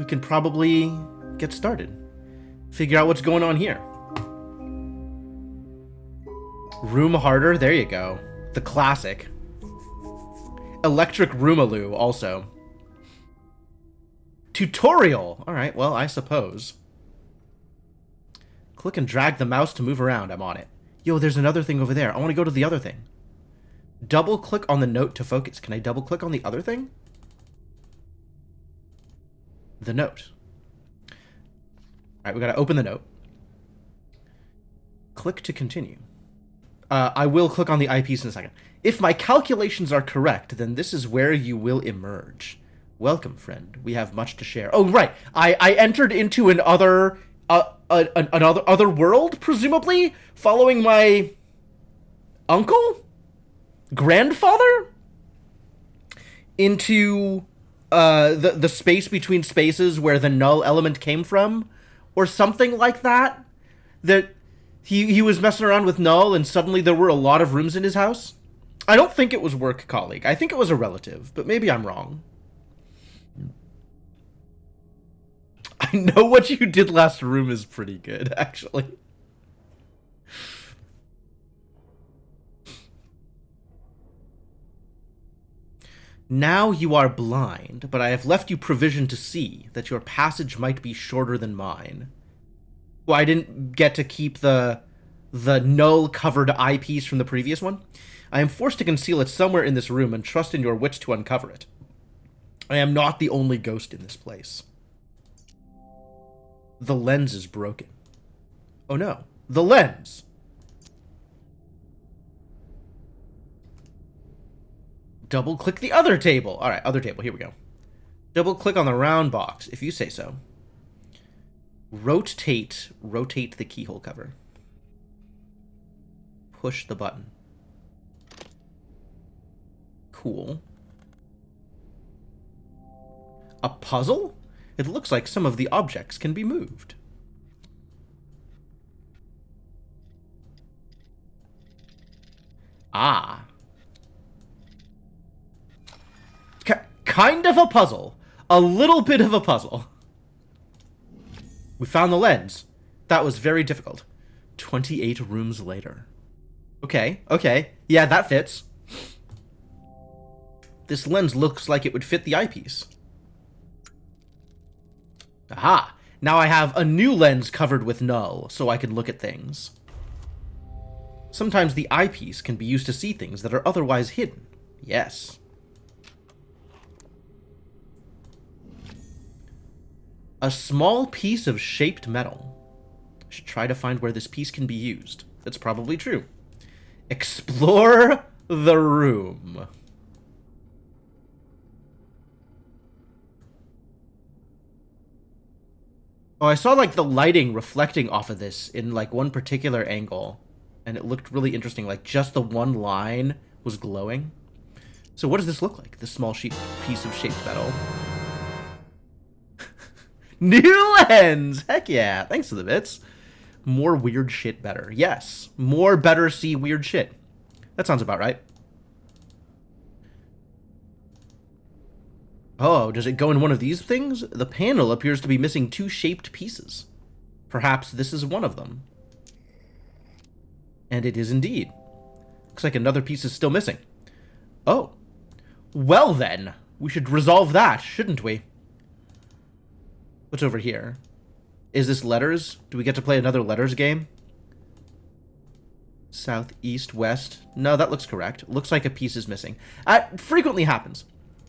we can probably get started. Figure out what's going on here. Room harder, there you go. The classic. Electric Roomaloo, also. Tutorial! Alright, well, I suppose. Click and drag the mouse to move around. I'm on it. Yo, there's another thing over there. I want to go to the other thing. Double click on the note to focus. Can I double click on the other thing? The note. Alright, we gotta open the note. Click to continue. I will click on the eyepiece in a second. If my calculations are correct, then this is where you will emerge. Welcome, friend. We have much to share. Oh, right. I entered into another world, presumably, following my uncle? Grandfather? Into the space between spaces where the null element came from, or something like that. That he was messing around with null, and suddenly there were a lot of rooms in his house. I don't think it was work colleague. I think it was a relative, but maybe I'm wrong. I know what you did last room is pretty good, actually. Now you are blind, but I have left you provision to see that your passage might be shorter than mine. Well, I didn't get to keep the null-covered eyepiece from the previous one. I am forced to conceal it somewhere in this room and trust in your wits to uncover it. I am not the only ghost in this place. The lens is broken. Oh no. The lens! Double-click the other table. Alright, other table. Here we go. Double-click on the round box, if you say so. Rotate the keyhole cover. Push the button. Cool. A puzzle? It looks like some of the objects can be moved. Ah. Kind of a puzzle. A little bit of a puzzle. We found the lens. That was very difficult. 28 rooms later. Okay. Yeah, that fits. This lens looks like it would fit the eyepiece. Aha! Now I have a new lens covered with null, so I can look at things. Sometimes the eyepiece can be used to see things that are otherwise hidden. Yes. A small piece of shaped metal. I should try to find where this piece can be used. That's probably true. Explore the room. Oh, I saw, like, the lighting reflecting off of this in, like, one particular angle. And it looked really interesting. Like, just the one line was glowing. So what does this look like? This small piece of shaped metal. New lens! Heck yeah. Thanks for the bits. More weird shit better. Yes. More better see weird shit. That sounds about right. Oh, does it go in one of these things? The panel appears to be missing 2 shaped pieces. Perhaps this is one of them. And it is indeed. Looks like another piece is still missing. Oh. Well then, we should resolve that, shouldn't we? What's over here? Is this letters? Do we get to play another letters game? South, east, west. No, that looks correct. Looks like a piece is missing. Frequently happens.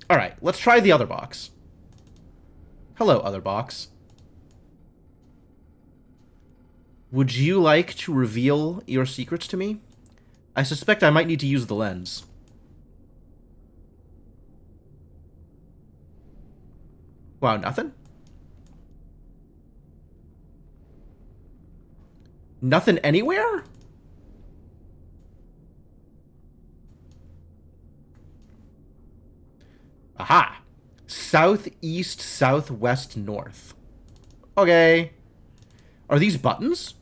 Alright, let's try the other box. Hello, other box. Would you like to reveal your secrets to me? I suspect I might need to use the lens. Wow, nothing? Nothing anywhere? Aha! Southeast, southwest, north. Okay. Are these buttons?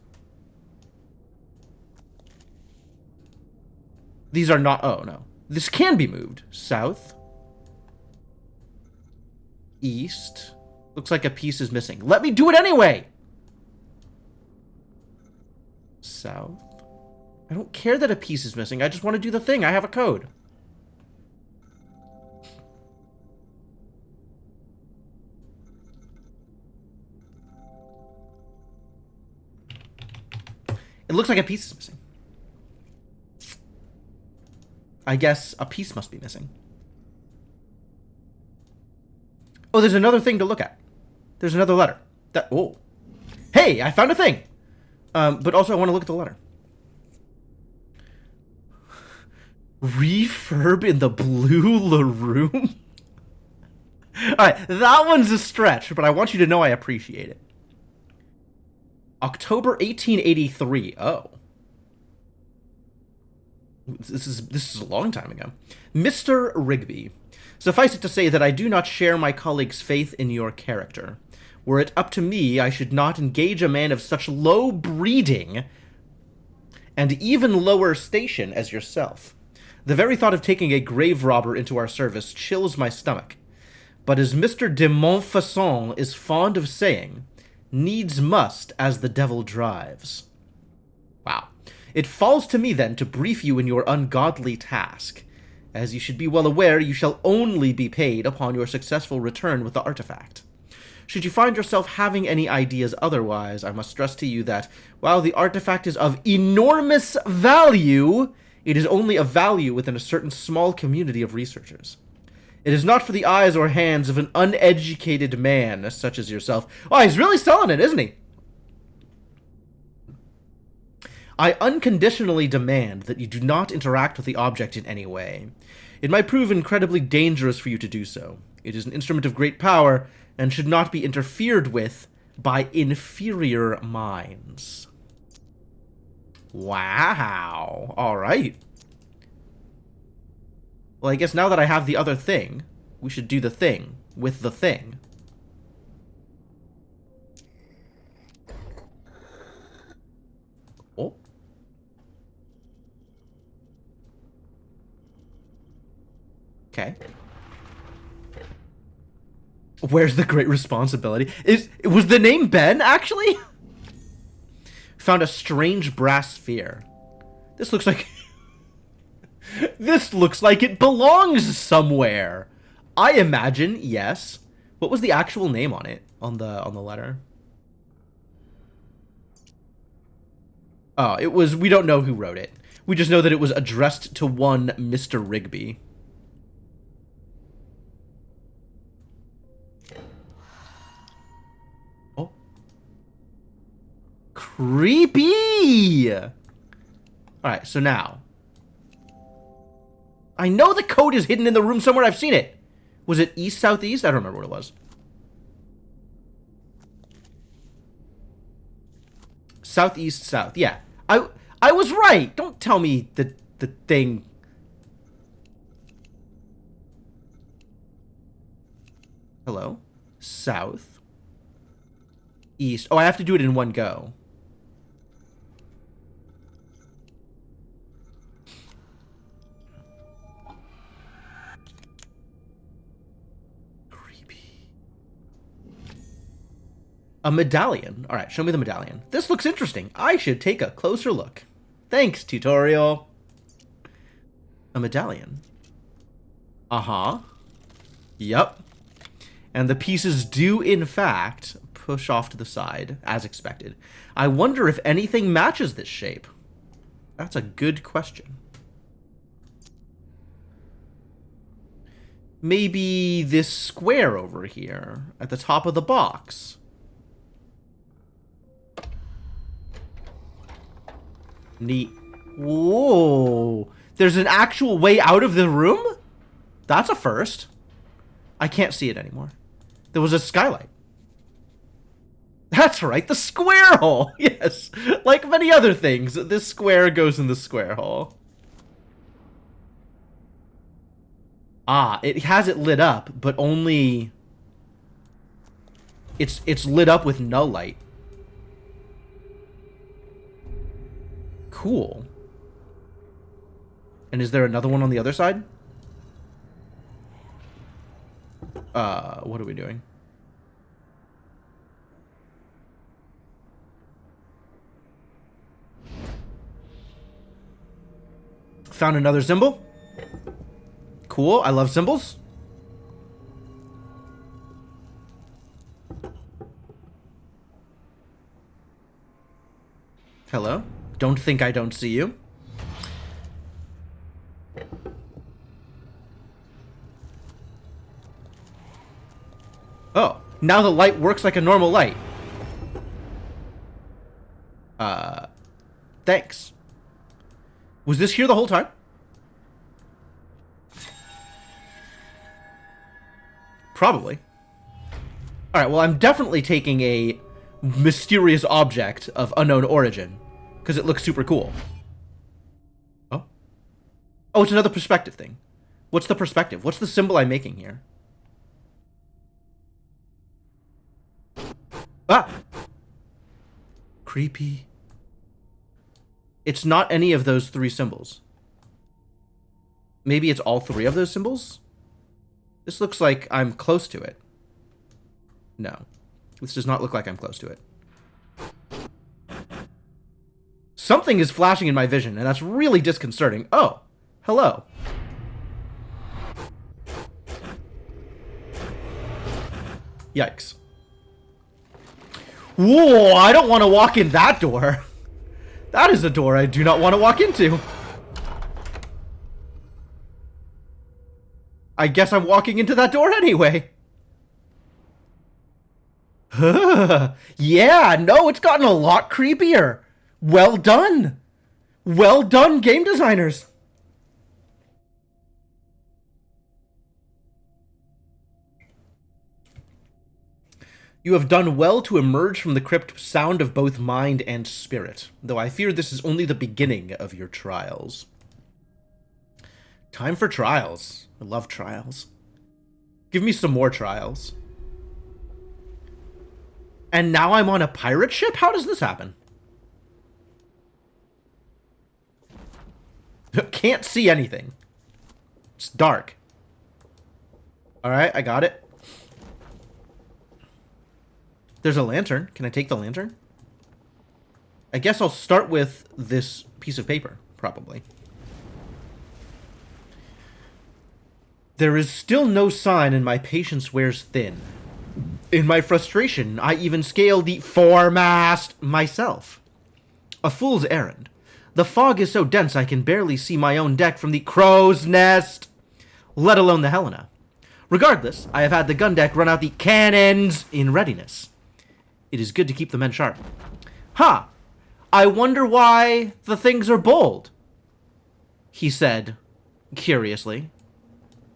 These are not... Oh, no. This can be moved. South. East. Looks like a piece is missing. Let me do it anyway! South. I don't care that a piece is missing. I just want to do the thing. I have a code. It looks like a piece is missing. I guess a piece must be missing. Oh, there's another thing to look at. There's another letter. Oh. Hey, I found a thing! But also I want to look at the letter. Refurb in the blue Laroom? Alright, that one's a stretch, but I want you to know I appreciate it. October 1883. Oh. This is a long time ago. Mr. Rigby. Suffice it to say that I do not share my colleague's faith in your character. Were it up to me, I should not engage a man of such low breeding and even lower station as yourself. The very thought of taking a grave robber into our service chills my stomach. But as Mr. de Montfaucon is fond of saying, needs must as the devil drives. Wow. It falls to me, then, to brief you in your ungodly task. As you should be well aware, you shall only be paid upon your successful return with the artifact. Should you find yourself having any ideas otherwise, I must stress to you that, while the artifact is of enormous value, it is only of value within a certain small community of researchers. It is not for the eyes or hands of an uneducated man such as yourself. Oh, he's really selling it, isn't he? I unconditionally demand that you do not interact with the object in any way. It might prove incredibly dangerous for you to do so. It is an instrument of great power and should not be interfered with by inferior minds. Wow. All right. Well, I guess now that I have the other thing, we should do the thing with the thing. Oh. Okay. Where's the great responsibility? Was the name Ben, actually? Found a strange brass sphere. This looks like... This looks like it belongs somewhere. I imagine, yes. What was the actual name on it? On the letter? Oh, it was... We don't know who wrote it. We just know that it was addressed to one Mr. Rigby. Oh. Creepy! Alright, so now... I know the code is hidden in the room somewhere. I've seen it. Was it east, southeast? I don't remember what it was. Southeast, south. Yeah. I was right. Don't tell me the thing. Hello? South. East. Oh, I have to do it in one go. A medallion. All right, show me the medallion. This looks interesting. I should take a closer look. Thanks, tutorial. A medallion. Uh-huh. Yep. And the pieces do, in fact, push off to the side, as expected. I wonder if anything matches this shape. That's a good question. Maybe this square over here, at the top of the box. Neat. Whoa. There's an actual way out of the room? That's a first. I can't see it anymore. There was a skylight. That's right, the square hole. Yes. Like many other things, this square goes in the square hole. Ah, it has it lit up, but only... It's lit up with no light. Cool. And is there another one on the other side? What are we doing? Found another symbol. Cool. I love symbols. Hello. Don't think I don't see you. Oh, now the light works like a normal light. Thanks. Was this here the whole time? Probably. Alright, well, I'm definitely taking a mysterious object of unknown origin, because it looks super cool. Oh? Oh, it's another perspective thing. What's the perspective? What's the symbol I'm making here? Ah! Creepy. It's not any of those three symbols. Maybe it's all three of those symbols? This looks like I'm close to it. No. This does not look like I'm close to it. Something is flashing in my vision, and that's really disconcerting. Oh, hello. Yikes. Whoa, I don't want to walk in that door. That is a door I do not want to walk into. I guess I'm walking into that door anyway. Yeah, no, it's gotten a lot creepier. Well done. Well done, game designers. You have done well to emerge from the crypt sound of both mind and spirit, though I fear this is only the beginning of your trials. Time for trials. I love trials. Give me some more trials. And now I'm on a pirate ship? How does this happen? Can't see anything. It's dark. Alright, I got it. There's a lantern. Can I take the lantern? I guess I'll start with this piece of paper, probably. There is still no sign, and my patience wears thin. In my frustration, I even scale the foremast myself. A fool's errand. The fog is so dense I can barely see my own deck from the crow's nest, let alone the Helena. Regardless, I have had the gun deck run out the cannons in readiness. It is good to keep the men sharp. Huh. I wonder why the things are bold, he said, curiously.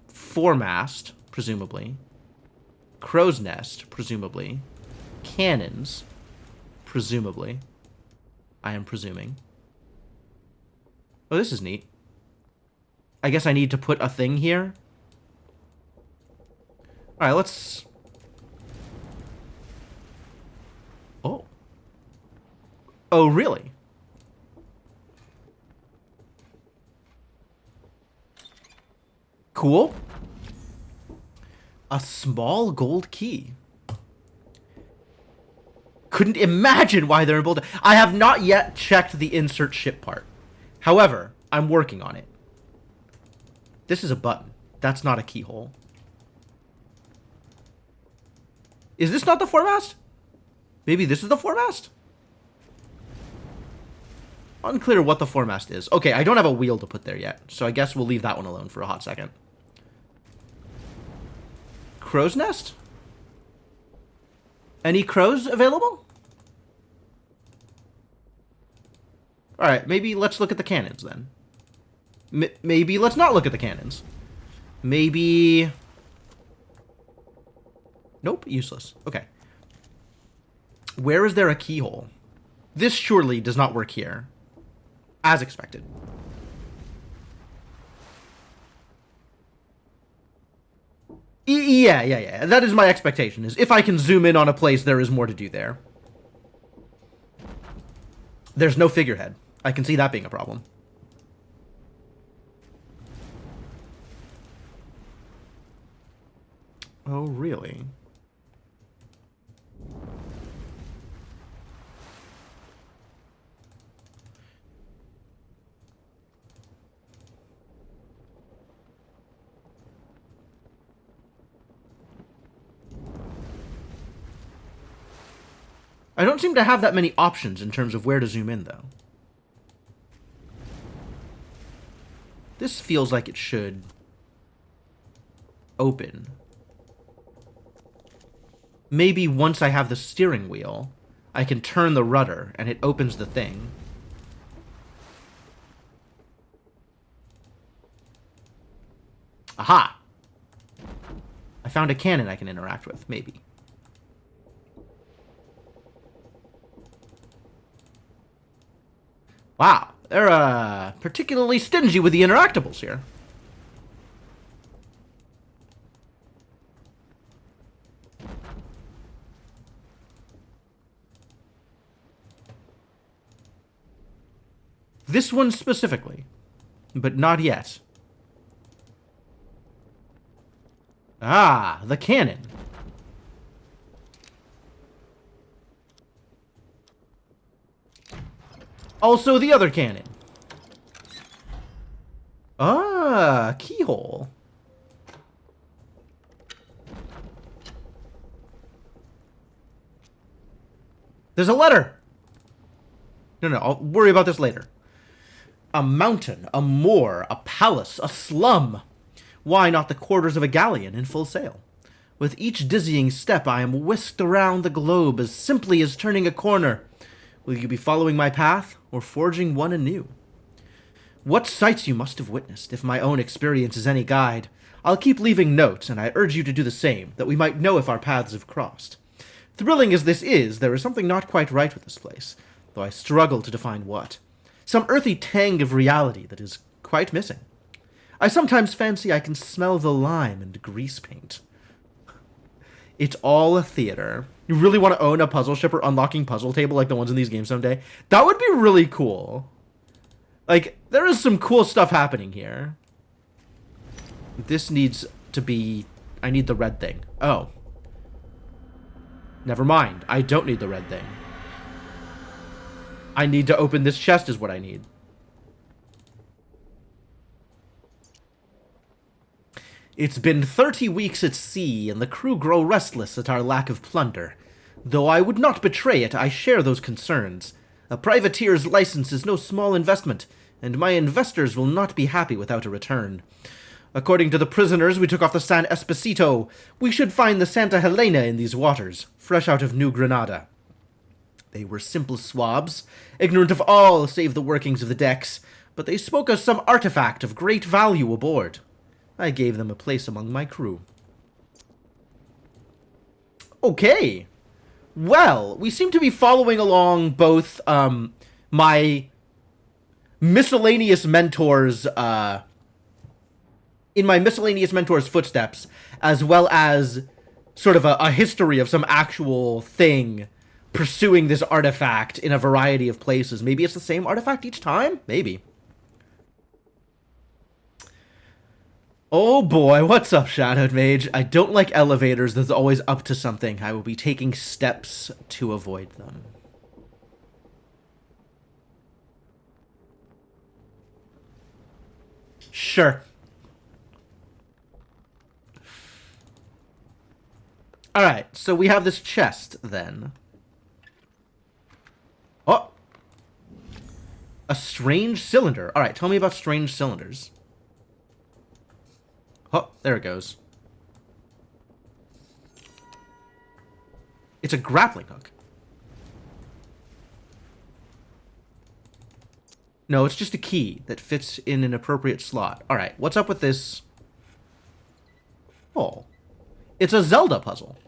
Foremast, presumably. Crow's nest, presumably. Cannons, presumably. I am presuming. Oh, this is neat. I guess I need to put a thing here. Alright, let's... Oh. Oh, really? Cool. A small gold key. Couldn't imagine why they're in bold. I have not yet checked the insert ship part. However, I'm working on it. This is a button. That's not a keyhole. Is this not the foremast? Maybe this is the foremast? Unclear what the foremast is. Okay, I don't have a wheel to put there yet, so I guess we'll leave that one alone for a hot second. Crow's nest? Any crows available? Alright, maybe let's look at the cannons then. Maybe let's not look at the cannons. Maybe... Nope, useless. Okay. Where is there a keyhole? This surely does not work here. As expected. Yeah. That is my expectation, is if I can zoom in on a place, there is more to do there. There's no figurehead. I can see that being a problem. Oh, really? I don't seem to have that many options in terms of where to zoom in, though. This feels like it should open. Maybe once I have the steering wheel, I can turn the rudder and it opens the thing. Aha! I found a cannon I can interact with, maybe. Wow, they're particularly stingy with the interactables here. This one specifically, but not yet. Ah, the cannon. Also the other cannon. Ah, keyhole. There's a letter. No, I'll worry about this later. A mountain, a moor, a palace, a slum. Why not the quarters of a galleon in full sail? With each dizzying step, I am whisked around the globe as simply as turning a corner. Will you be following my path, or forging one anew? What sights you must have witnessed, if my own experience is any guide. I'll keep leaving notes, and I urge you to do the same, that we might know if our paths have crossed. Thrilling as this is, there is something not quite right with this place, though I struggle to define what. Some earthy tang of reality that is quite missing. I sometimes fancy I can smell the lime and grease paint. It's all a theater. You really want to own a puzzle ship or unlocking puzzle table like the ones in these games someday? That would be really cool. Like, there is some cool stuff happening here. This needs to be... I need the red thing. Oh. Never mind. I don't need the red thing. I need to open this chest is what I need. It's been 30 weeks at sea, and the crew grow restless at our lack of plunder. Though I would not betray it, I share those concerns. A privateer's license is no small investment, and my investors will not be happy without a return. According to the prisoners we took off the San Esposito, we should find the Santa Helena in these waters, fresh out of New Granada. They were simple swabs, ignorant of all save the workings of the decks, but they spoke of some artifact of great value aboard. I gave them a place among my crew. Okay. Well, we seem to be following along both my miscellaneous mentors, in my miscellaneous mentor's footsteps, as well as sort of a history of some actual thing pursuing this artifact in a variety of places. Maybe it's the same artifact each time? Maybe. Oh boy, what's up, Shadowed Mage? I don't like elevators. There's always up to something. I will be taking steps to avoid them. Sure. Alright, so we have this chest, then. Oh! A strange cylinder. Alright, tell me about strange cylinders. Oh, there it goes. It's a grappling hook. No, it's just a key that fits in an appropriate slot. Alright, what's up with this? Oh. It's a Zelda puzzle.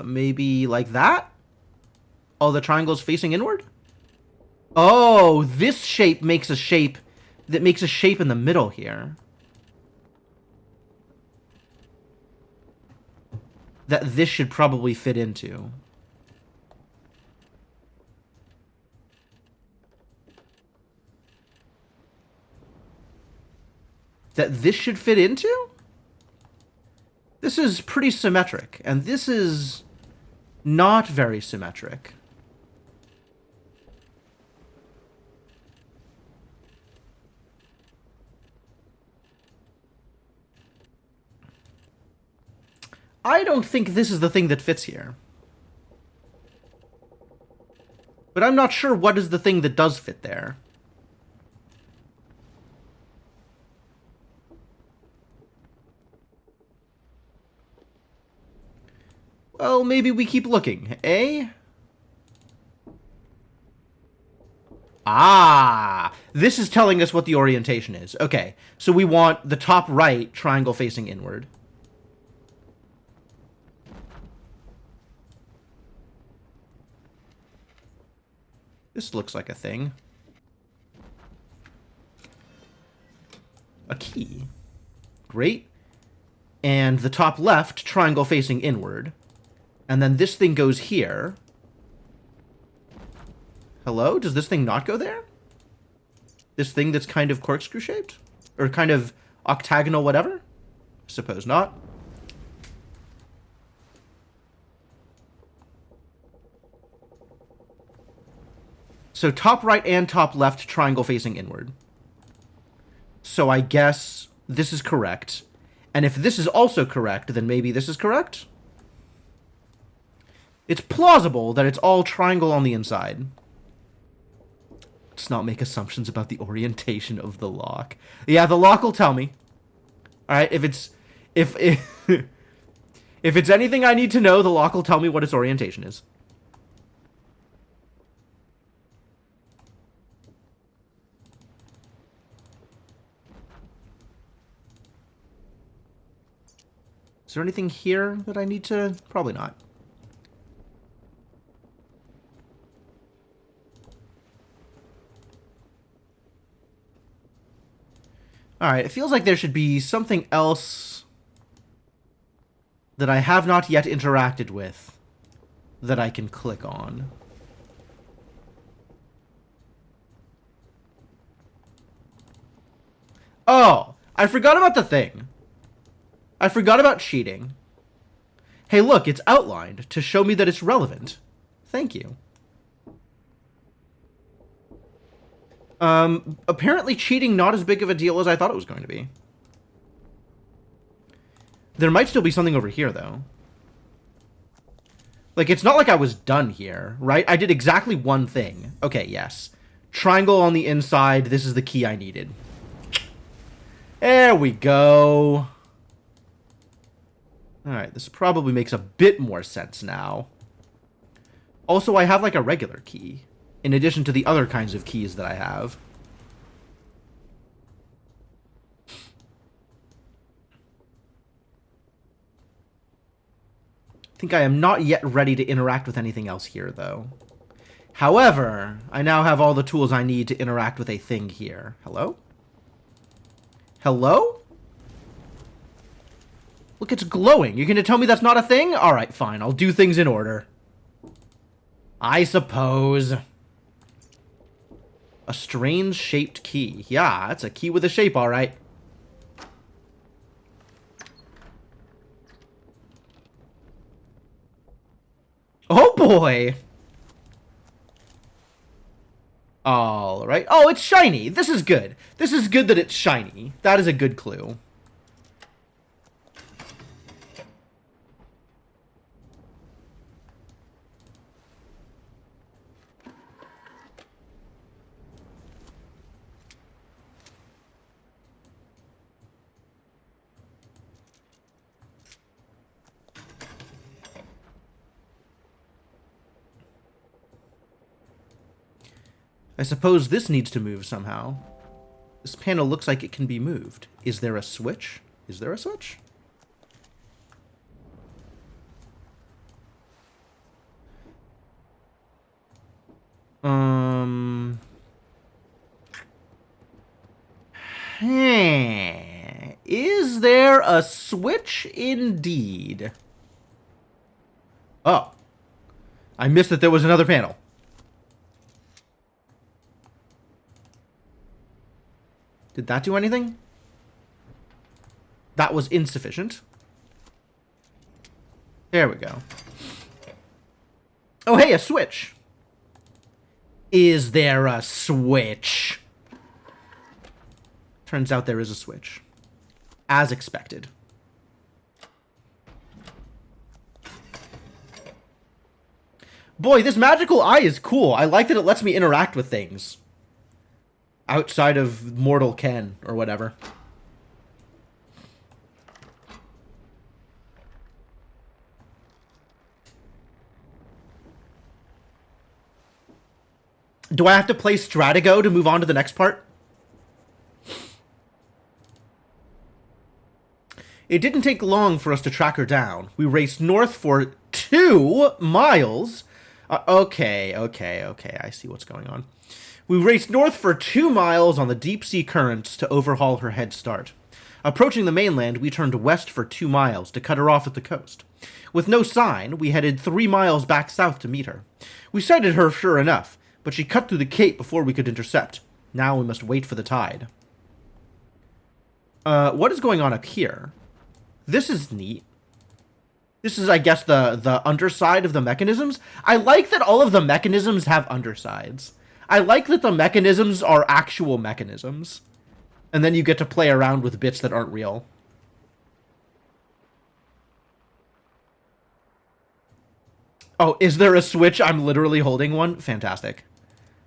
Maybe like that? Oh, the triangle's facing inward? Oh, this shape makes a shape that makes a shape in the middle here. That this should probably fit into. That this should fit into? This is pretty symmetric, and this is not very symmetric. I don't think this is the thing that fits here. But I'm not sure what is the thing that does fit there. Well, maybe we keep looking, eh? Ah, this is telling us what the orientation is. Okay, so we want the top right triangle facing inward. This looks like a thing. A key. Great. And the top left triangle facing inward. And then this thing goes here. Hello? Does this thing not go there? This thing that's kind of corkscrew shaped? Or kind of octagonal whatever? Suppose not. So top right and top left triangle facing inward. So I guess this is correct. And if this is also correct, then maybe this is correct? It's plausible that it's all triangle on the inside. Let's not make assumptions about the orientation of the lock. Yeah, the lock will tell me. Alright, if if it's anything I need to know, the lock will tell me what its orientation is. Is there anything here that I need to... Probably not. Alright, it feels like there should be something else that I have not yet interacted with that I can click on. Oh, I forgot about the thing. I forgot about cheating. Hey, look, it's outlined to show me that it's relevant. Thank you. Apparently cheating not as big of a deal as I thought it was going to be. There might still be something over here, though. Like, it's not like I was done here, right? I did exactly one thing. Okay, yes. Triangle on the inside. This is the key I needed. There we go. Alright, this probably makes a bit more sense now. Also, I have, like, a regular key. In addition to the other kinds of keys that I have. I think I am not yet ready to interact with anything else here, though. However, I now have all the tools I need to interact with a thing here. Hello? Hello? Look, it's glowing. You're gonna tell me that's not a thing? Alright, fine. I'll do things in order. I suppose. A strange shaped key. Yeah, that's a key with a shape, alright. Oh boy! Alright. Oh, it's shiny! This is good. This is good that it's shiny. That is a good clue. I suppose this needs to move somehow. This panel looks like it can be moved. Is there a switch? Is there a switch? Is there a switch indeed? Oh. I missed that there was another panel. Did that do anything? That was insufficient. There we go. Oh, hey, a switch. Is there a switch? Turns out there is a switch. As expected. Boy, this magical eye is cool. I like that it lets me interact with things. Outside of mortal ken, or whatever. Do I have to play Stratigo to move on to the next part? It didn't take long for us to track her down. We raced north for 2 miles. Okay, I see what's going on. We raced north for 2 miles on the deep-sea currents to overhaul her head start. Approaching the mainland, we turned west for 2 miles to cut her off at the coast. With no sign, we headed 3 miles back south to meet her. We sighted her sure enough, but she cut through the cape before we could intercept. Now we must wait for the tide. What is going on up here? This is neat. This is, I guess, the underside of the mechanisms. I like that all of the mechanisms have undersides. I like that the mechanisms are actual mechanisms. And then you get to play around with bits that aren't real. Oh, is there a switch? I'm literally holding one? Fantastic.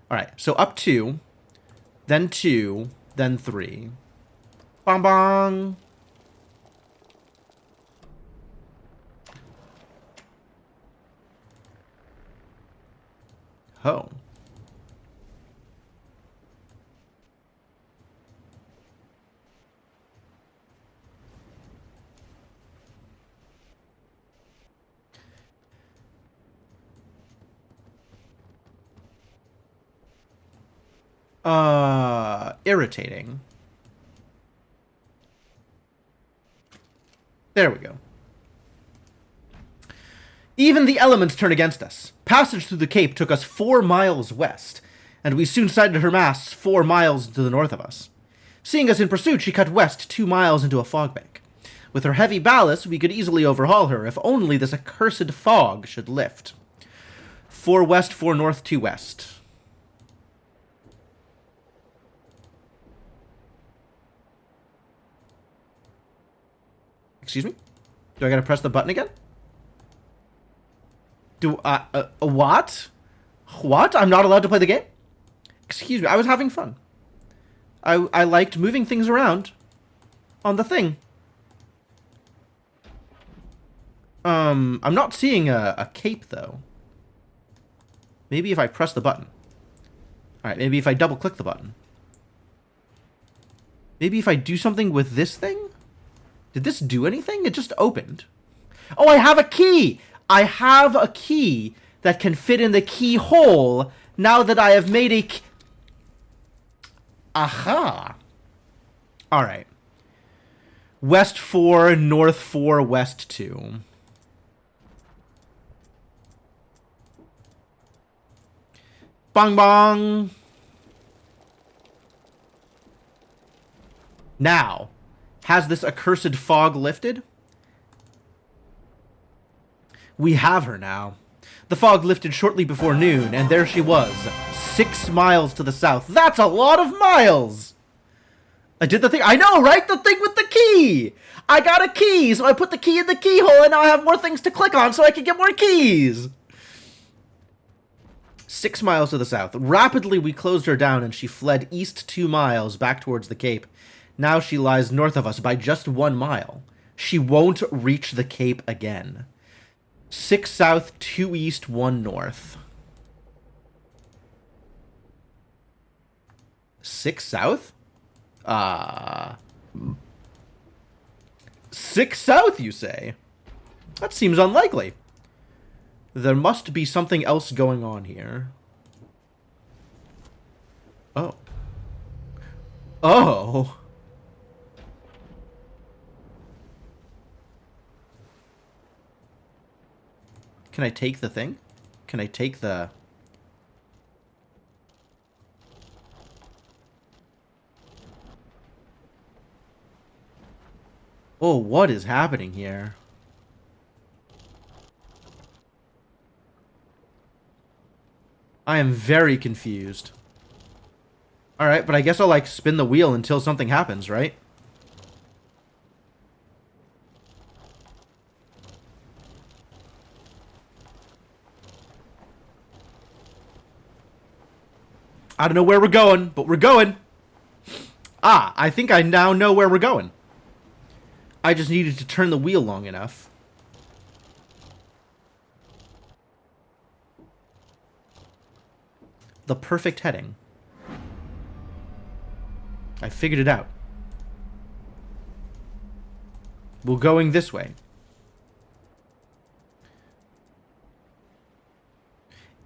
Alright, so up 2, then 2, then 3. Bong bong! Oh. Irritating. There we go. Even the elements turn against us. Passage through the cape took us 4 miles west, and we soon sighted her masts 4 miles to the north of us. Seeing us in pursuit, she cut west 2 miles into a fog bank. With her heavy ballast, we could easily overhaul her, if only this accursed fog should lift. 4 west, 4 north, 2 west. Excuse me? Do I gotta press the button again? What? What? I'm not allowed to play the game? Excuse me, I was having fun. I liked moving things around on the thing. I'm not seeing a cape, though. Maybe if I press the button. Alright, maybe if I double-click the button. Maybe if I do something with this thing? Did this do anything? It just opened. Oh, I have a key! I have a key that can fit in the keyhole now that I have made a Aha! Alright. West 4, North 4, West 2. Bong bong! Now, has this accursed fog lifted? We have her now. The fog lifted shortly before noon, and there she was, 6 miles to the south. That's a lot of miles! I did the thing. I know, right? The thing with the key! I got a key, so I put the key in the keyhole, and now I have more things to click on so I can get more keys! 6 miles to the south. Rapidly, we closed her down, and she fled east 2 miles back towards the cape. Now she lies north of us by just 1 mile. She won't reach the cape again. 6 south, 2 east, 1 north. 6 south? 6 south, you say? That seems unlikely. There must be something else going on here. Oh. Oh. Can I take the thing? Can I take the... Oh, what is happening here? I am very confused. Alright, but I guess I'll, like, spin the wheel until something happens, right? I don't know where we're going, but we're going. Ah, I think I now know where we're going. I just needed to turn the wheel long enough. The perfect heading. I figured it out. We're going this way.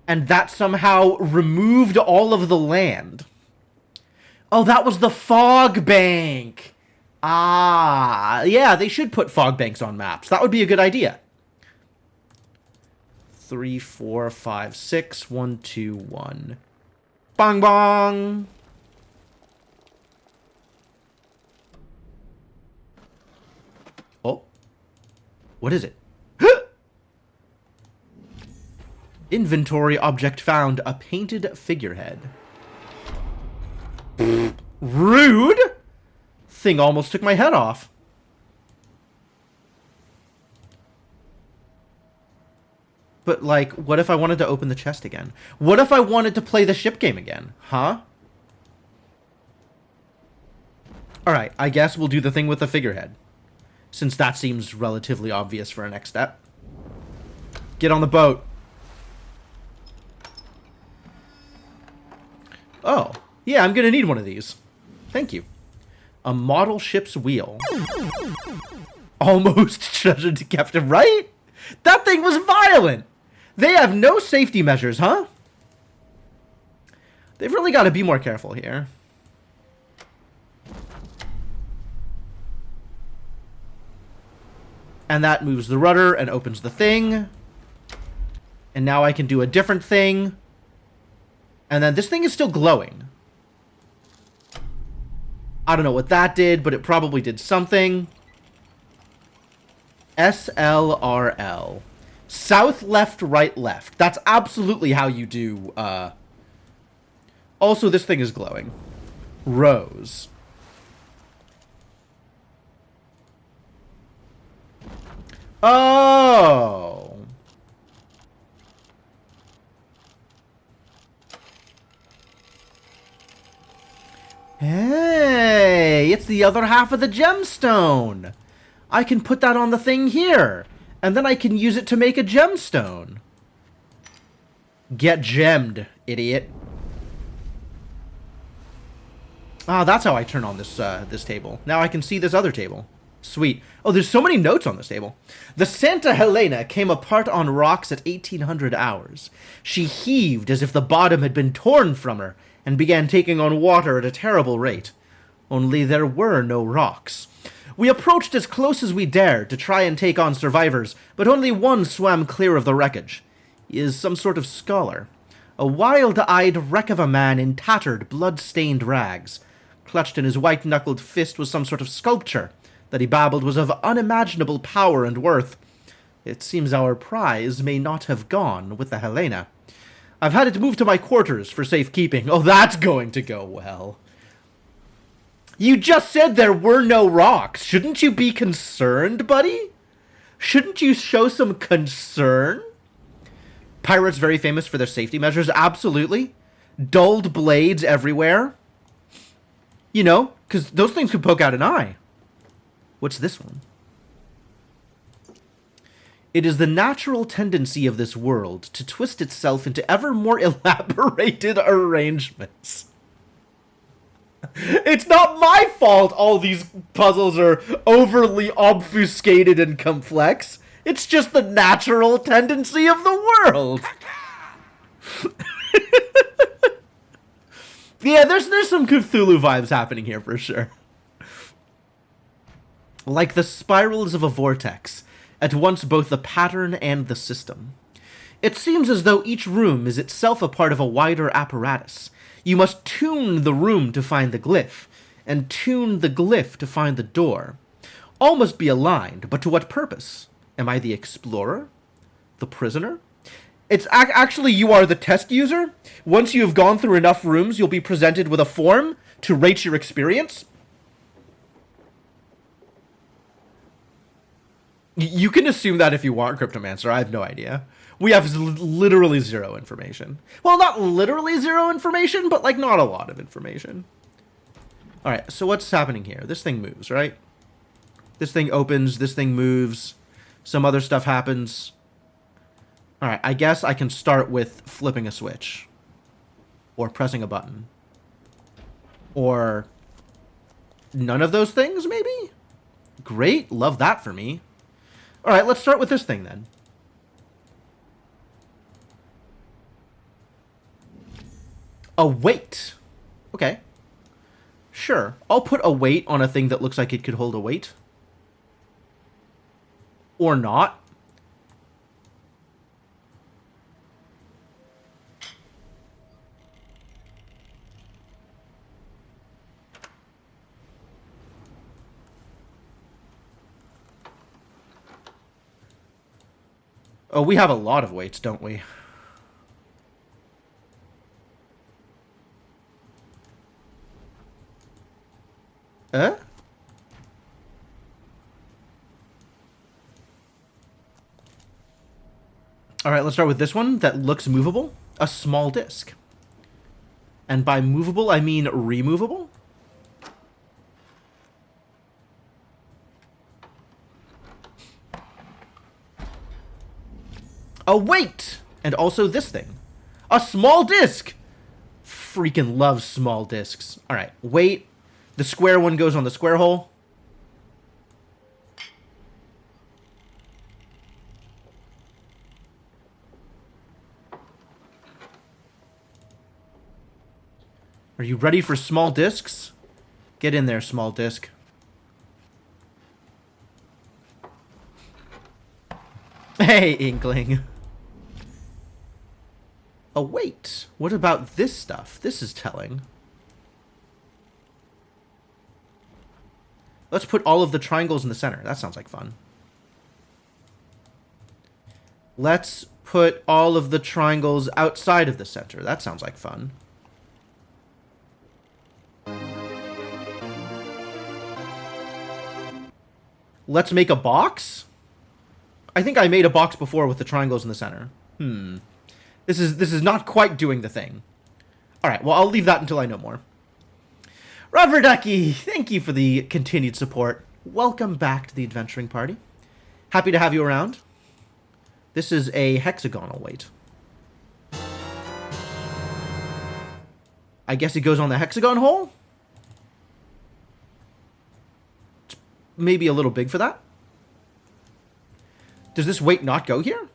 And that somehow removed all of the land. Oh, that was the fog bank. Ah, yeah, they should put fog banks on maps. That would be a good idea. 3, 4, 5, 6, 1, 2, 1. Bong bong. Oh. What is it? Inventory object found. A painted figurehead. Rude! Thing almost took my head off. But, like, what if I wanted to open the chest again? What if I wanted to play the ship game again? Huh? Alright, I guess we'll do the thing with the figurehead. Since that seems relatively obvious for a next step. Get on the boat. Oh, yeah, I'm gonna need one of these. Thank you. A model ship's wheel. Almost treasure to captain, right? That thing was violent! They have no safety measures, huh? They've really got to be more careful here. And that moves the rudder and opens the thing. And now I can do a different thing. And then this thing is still glowing. I don't know what that did, but it probably did something. SLRL. South, left, right, left. That's absolutely how you do, Also, this thing is glowing. Rose. Oh. Hey, it's the other half of the gemstone. I can put that on the thing here, and then I can use it to make a gemstone. Get gemmed, idiot. Ah, that's how I turn on this this table. Now I can see this other table. Sweet. Oh, there's so many notes on this table. The Santa Helena came apart on rocks at 1800 hours. She heaved as if the bottom had been torn from her and began taking on water at a terrible rate. Only there were no rocks. We approached as close as we dared to try and take on survivors, but only one swam clear of the wreckage. He is some sort of scholar. A wild-eyed wreck of a man in tattered, blood-stained rags. Clutched in his white-knuckled fist was some sort of sculpture that he babbled was of unimaginable power and worth. It seems our prize may not have gone with the Helena. I've had it moved to my quarters for safekeeping. Oh, that's going to go well. You just said there were no rocks. Shouldn't you be concerned, buddy? Shouldn't you show some concern? Pirates very famous for their safety measures. Absolutely. Dulled blades everywhere. You know, because those things could poke out an eye. What's this one? It is the natural tendency of this world to twist itself into ever more elaborated arrangements. It's not my fault all these puzzles are overly obfuscated and complex. It's just the natural tendency of the world. Yeah, there's some Cthulhu vibes happening here for sure. Like the spirals of a vortex, at once both the pattern and the system. It seems as though each room is itself a part of a wider apparatus. You must tune the room to find the glyph, and tune the glyph to find the door. All must be aligned, but to what purpose? Am I the explorer? The prisoner? It's actually you are the test user. Once you have gone through enough rooms, you'll be presented with a form to rate your experience. You can assume that if you want, Cryptomancer. I have no idea. We have literally zero information. Well, not literally zero information, but like not a lot of information. All right, so what's happening here? This thing moves, right? This thing opens, this thing moves. Some other stuff happens. All right, I guess I can start with flipping a switch. Or pressing a button. Or none of those things, maybe? Great, love that for me. All right, let's start with this thing then. A weight. Okay. Sure, I'll put a weight on a thing that looks like it could hold a weight. Or not. Oh, we have a lot of weights, don't we? All right, let's start with this one that looks movable. A small disc. And by movable, I mean removable. A weight! And also this thing. A small disc! Freaking love small discs. All right, weight. The square one goes on the square hole. Are you ready for small discs? Get in there, small disc. Hey, Inkling. Oh, wait. What about this stuff? This is telling. Let's put all of the triangles in the center. That sounds like fun. Let's put all of the triangles outside of the center. That sounds like fun. Let's make a box? I think I made a box before with the triangles in the center. This is not quite doing the thing. All right, well, I'll leave that until I know more. Rubber Ducky, thank you for the continued support. Welcome back to the adventuring party. Happy to have you around. This is a hexagonal weight. I guess it goes on the hexagon hole? It's maybe a little big for that. Does this weight not go here?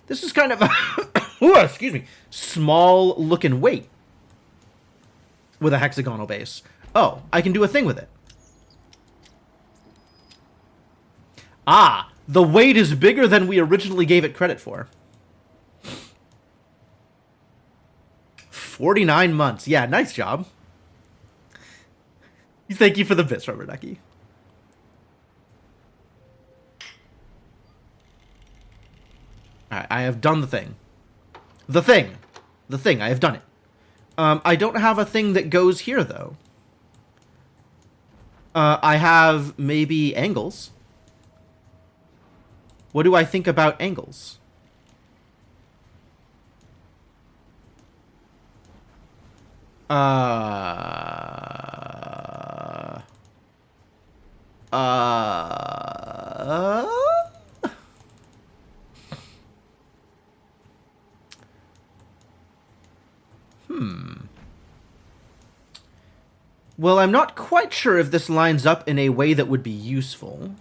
This is kind of a ooh, excuse me, small looking weight with a hexagonal base. Oh, I can do a thing with it. Ah, the weight is bigger than we originally gave it credit for. 49 months. Yeah, nice job. Thank you for the bits, Rubber Ducky. Alright, I have done the thing. The thing, I have done it. I don't have a thing that goes here, though. I have maybe angles. What do I think about angles? Well, I'm not quite sure if this lines up in a way that would be useful.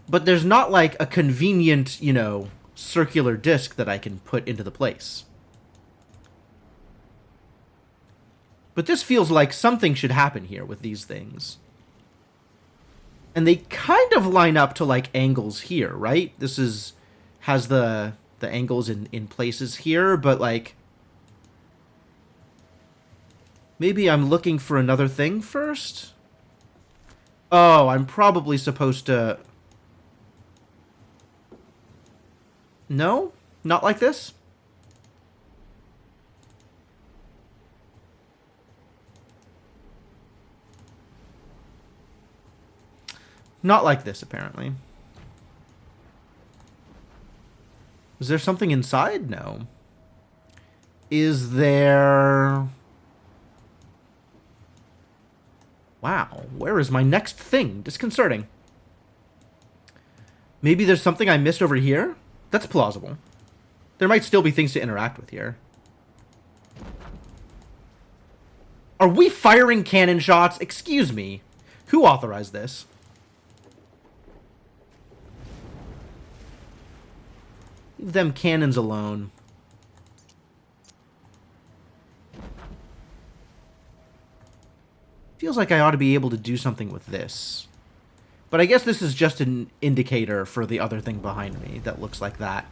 But there's not like a convenient, you know, circular disc that I can put into the place. But this feels like something should happen here with these things. And they kind of line up to like angles here, right? This has the angles in places here, but like maybe I'm looking for another thing first. Oh, I'm probably supposed to... No? Not like this? Not like this, apparently. Is there something inside? No. Is there... Wow, where is my next thing? Disconcerting. Maybe there's something I missed over here? That's plausible. There might still be things to interact with here. Are we firing cannon shots? Excuse me. Who authorized this? Leave them cannons alone. Feels like I ought to be able to do something with this. But I guess this is just an indicator for the other thing behind me that looks like that.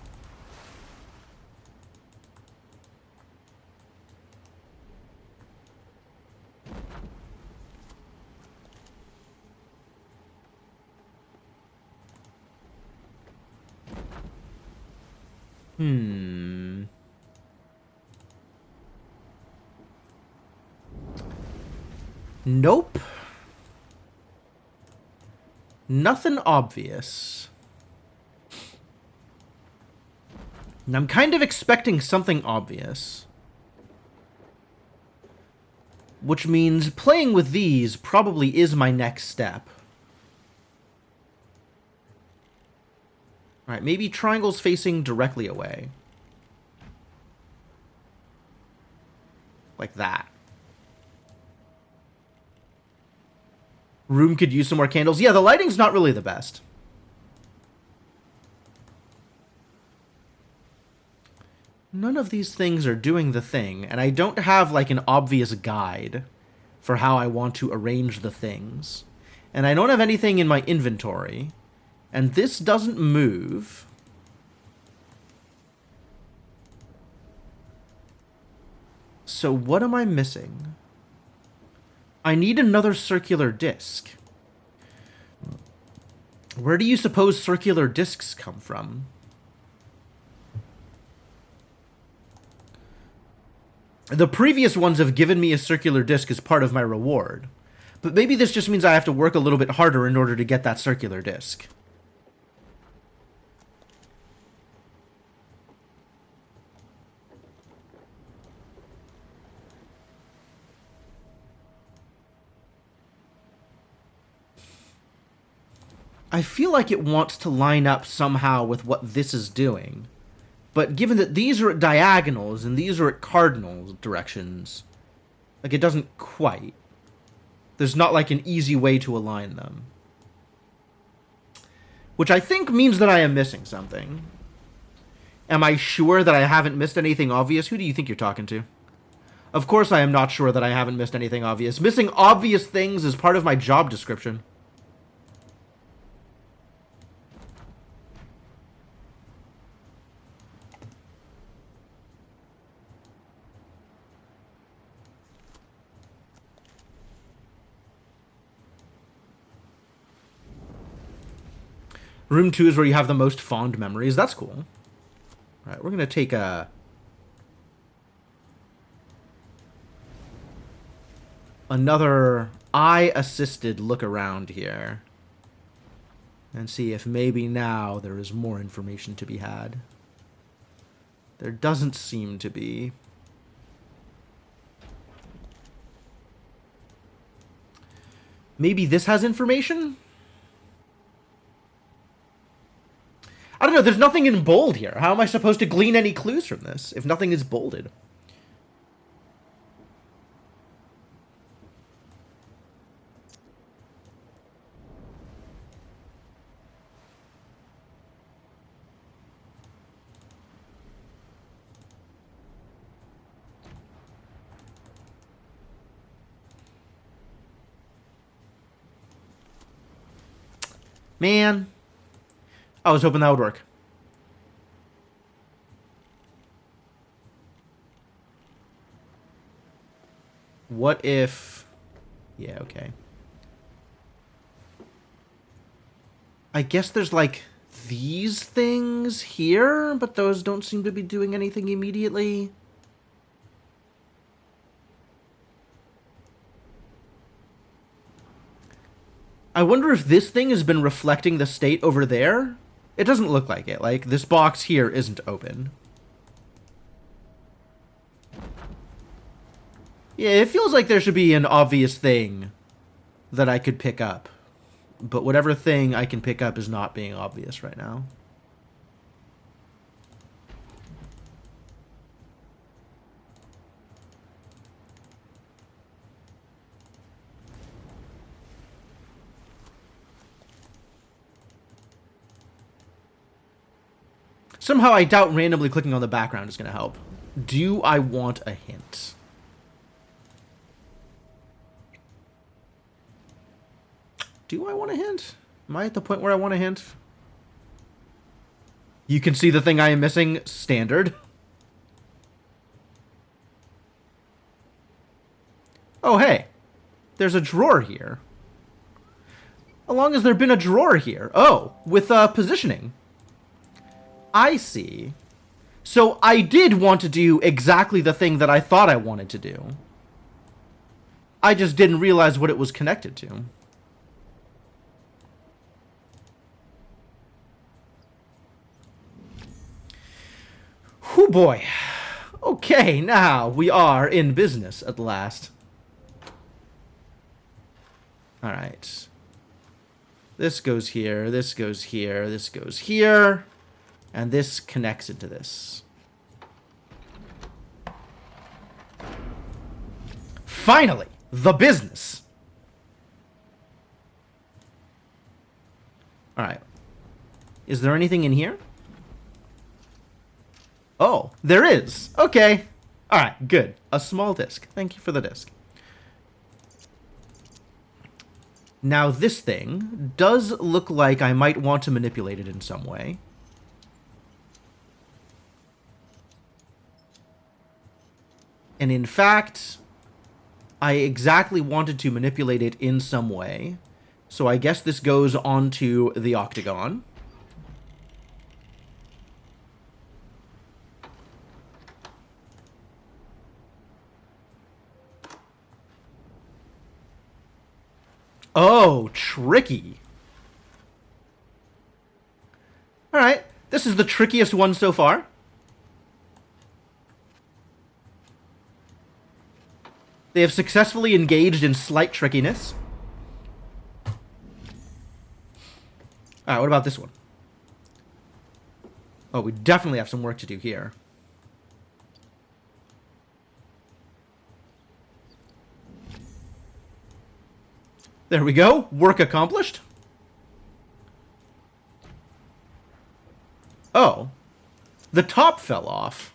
Nope. Nothing obvious. And I'm kind of expecting something obvious. Which means playing with these probably is my next step. Alright, maybe triangles facing directly away. Like that. Room could use some more candles. Yeah, the lighting's not really the best. None of these things are doing the thing, and I don't have, like, an obvious guide for how I want to arrange the things. And I don't have anything in my inventory. And this doesn't move. So what am I missing? I need another circular disc. Where do you suppose circular discs come from? The previous ones have given me a circular disc as part of my reward. But maybe this just means I have to work a little bit harder in order to get that circular disc. I feel like it wants to line up somehow with what this is doing. But given that these are at diagonals and these are at cardinal directions, like, it doesn't quite. There's not, like, an easy way to align them. Which I think means that I am missing something. Am I sure that I haven't missed anything obvious? Who do you think you're talking to? Of course I am not sure that I haven't missed anything obvious. Missing obvious things is part of my job description. Room 2 is where you have the most fond memories. That's cool. All right, we're going to take another eye-assisted look around here. And see if maybe now there is more information to be had. There doesn't seem to be. Maybe this has information? I don't know, there's nothing in bold here. How am I supposed to glean any clues from this if nothing is bolded? Man. I was hoping that would work. What if... Yeah, okay. I guess there's, like, these things here, but those don't seem to be doing anything immediately. I wonder if this thing has been reflecting the state over there? It doesn't look like it. Like, this box here isn't open. Yeah, it feels like there should be an obvious thing that I could pick up. But whatever thing I can pick up is not being obvious right now. Somehow I doubt randomly clicking on the background is going to help. Do I want a hint? Do I want a hint? Am I at the point where I want a hint? You can see the thing I am missing. Standard. Oh, hey. There's a drawer here. How long has there been a drawer here? Oh, with positioning. I see. So I did want to do exactly the thing that I thought I wanted to do. I just didn't realize what it was connected to. Whew, boy. Okay, now we are in business at last. Alright. This goes here, this goes here, this goes here. And this connects into this. Finally, the business. All right. Is there anything in here? Oh, there is. Okay. All right, good. A small disc. Thank you for the disc. Now, this thing does look like I might want to manipulate it in some way. And in fact, I exactly wanted to manipulate it in some way. So I guess this goes onto the octagon. Oh, tricky. All right, this is the trickiest one so far. They have successfully engaged in slight trickiness. Alright, what about this one? Oh, we definitely have some work to do here. There we go. Work accomplished. Oh. The top fell off.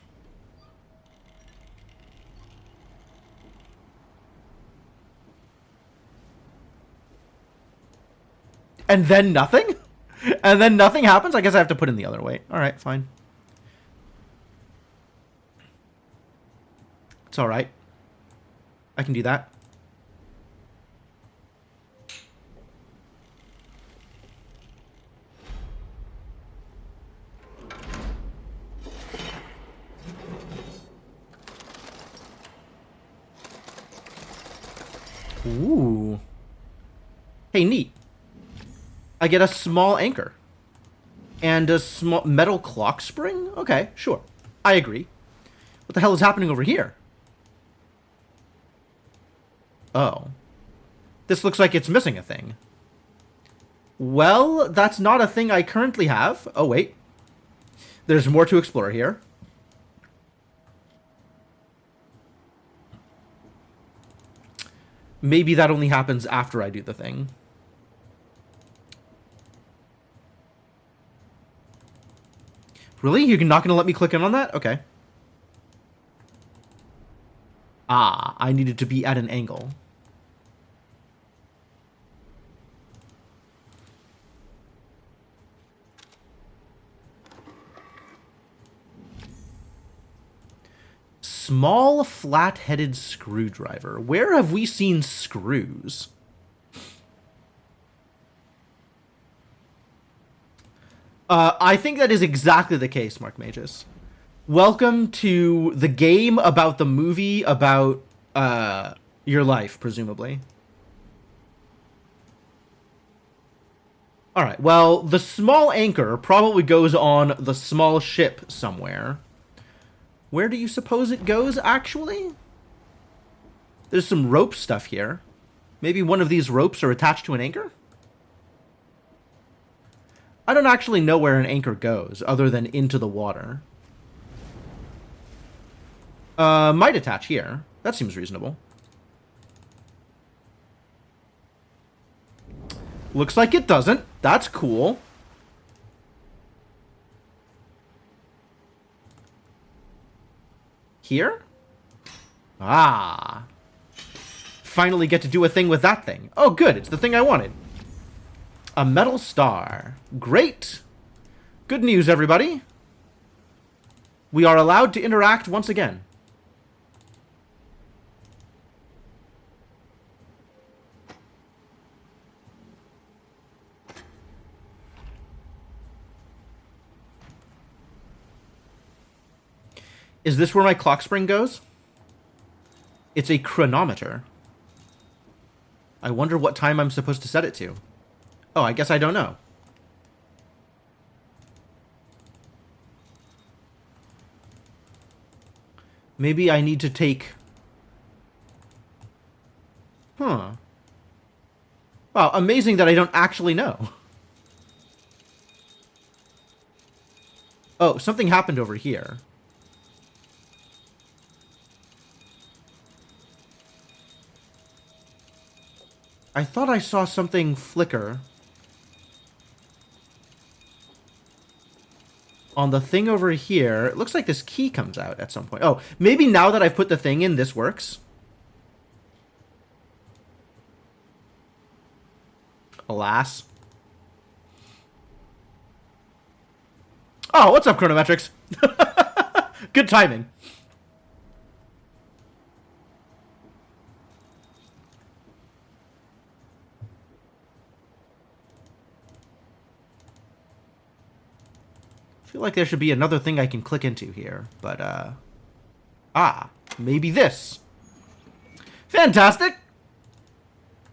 And then nothing? And then nothing happens? I guess I have to put in the other weight. Alright, fine. It's alright. I can do that. Ooh. Hey, neat. I get a small anchor. And a small metal clock spring? Okay, sure. I agree. What the hell is happening over here? Oh. This looks like it's missing a thing. Well, that's not a thing I currently have. Oh, wait. There's more to explore here. Maybe that only happens after I do the thing. Really? You're not going to let me click in on that? Okay. Ah, I needed to be at an angle. Small flat-headed screwdriver. Where have we seen screws? I think that is exactly the case, Mark Mages. Welcome to the game about the movie about your life, presumably. Alright, well, the small anchor probably goes on the small ship somewhere. Where do you suppose it goes, actually? There's some rope stuff here. Maybe one of these ropes are attached to an anchor? I don't actually know where an anchor goes, other than into the water. Might attach here. That seems reasonable. Looks like it doesn't. That's cool. Here? Ah. Finally get to do a thing with that thing. Oh, good. It's the thing I wanted. A metal star. Great. Good news, everybody. We are allowed to interact once again. Is this where my clock spring goes? It's a chronometer. I wonder what time I'm supposed to set it to. Oh, I guess I don't know. Maybe I need to take... Huh. Wow, amazing that I don't actually know. Oh, something happened over here. I thought I saw something flicker on the thing over here. It looks like this key comes out at some point. Oh, maybe now that I've put the thing in, this works. Alas. Oh, what's up, Chronometrics? Good timing. I feel like there should be another thing I can click into here, but, maybe this. Fantastic!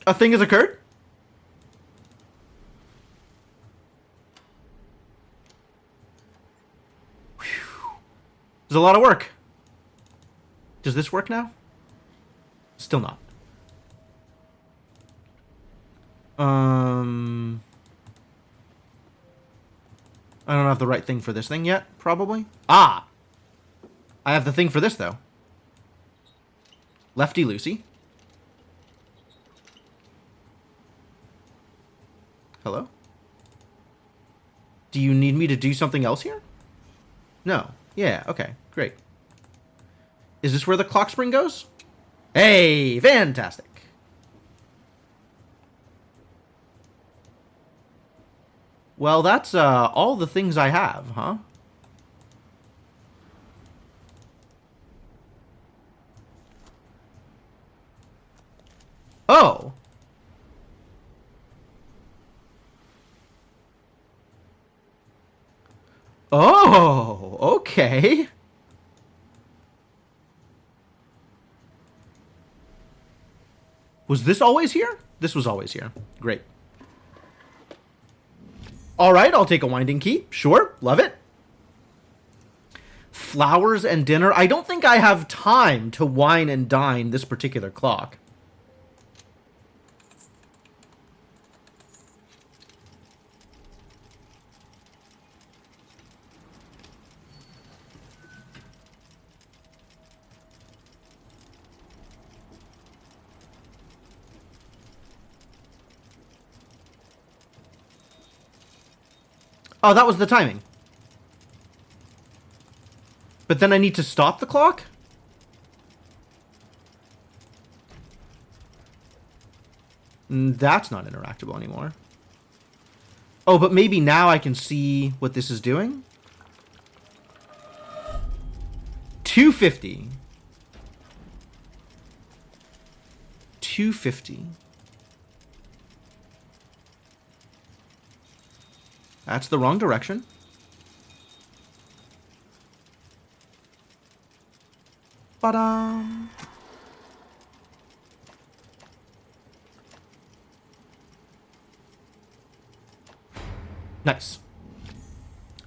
A thing has occurred? Whew. There's a lot of work. Does this work now? Still not. I don't have the right thing for this thing yet, probably. Ah! I have the thing for this, though. Lefty Lucy. Hello? Do you need me to do something else here? No. Yeah, okay, great. Is this where the clock spring goes? Hey, fantastic. Well, that's all the things I have, huh? Oh! Oh, okay. Was this always here? This was always here. Great. Alright, I'll take a winding key. Sure, love it. Flowers and dinner. I don't think I have time to wine and dine this particular clock. Oh, that was the timing. But then I need to stop the clock? That's not interactable anymore. Oh, but maybe now I can see what this is doing? 250. 250. That's the wrong direction. Ba-dum. Nice.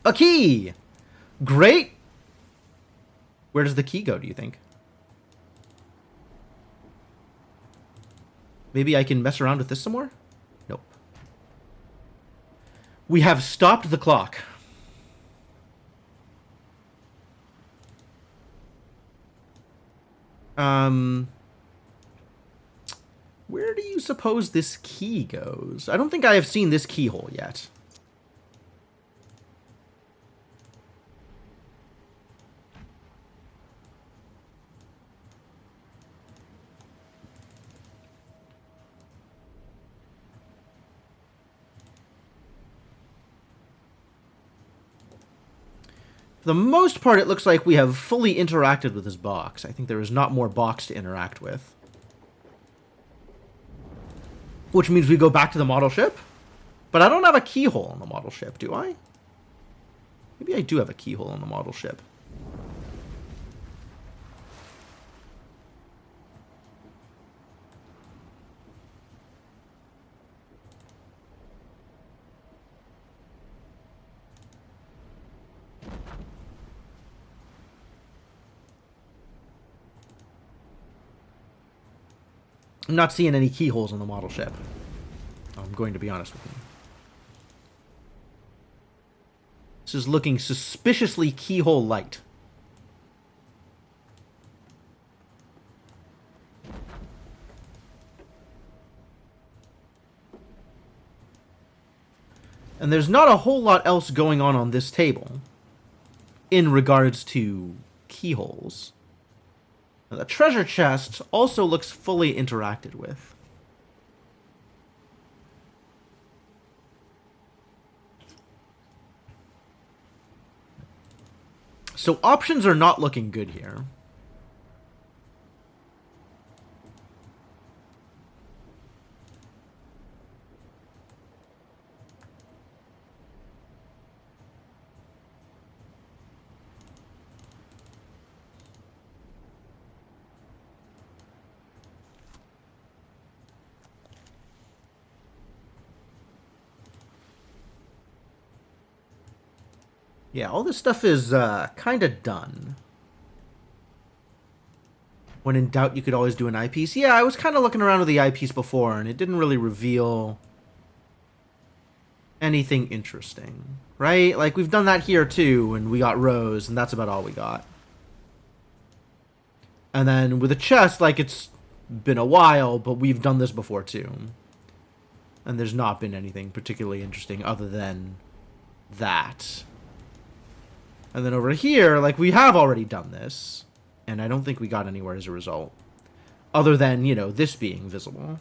A key! Great! Where does the key go, do you think? Maybe I can mess around with this some more? Nope. We have stopped the clock. Where do you suppose this key goes? I don't think I have seen this keyhole yet. For the most part, it looks like we have fully interacted with this box. I think there is not more box to interact with. Which means we go back to the model ship? But I don't have a keyhole on the model ship, do I? Maybe I do have a keyhole on the model ship. I'm not seeing any keyholes on the model ship. I'm going to be honest with you. This is looking suspiciously keyhole light. And there's not a whole lot else going on this table in regards to keyholes. Now, the treasure chest also looks fully interacted with. So options are not looking good here. Yeah, all this stuff is kind of done. When in doubt, you could always do an eyepiece. Yeah, I was kind of looking around with the eyepiece before, and it didn't really reveal anything interesting, right? Like, we've done that here, too, and we got Rose, and that's about all we got. And then with a chest, like, it's been a while, but we've done this before, too. And there's not been anything particularly interesting other than that. And then over here, like, we have already done this. And I don't think we got anywhere as a result. Other than, you know, this being visible.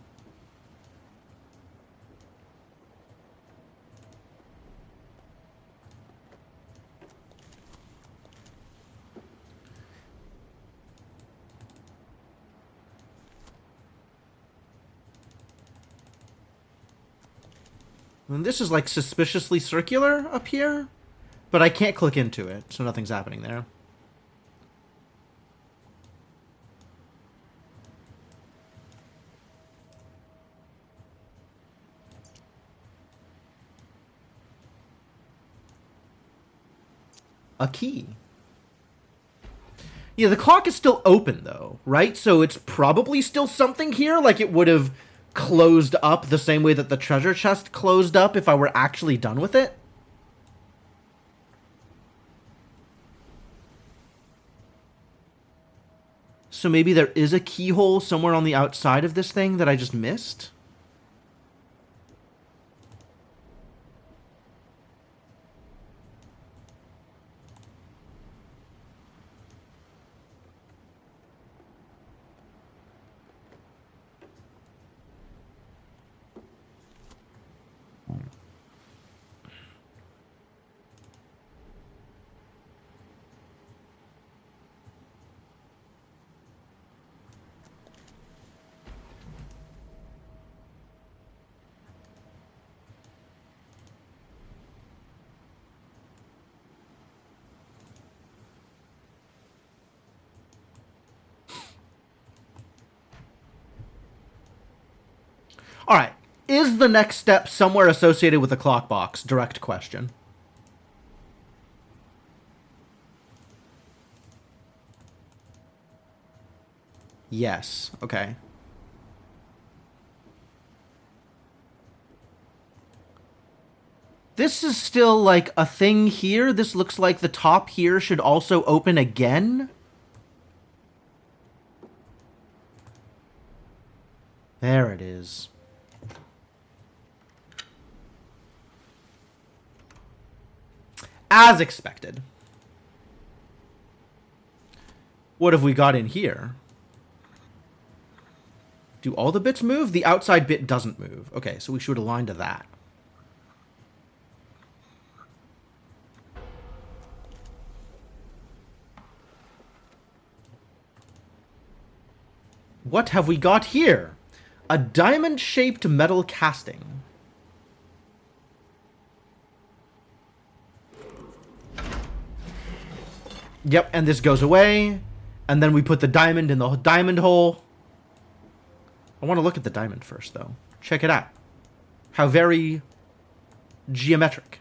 And this is, like, suspiciously circular up here. But I can't click into it, so nothing's happening there. A key. Yeah, the clock is still open, though, right? So it's probably still something here, like it would have closed up the same way that the treasure chest closed up if I were actually done with it. So maybe there is a keyhole somewhere on the outside of this thing that I just missed? All right. Is the next step somewhere associated with the clock box? Direct question. Yes. Okay. This is still, like, a thing here. This looks like the top here should also open again. There it is. As expected. What have we got in here? Do all the bits move? The outside bit doesn't move. Okay, so we should align to that. What have we got here? A diamond-shaped metal casting. Yep, and this goes away. And then we put the diamond in the diamond hole. I want to look at the diamond first, though. Check it out. How very geometric.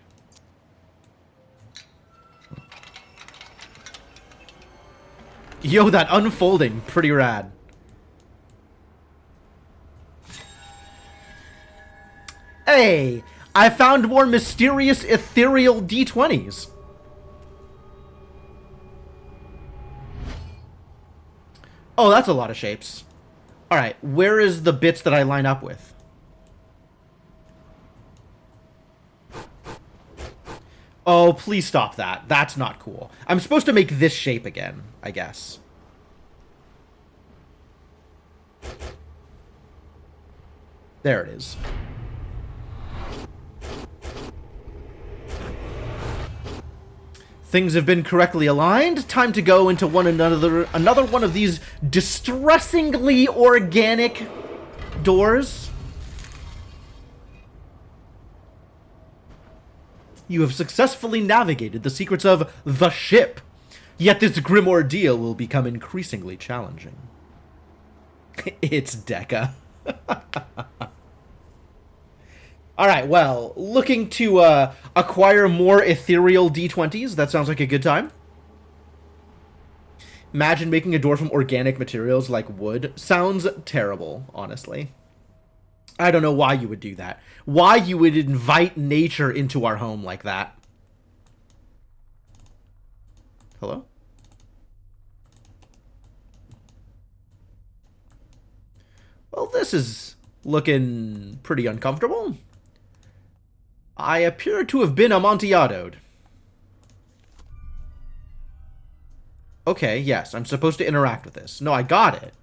Yo, that unfolding. Pretty rad. Hey, I found more mysterious ethereal D20s. Oh, that's a lot of shapes. Alright, where is the bits that I line up with? Oh, please stop that. That's not cool. I'm supposed to make this shape again, I guess. There it is. Things have been correctly aligned. Time to go into another one of these distressingly organic doors. You have successfully navigated the secrets of the ship. Yet this grim ordeal will become increasingly challenging. It's Deca. Alright, well, looking to acquire more ethereal D20s. That sounds like a good time. Imagine making a door from organic materials like wood. Sounds terrible, honestly. I don't know why you would do that. Why you would invite nature into our home like that. Hello? Well, this is looking pretty uncomfortable. I appear to have been amontillado. Okay, yes, I'm supposed to interact with this. No, I got it.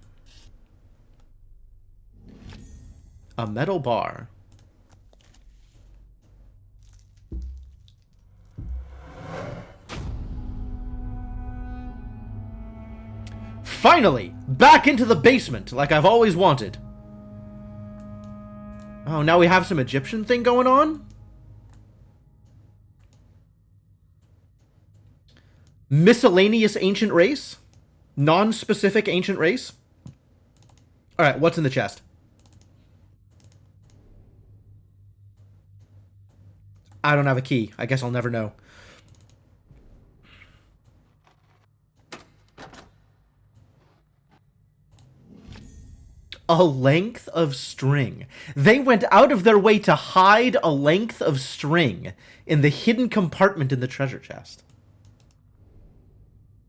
A metal bar. Finally! Back into the basement, like I've always wanted. Oh, now we have some Egyptian thing going on? Miscellaneous ancient race? Non-specific ancient race? Alright, what's in the chest? I don't have a key. I guess I'll never know. A length of string. They went out of their way to hide a length of string in the hidden compartment in the treasure chest.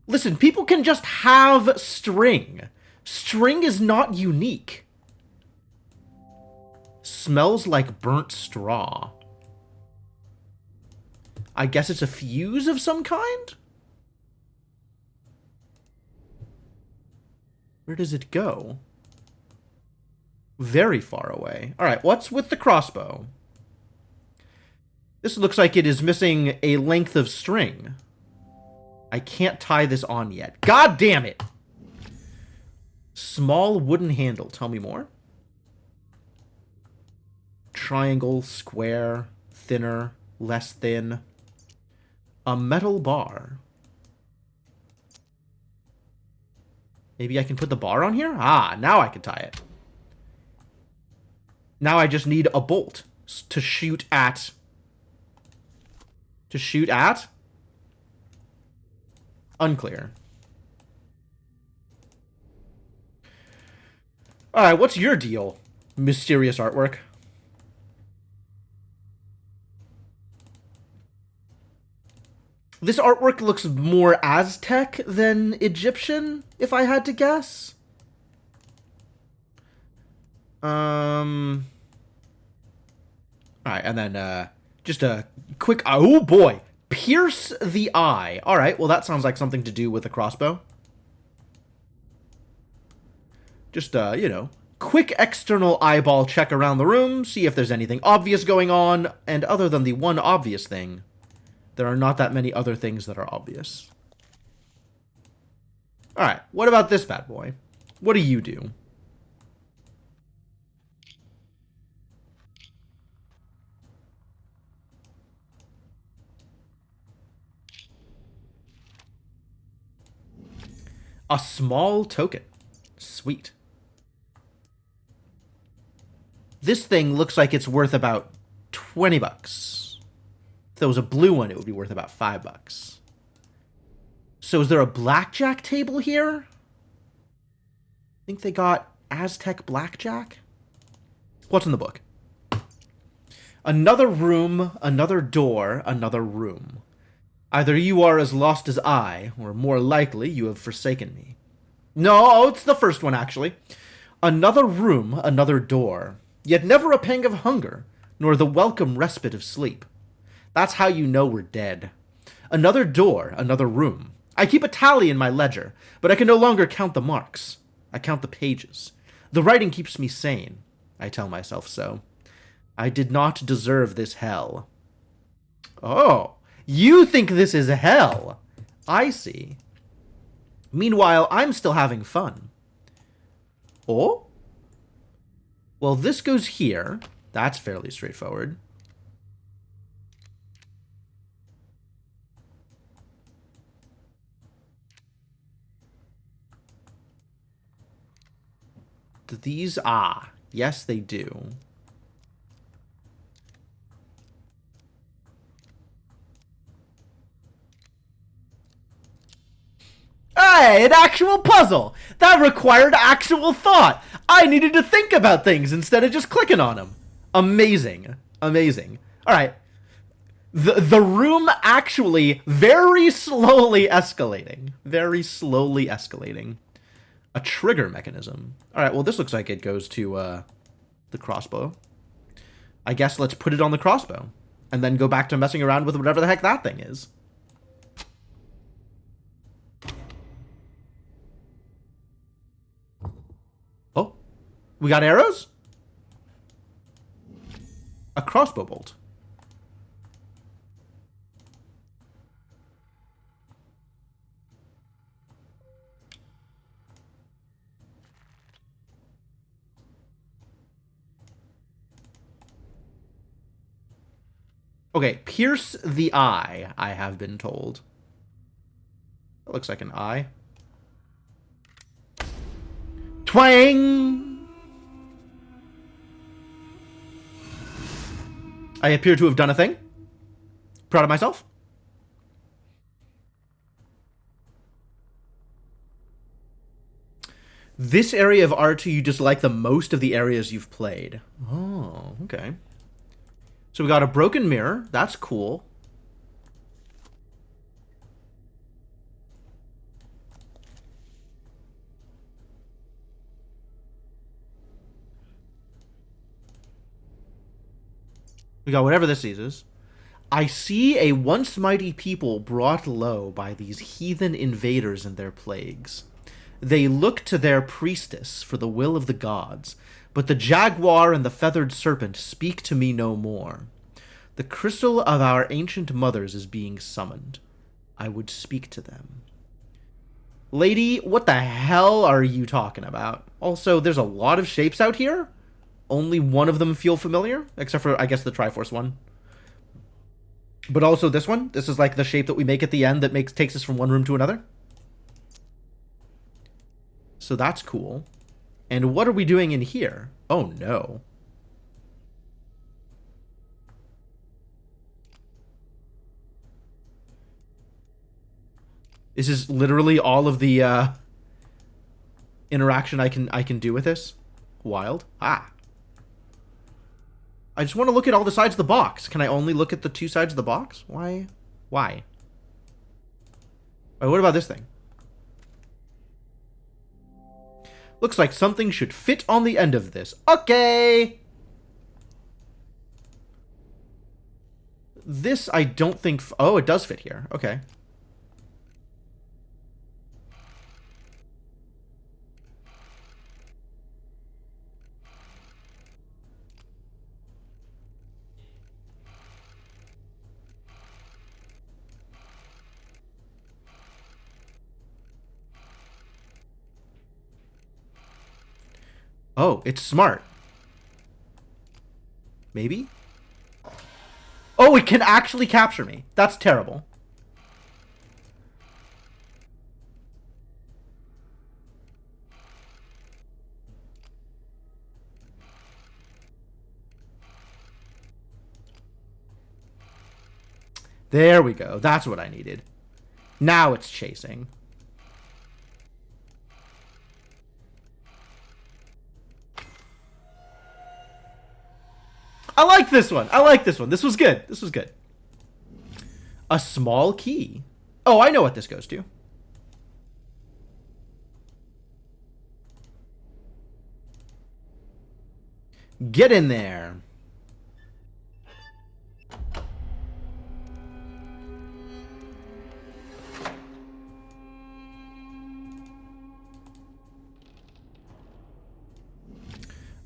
Listen, people can just have string. String is not unique. Smells like burnt straw. I guess it's a fuse of some kind? Where does it go? Very far away. Alright, what's with the crossbow? This looks like it is missing a length of string. I can't tie this on yet. God damn it! Small wooden handle. Tell me more. Triangle, square, thinner, less thin. A metal bar. Maybe I can put the bar on here? Ah, now I can tie it. Now I just need a bolt to shoot at. To shoot at? Unclear. Alright, what's your deal? Mysterious artwork. This artwork looks more Aztec than Egyptian, if I had to guess. Alright, and then, just a quick... Oh, boy! Pierce the eye. Alright, well, that sounds like something to do with a crossbow. Just, you know, quick external eyeball check around the room, see if there's anything obvious going on, and other than the one obvious thing, there are not that many other things that are obvious. Alright, what about this bad boy? What do you do? A small token. Sweet. This thing looks like it's worth about 20 bucks. If there was a blue one, it would be worth about $5. So is there a blackjack table here? I think they got Aztec blackjack. What's in the book? Another room, another door, another room. Either you are as lost as I, or more likely you have forsaken me. No, it's the first one, actually. Another room, another door, yet never a pang of hunger, nor the welcome respite of sleep. That's how you know we're dead. Another door, another room. I keep a tally in my ledger, but I can no longer count the marks. I count the pages. The writing keeps me sane. I tell myself so. I did not deserve this hell. Oh. You think this is hell? I see. Meanwhile, I'm still having fun. Oh? Well, this goes here. That's fairly straightforward. Do these... Ah, yes, they do. Hey, an actual puzzle! That required actual thought! I needed to think about things instead of just clicking on them. Amazing. Amazing. Alright. The room actually very slowly escalating. Very slowly escalating. A trigger mechanism. Alright, well this looks like it goes to the crossbow. I guess let's put it on the crossbow. And then go back to messing around with whatever the heck that thing is. Oh, we got arrows? A crossbow bolt. Okay, pierce the eye, I have been told. That looks like an eye. Twang! I appear to have done a thing. Proud of myself. This area of R2 you dislike the most of the areas you've played. Oh, okay. So we got a broken mirror. That's cool. We got whatever this is. I see a once mighty people brought low by these heathen invaders and their plagues. They look to their priestess for the will of the gods, but the jaguar and the feathered serpent speak to me no more. The crystal of our ancient mothers is being summoned. I would speak to them. Lady, what the hell are you talking about? Also, there's a lot of shapes out here. Only one of them feel familiar, except for, I guess, the Triforce one. But also this one. This is like the shape that we make at the end that takes us from one room to another. So that's cool. And what are we doing in here? Oh, no. This is literally all of the interaction I can do with this. Wild. Ah. I just want to look at all the sides of the box. Can I only look at the two sides of the box? Why? Why? What about this thing? Looks like something should fit on the end of this. Okay! This, I don't think... Oh, it does fit here. Okay. Oh, it's smart. Maybe? Oh, it can actually capture me. That's terrible. There we go. That's what I needed. Now it's chasing. I like this one. I like this one. This was good. This was good. A small key. Oh, I know what this goes to. Get in there.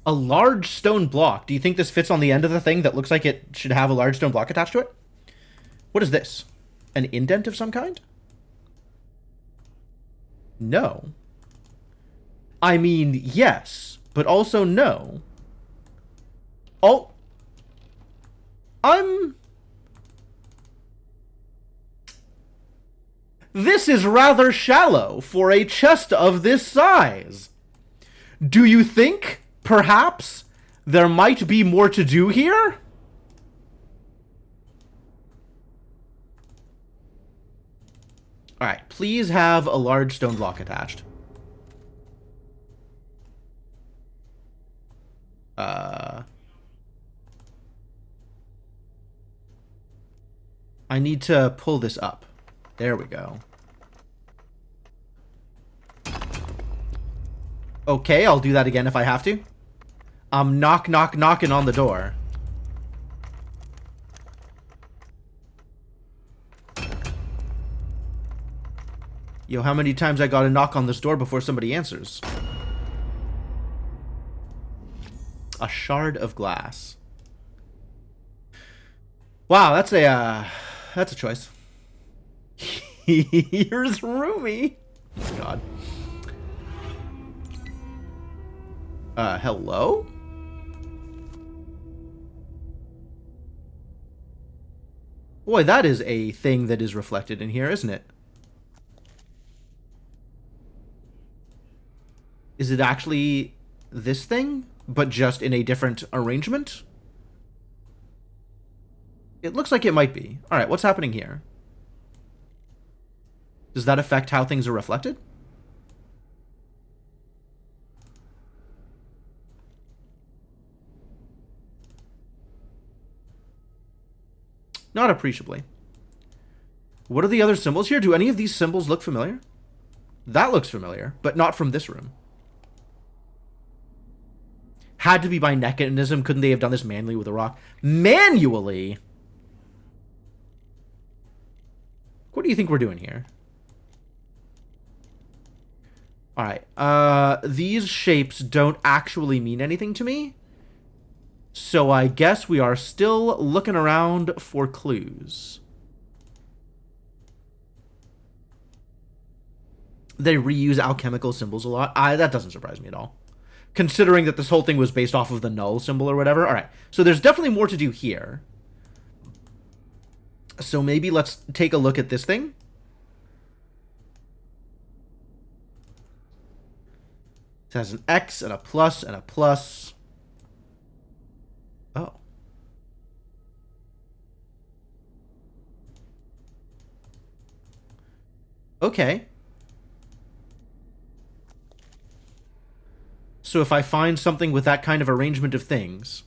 A large stone block. Do you think this fits on the end of the thing that looks like it should have a large stone block attached to it? What is this? An indent of some kind? No. I mean, yes, but also no. Oh. This is rather shallow for a chest of this size. Do you think, perhaps, there might be more to do here? Alright, please have a large stone block attached. I need to pull this up. There we go. Okay, I'll do that again if I have to. I'm knocking on the door. Yo, how many times I gotta knock on this door before somebody answers? A shard of glass. Wow, that's a choice. Here's Rumi. Oh, God. Hello? Boy, that is a thing that is reflected in here, isn't it? Is it actually this thing, but just in a different arrangement? It looks like it might be. Alright, what's happening here? Does that affect how things are reflected? Not appreciably. What are the other symbols here? Do any of these symbols look familiar? That looks familiar, but not from this room. Had to be by mechanism. Couldn't they have done this manually with a rock? Manually? What do you think we're doing here? Alright, these shapes don't actually mean anything to me. So I guess we are still looking around for clues. They reuse alchemical symbols a lot. That doesn't surprise me at all. Considering that this whole thing was based off of the null symbol or whatever. Alright, so there's definitely more to do here. So maybe let's take a look at this thing. It has an X and a plus and a plus. Oh. Okay. So if I find something with that kind of arrangement of things,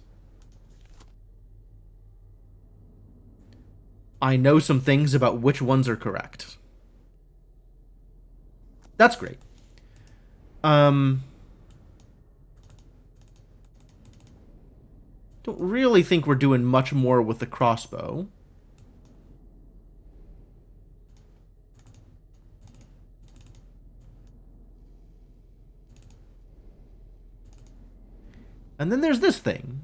I know some things about which ones are correct. That's great. Don't really think we're doing much more with the crossbow. And then there's this thing.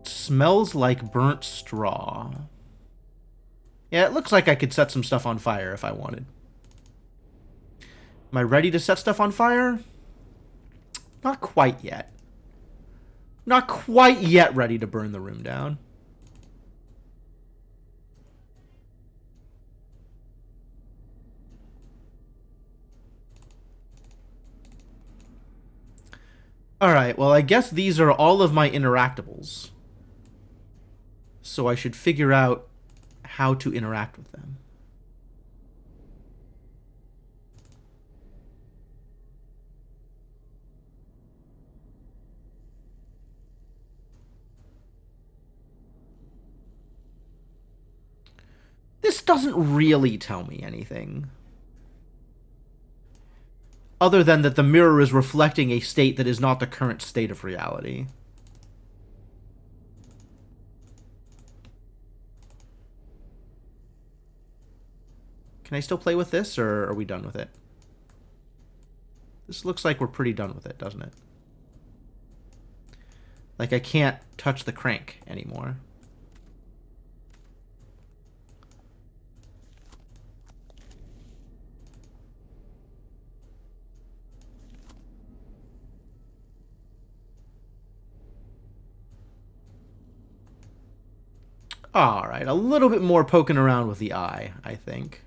Smells like burnt straw. Yeah, it looks like I could set some stuff on fire if I wanted. Am I ready to set stuff on fire? Not quite yet. Not quite yet ready to burn the room down. Alright, well, I guess these are all of my interactables. So I should figure out how to interact with them. This doesn't really tell me anything. Other than that the mirror is reflecting a state that is not the current state of reality. Can I still play with this, or are we done with it? This looks like we're pretty done with it, doesn't it? Like, I can't touch the crank anymore. Alright, a little bit more poking around with the eye, I think.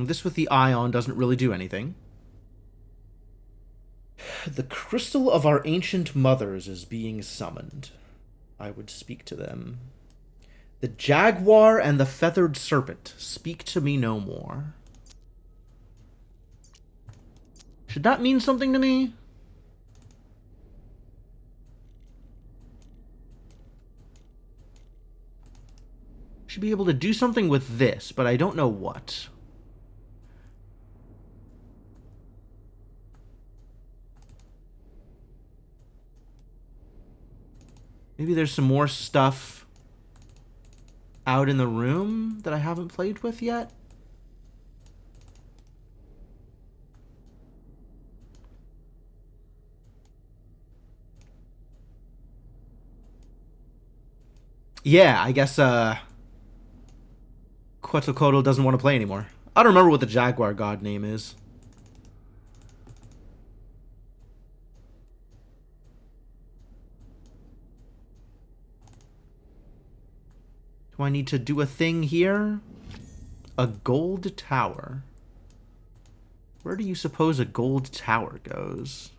This with the eye on doesn't really do anything. The crystal of our ancient mothers is being summoned. I would speak to them. The jaguar and the feathered serpent, speak to me no more. Should that mean something to me? Should be able to do something with this, but I don't know what. Maybe there's some more stuff out in the room that I haven't played with yet? Yeah, I guess, Quetzalcoatl doesn't want to play anymore. I don't remember what the Jaguar god name is. Do I need to do a thing here? A gold tower. Where do you suppose a gold tower goes?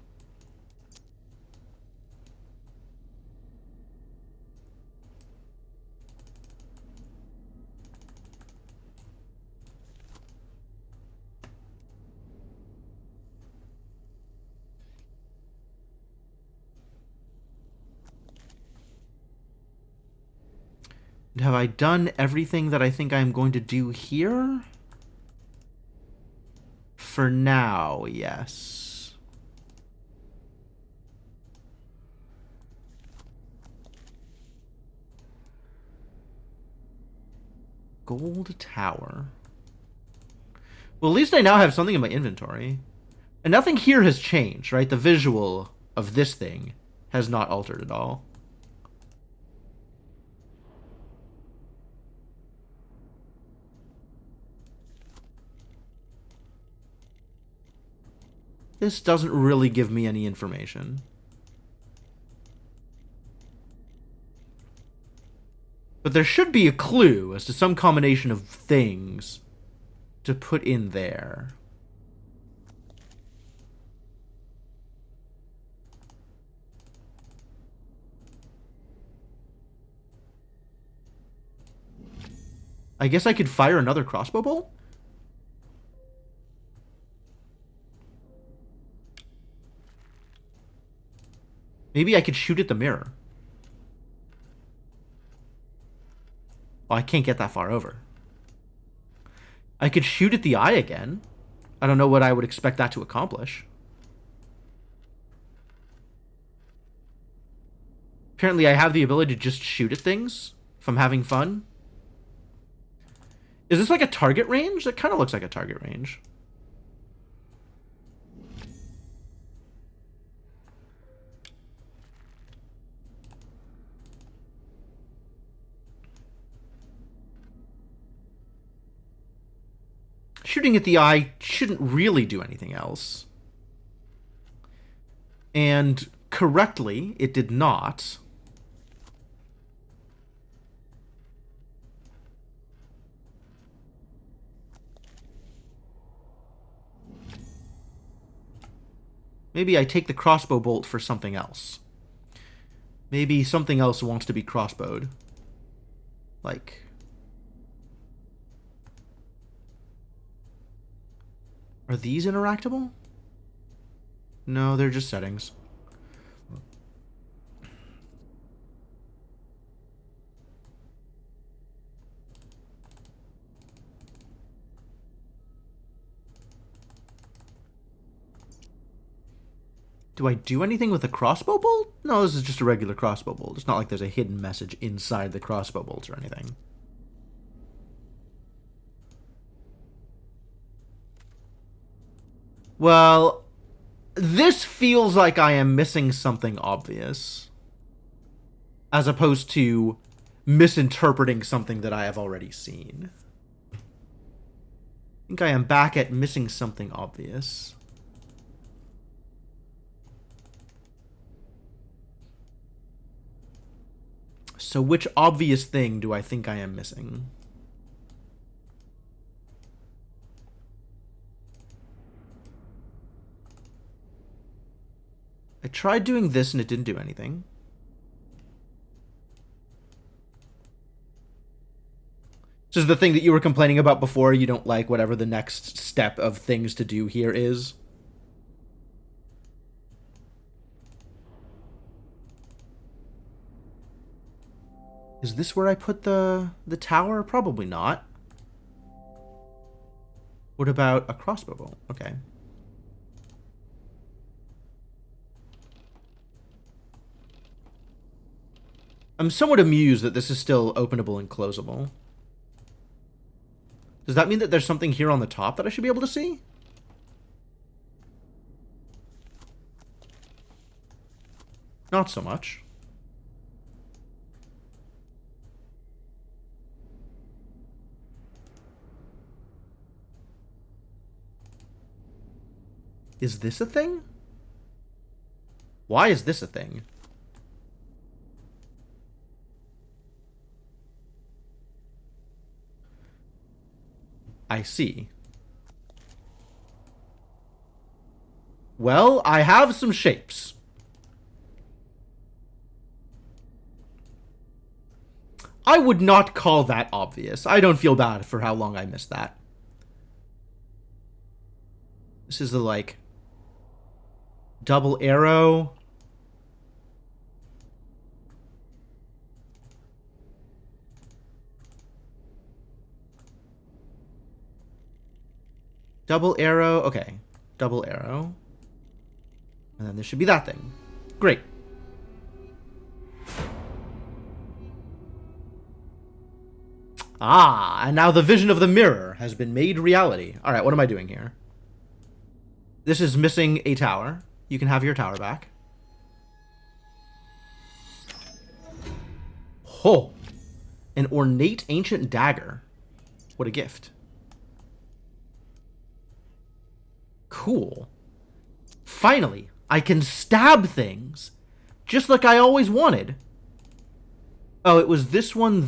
Have I done everything that I think I'm going to do here? For now, yes. Gold tower. Well, at least I now have something in my inventory. And nothing here has changed, right? The visual of this thing has not altered at all. This doesn't really give me any information. But there should be a clue as to some combination of things to put in there. I guess I could fire another crossbow bolt? Maybe I could shoot at the mirror. Oh, I can't get that far over. I could shoot at the eye again. I don't know what I would expect that to accomplish. Apparently I have the ability to just shoot at things if I'm having fun. Is this like a target range? That kind of looks like a target range. Shooting at the eye shouldn't really do anything else. And correctly, it did not. Maybe I take the crossbow bolt for something else. Maybe something else wants to be crossbowed. Like... Are these interactable? No, they're just settings. Do I do anything with a crossbow bolt? No, this is just a regular crossbow bolt. It's not like there's a hidden message inside the crossbow bolts or anything. Well, this feels like I am missing something obvious, as opposed to misinterpreting something that I have already seen. I think I am back at missing something obvious. So which obvious thing do I think I am missing? I tried doing this and it didn't do anything. This is the thing that you were complaining about before. You don't like whatever the next step of things to do here is. Is this where I put the tower? Probably not. What about a crossbow bolt? Okay. I'm somewhat amused that this is still openable and closable. Does that mean that there's something here on the top that I should be able to see? Not so much. Is this a thing? Why is this a thing? I see. Well, I have some shapes. I would not call that obvious. I don't feel bad for how long I missed that. This is the, like, double arrow. Double arrow. Okay. Double arrow. And then there should be that thing. Great. Ah, and now the vision of the mirror has been made reality. All right, what am I doing here? This is missing a tower. You can have your tower back. Oh, an ornate ancient dagger. What a gift. Cool. Finally, I can stab things, just like I always wanted. Oh, it was this one,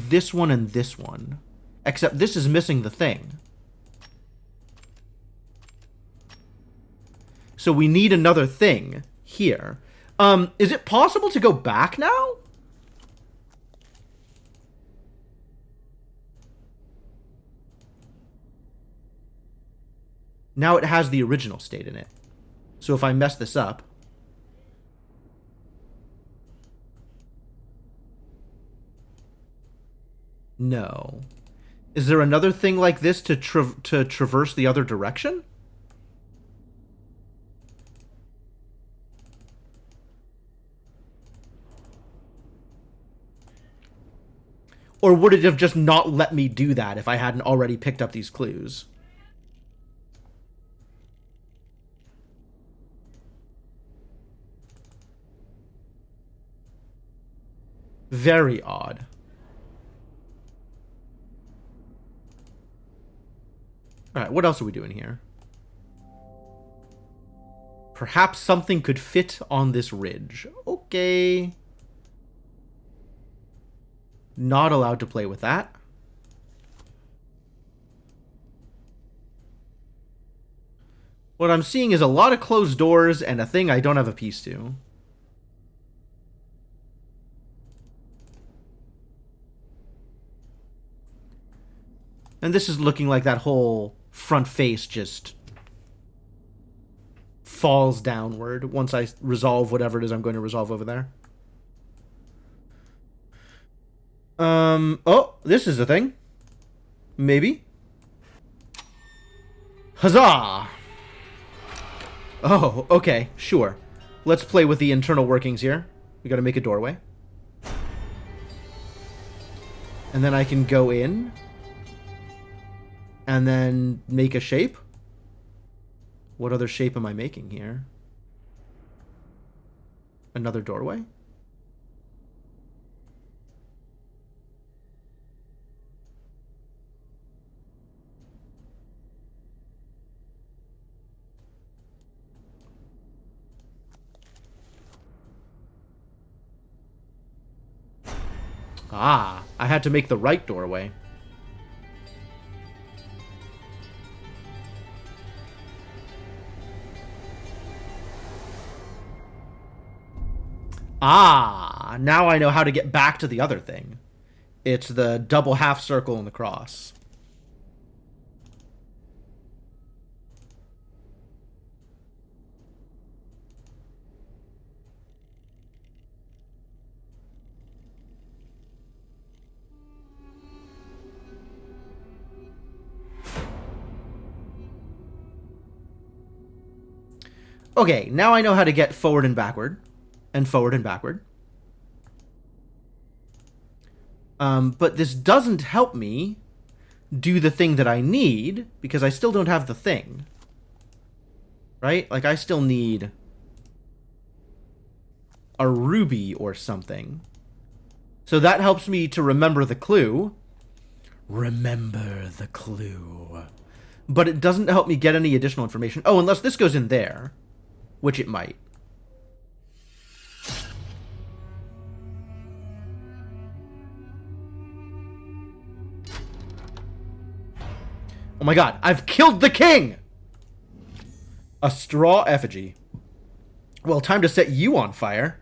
and this one. Except this is missing the thing. So we need another thing here. Is it possible to go back now? Now it has the original state in it. So if I mess this up... No. Is there another thing like this to traverse the other direction? Or would it have just not let me do that if I hadn't already picked up these clues? Very odd. Alright, what else are we doing here? Perhaps something could fit on this ridge. Okay. Not allowed to play with that. What I'm seeing is a lot of closed doors and a thing I don't have a piece to. And this is looking like that whole front face just falls downward once I resolve whatever it is I'm going to resolve over there. Oh, this is a thing. Maybe. Huzzah! Oh, okay, sure. Let's play with the internal workings here. We gotta make a doorway. And then I can go in. And then make a shape. What other shape am I making here? Another doorway? Ah, I had to make the right doorway. Ah, now I know how to get back to the other thing. It's the double half circle and the cross. Okay, now I know how to get forward and backward. And forward and backward. But this doesn't help me do the thing that I need, because I still don't have the thing. Right? Like, I still need a ruby or something. So that helps me to remember the clue. Remember the clue. But it doesn't help me get any additional information. Oh, unless this goes in there. Which it might. Oh my god, I've killed the king! A straw effigy. Well, time to set you on fire.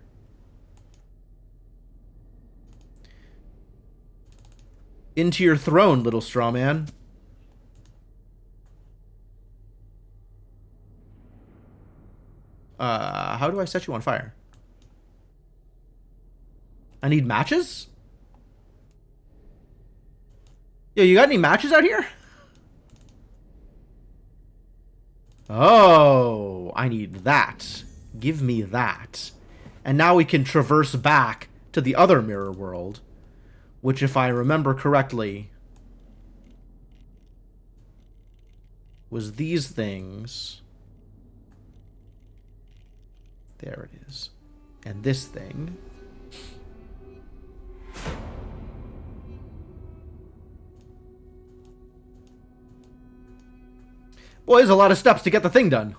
Into your throne, little straw man. How do I set you on fire? I need matches? Yo, you got any matches out here? Oh, I need that. Give me that. And now we can traverse back to the other mirror world, which, if I remember correctly, was these things. There it is. And this thing. Boy, there's a lot of steps to get the thing done.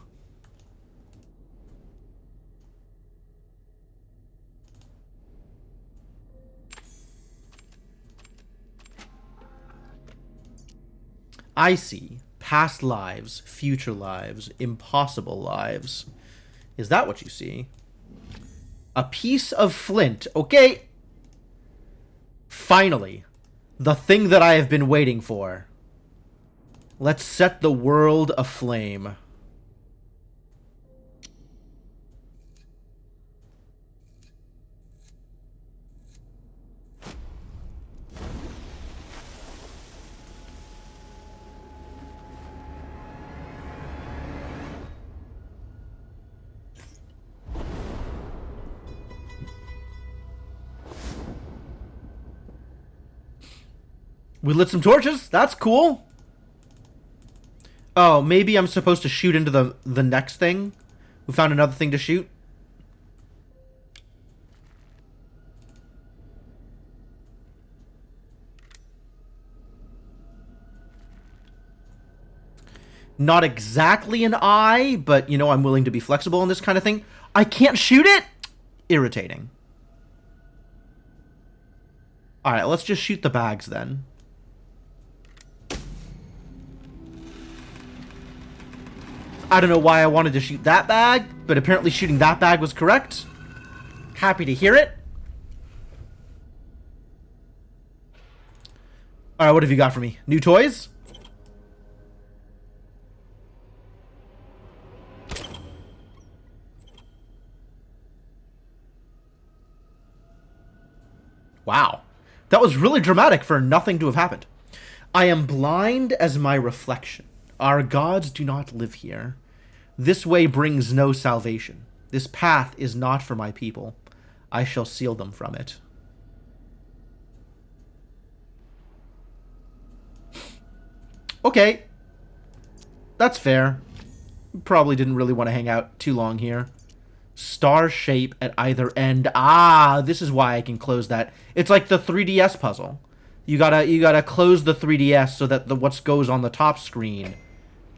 I see. Past lives, future lives, impossible lives. Is that what you see? A piece of flint. Okay. Finally. The thing that I have been waiting for. Let's set the world aflame. We lit some torches. That's cool. Oh, maybe I'm supposed to shoot into the next thing. We found another thing to shoot. Not exactly an eye, but, you know, I'm willing to be flexible in this kind of thing. I can't shoot it? Irritating. Alright, let's just shoot the bags then. I don't know why I wanted to shoot that bag, but apparently shooting that bag was correct. Happy to hear it. Alright, what have you got for me? New toys? Wow. That was really dramatic for nothing to have happened. I am blind as my reflection. Our gods do not live here. This way brings no salvation. This path is not for my people. I shall seal them from it. Okay. That's fair. Probably didn't really want to hang out too long here. Star shape at either end. Ah, this is why I can close that. It's like the 3DS puzzle. You gotta close the 3DS so that what goes on the top screen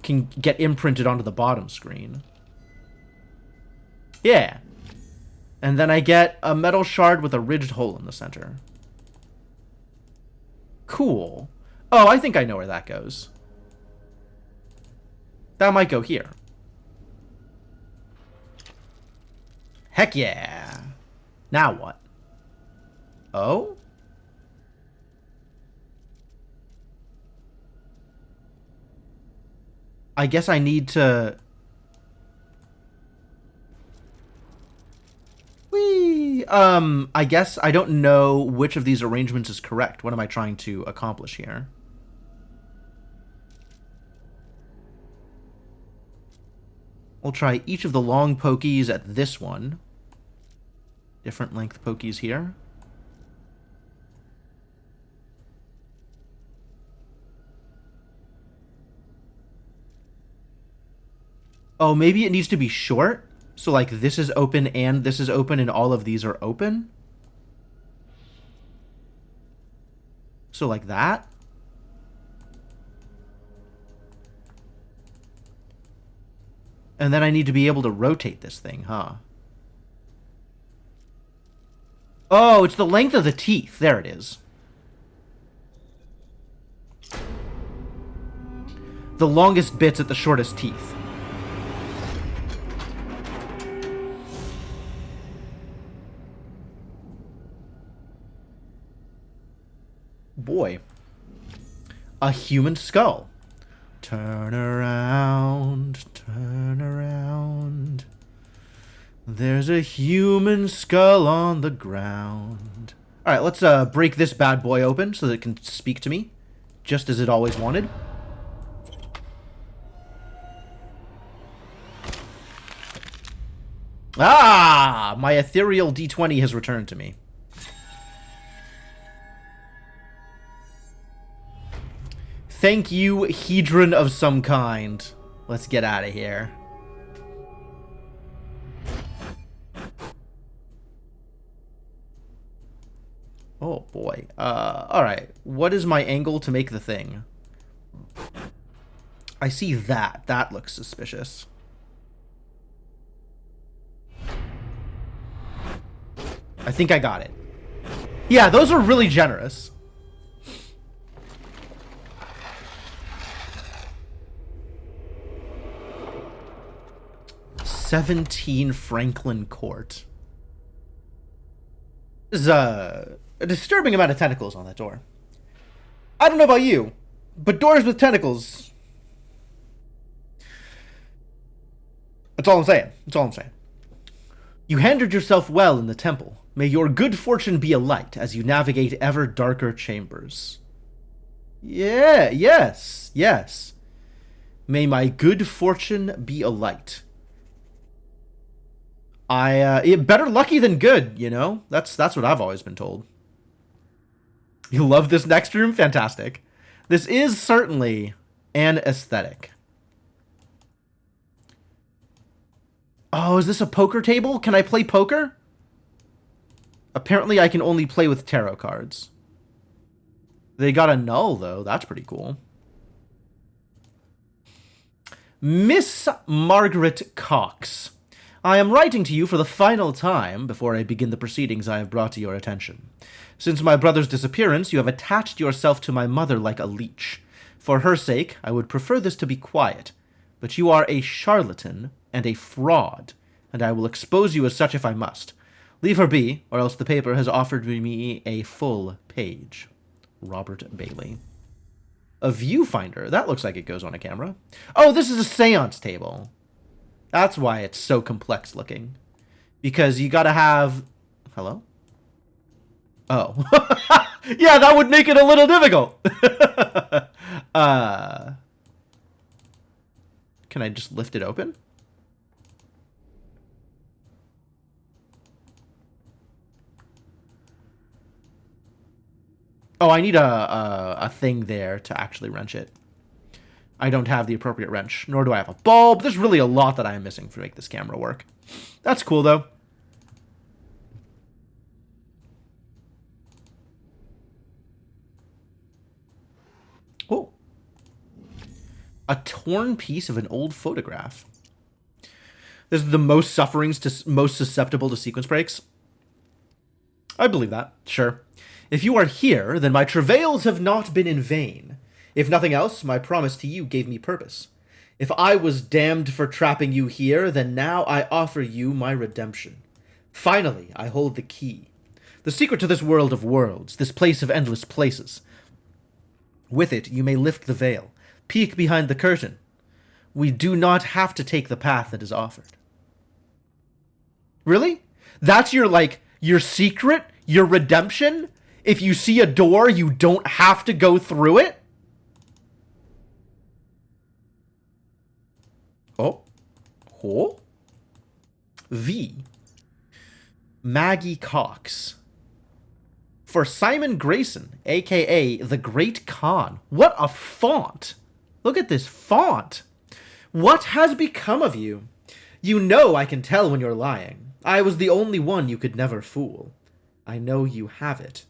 can get imprinted onto the bottom screen. Yeah. And then I get a metal shard with a ridged hole in the center. Cool. Oh, I think I know where that goes. That might go here. Heck yeah. Now what? Oh? I guess I need to... Whee! I guess I don't know which of these arrangements is correct. What am I trying to accomplish here? We'll try each of the long pokies at this one. Different length pokies here. Oh, maybe it needs to be short? So, like, this is open and this is open and all of these are open? So, like that? And then I need to be able to rotate this thing, huh? Oh, it's the length of the teeth. There it is. The longest bits at the shortest teeth. Boy. A human skull. Turn around, turn around. There's a human skull on the ground. Alright, let's break this bad boy open so that it can speak to me. Just as it always wanted. Ah! My ethereal D20 has returned to me. Thank you, Hedron of some kind. Let's get out of here. Oh, boy. Alright. What is my angle to make the thing? I see that. That looks suspicious. I think I got it. Yeah, those are really generous. 17 Franklin Court. There's a disturbing amount of tentacles on that door. I don't know about you, but doors with tentacles... That's all I'm saying. That's all I'm saying. You handled yourself well in the temple. May your good fortune be a light as you navigate ever darker chambers. Yeah, yes, yes. May my good fortune be a light. Better lucky than good, you know? That's what I've always been told. You love this next room? Fantastic. This is certainly an aesthetic. Oh, is this a poker table? Can I play poker? Apparently I can only play with tarot cards. They got a null, though. That's pretty cool. Miss Margaret Cox, I am writing to you for the final time before I begin the proceedings I have brought to your attention. Since my brother's disappearance, you have attached yourself to my mother like a leech. For her sake, I would prefer this to be quiet, but you are a charlatan and a fraud, and I will expose you as such if I must. Leave her be, or else the paper has offered me a full page. Robert Bailey. A viewfinder. That looks like it goes on a camera. Oh, this is a seance table. That's why it's so complex looking. Because you gotta have... Hello? Oh. Yeah, that would make it a little difficult. Can I just lift it open? Oh, I need a thing there to actually wrench it. I don't have the appropriate wrench, nor do I have a bulb. There's really a lot that I am missing to make this camera work. That's cool, though. Oh. A torn piece of an old photograph. This is the most most susceptible to sequence breaks. I believe that, sure. If you are here, then my travails have not been in vain. If nothing else, my promise to you gave me purpose. If I was damned for trapping you here, then now I offer you my redemption. Finally, I hold the key. The secret to this world of worlds, this place of endless places. With it, you may lift the veil, peek behind the curtain. We do not have to take the path that is offered. Really? That's your secret? Your redemption? If you see a door, you don't have to go through it? Oh. Oh. V. Maggie Cox. For Simon Grayson, a.k.a. the Great Khan. What a font! Look at this font! What has become of you? You know I can tell when you're lying. I was the only one you could never fool. I know you have it.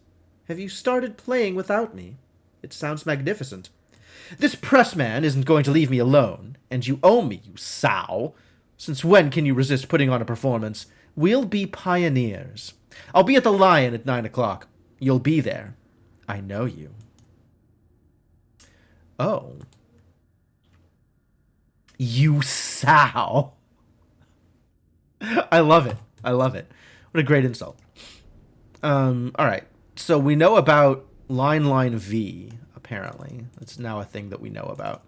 Have you started playing without me? It sounds magnificent. This pressman isn't going to leave me alone, and you owe me, you sow. Since when can you resist putting on a performance? We'll be pioneers. I'll be at the Lion at 9 o'clock. You'll be there. I know you. Oh. You sow. I love it. I love it. What a great insult. Alright. So we know about line V, apparently. That's now a thing that we know about.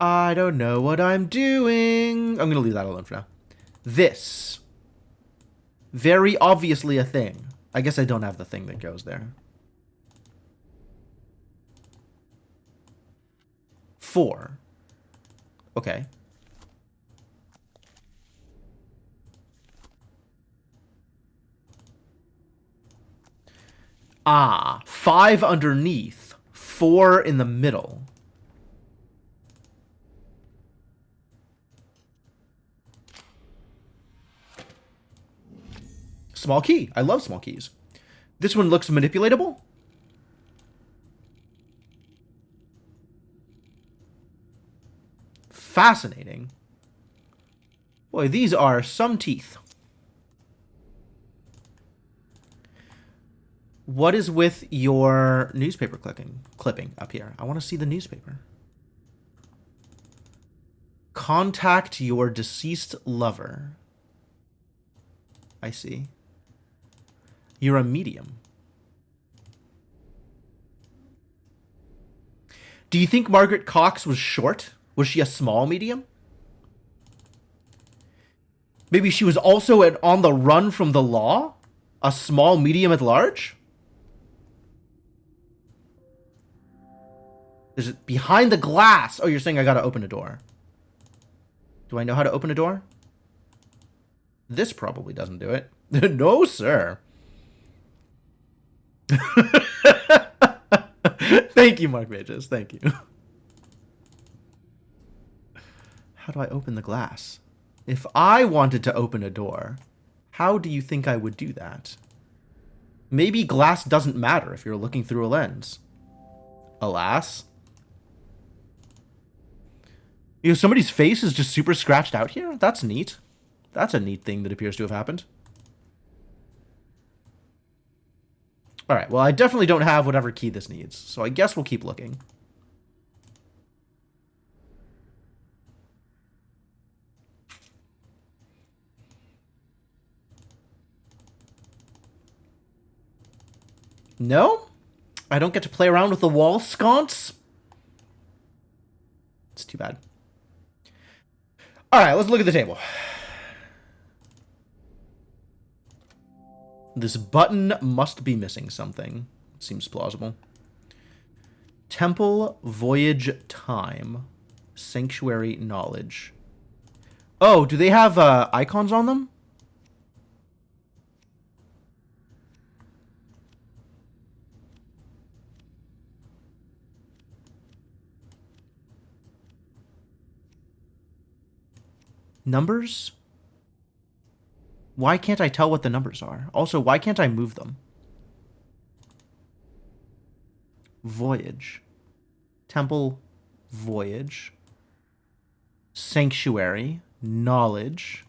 I don't know what I'm doing. I'm going to leave that alone for now. This. Very obviously a thing. I guess I don't have the thing that goes there. 4. Okay. Ah, 5 underneath, 4 in the middle. Small key. I love small keys. This one looks manipulatable. Fascinating. Boy, these are some teeth. What is with your newspaper clipping up here? I want to see the newspaper. Contact your deceased lover. I see. You're a medium. Do you think Margaret Cox was short? Was she a small medium? Maybe she was also on the run from the law? A small medium at large? There's behind the glass. Oh, you're saying I gotta open a door. Do I know how to open a door? This probably doesn't do it. No, sir. Thank you, Mark Mages. Thank you. How do I open the glass? If I wanted to open a door, how do you think I would do that? Maybe glass doesn't matter if you're looking through a lens. Alas. You know, somebody's face is just super scratched out here? That's neat. That's a neat thing that appears to have happened. Alright, well, I definitely don't have whatever key this needs, so I guess we'll keep looking. No? I don't get to play around with the wall sconce? It's too bad. Alright, let's look at the table. This button must be missing something. Seems plausible. Temple, voyage, time. Sanctuary, knowledge. Oh, do they have icons on them? Numbers? Why can't I tell what the numbers are? Also, why can't I move them? Voyage. Temple, voyage. Sanctuary, knowledge.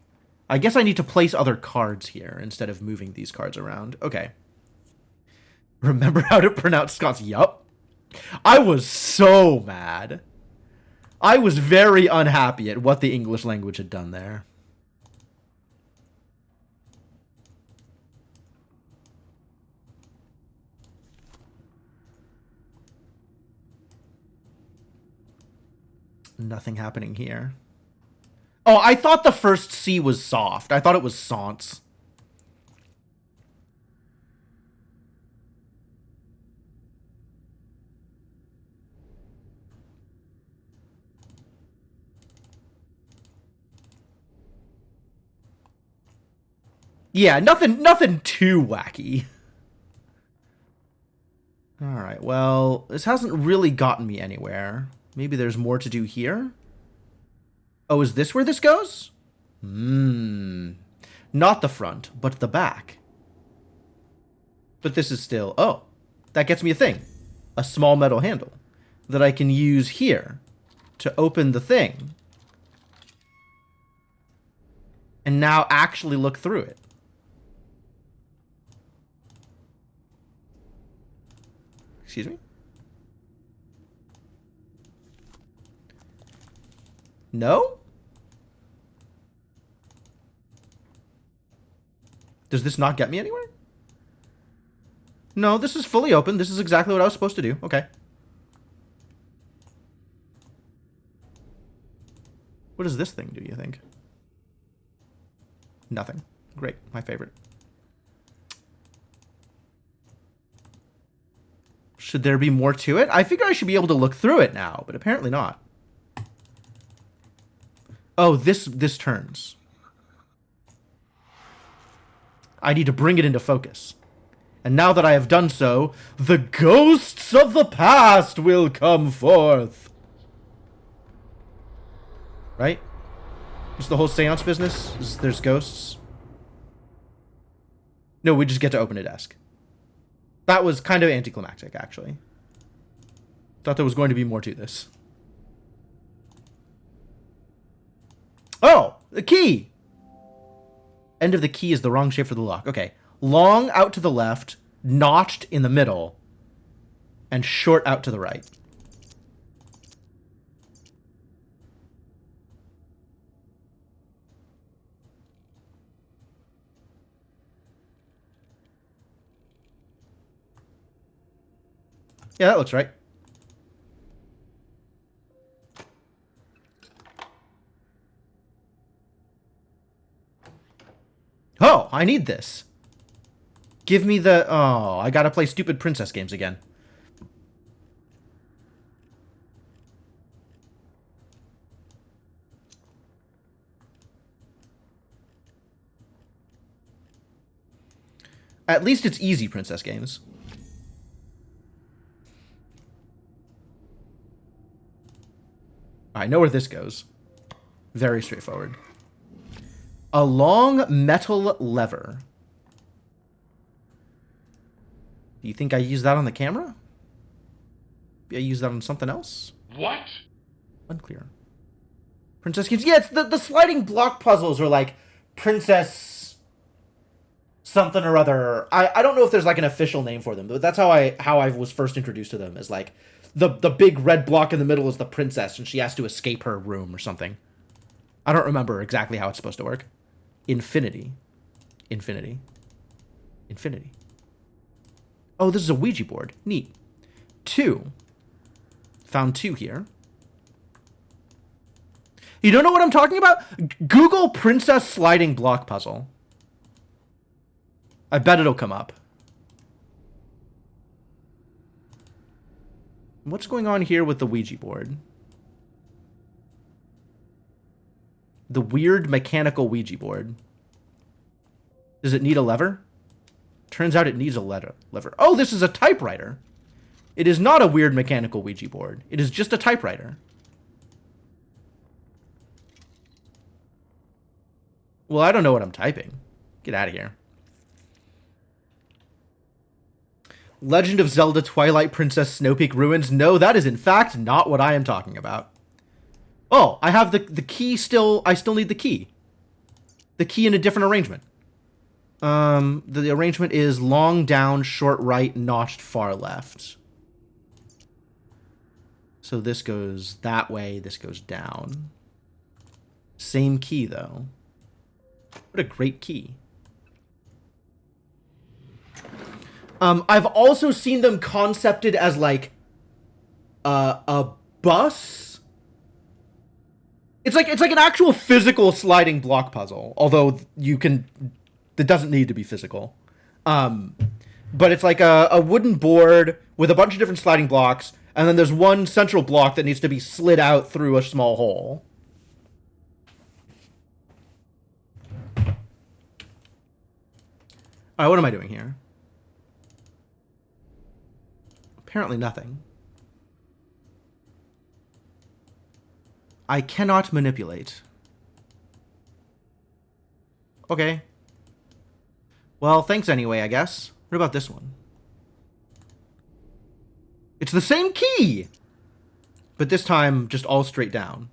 I guess I need to place other cards here instead of moving these cards around. Okay. Remember how to pronounce Scots? Yup. I was so mad. I was very unhappy at what the English language had done there. Nothing happening here. Oh, I thought the first C was soft. I thought it was Sans. Yeah, nothing too wacky. Alright, well, this hasn't really gotten me anywhere. Maybe there's more to do here? Oh, is this where this goes? Not the front, but the back. But this is still... Oh, that gets me a thing. A small metal handle that I can use here to open the thing. And now actually look through it. Excuse me? No? Does this not get me anywhere? No, this is fully open. This is exactly what I was supposed to do. Okay. What does this thing do, you think? Nothing. Great. My favorite. Should there be more to it? I figure I should be able to look through it now, but apparently not. Oh, this turns. I need to bring it into focus. And now that I have done so, the ghosts of the past will come forth. Right? It's the whole seance business? There's ghosts? No, we just get to open a desk. That was kind of anticlimactic, actually. Thought there was going to be more to this. Oh! The key! End of the key is the wrong shape for the lock. Okay. Long out to the left, notched in the middle, and short out to the right. Yeah, that looks right. Oh, I need this. Give me the... Oh, I gotta play stupid princess games again. At least it's easy princess games. I know where this goes. Very straightforward. A long metal lever. Do you think I use that on the camera? Maybe I use that on something else? What? Unclear. Princess games. Yeah, it's the sliding block puzzles are like princess something or other. I don't know if there's like an official name for them, but that's how I was first introduced to them, is like the big red block in the middle is the princess and she has to escape her room or something. I don't remember exactly how it's supposed to work. Infinity. Infinity. Infinity. Oh, this is a Ouija board. Neat. 2. Found 2 here. You don't know what I'm talking about? Google princess sliding block puzzle. I bet it'll come up. What's going on here with the Ouija board? The weird mechanical Ouija board. Does it need a lever? Turns out it needs a lever. Oh, this is a typewriter. It is not a weird mechanical Ouija board. It is just a typewriter. Well, I don't know what I'm typing. Get out of here. Legend of Zelda Twilight Princess Snow Peak Ruins. No, that is in fact not what I am talking about. Oh, I have the key still. I still need the key. The key in a different arrangement. The arrangement is long down, short right, notched far left. So this goes that way, this goes down. Same key, though. What a great key. I've also seen them concepted as, like, a bus. It's like an actual physical sliding block puzzle, although you can... It doesn't need to be physical. But it's like a wooden board with a bunch of different sliding blocks, and then there's one central block that needs to be slid out through a small hole. Alright, what am I doing here? Apparently nothing. I cannot manipulate. Okay. Well, thanks anyway, I guess. What about this one? It's the same key! But this time, just all straight down.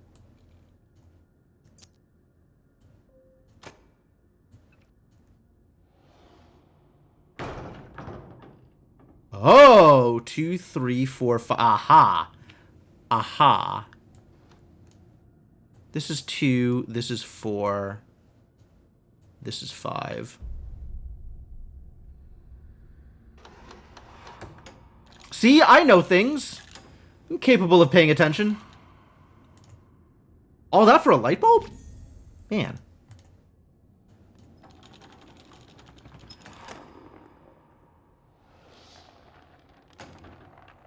Oh, 2, 3, 4, 5. Aha. Aha. This is 2. This is 4. This is 5. See, I know things. I'm capable of paying attention. All that for a light bulb? Man.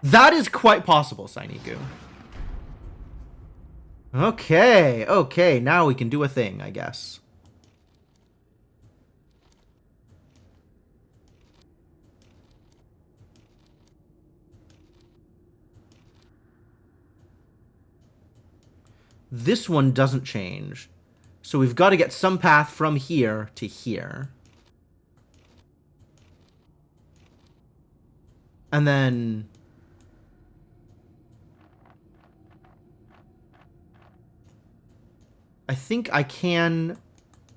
That is quite possible, Sainiku. Okay, okay, now we can do a thing, I guess. This one doesn't change. So we've got to get some path from here to here. And then... I think I can...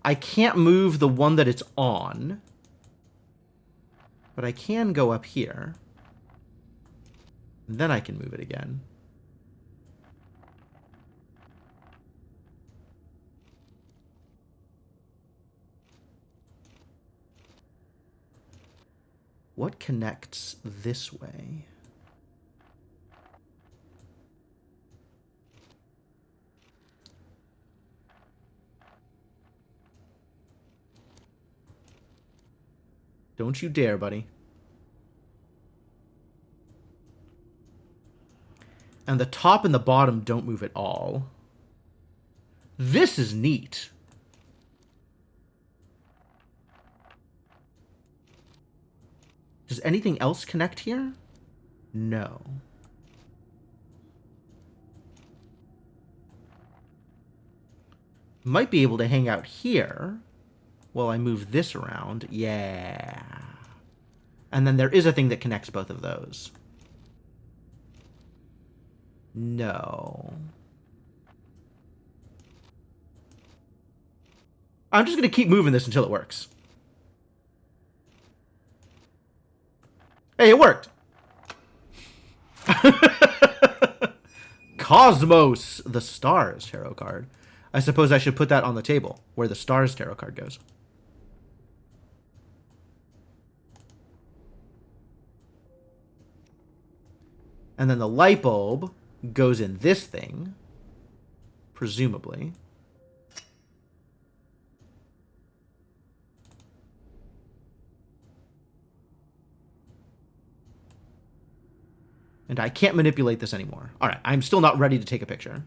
I can't move the one that it's on. But I can go up here. And then I can move it again. What connects this way? Don't you dare, buddy. And the top and the bottom don't move at all. This is neat. Does anything else connect here? No. Might be able to hang out here while I move this around. Yeah. And then there is a thing that connects both of those. No. I'm just going to keep moving this until it works. Hey, it worked! Cosmos, the Stars tarot card. I suppose I should put that on the table, where the Stars tarot card goes. And then the light bulb goes in this thing, presumably. And I can't manipulate this anymore. All right, I'm still not ready to take a picture.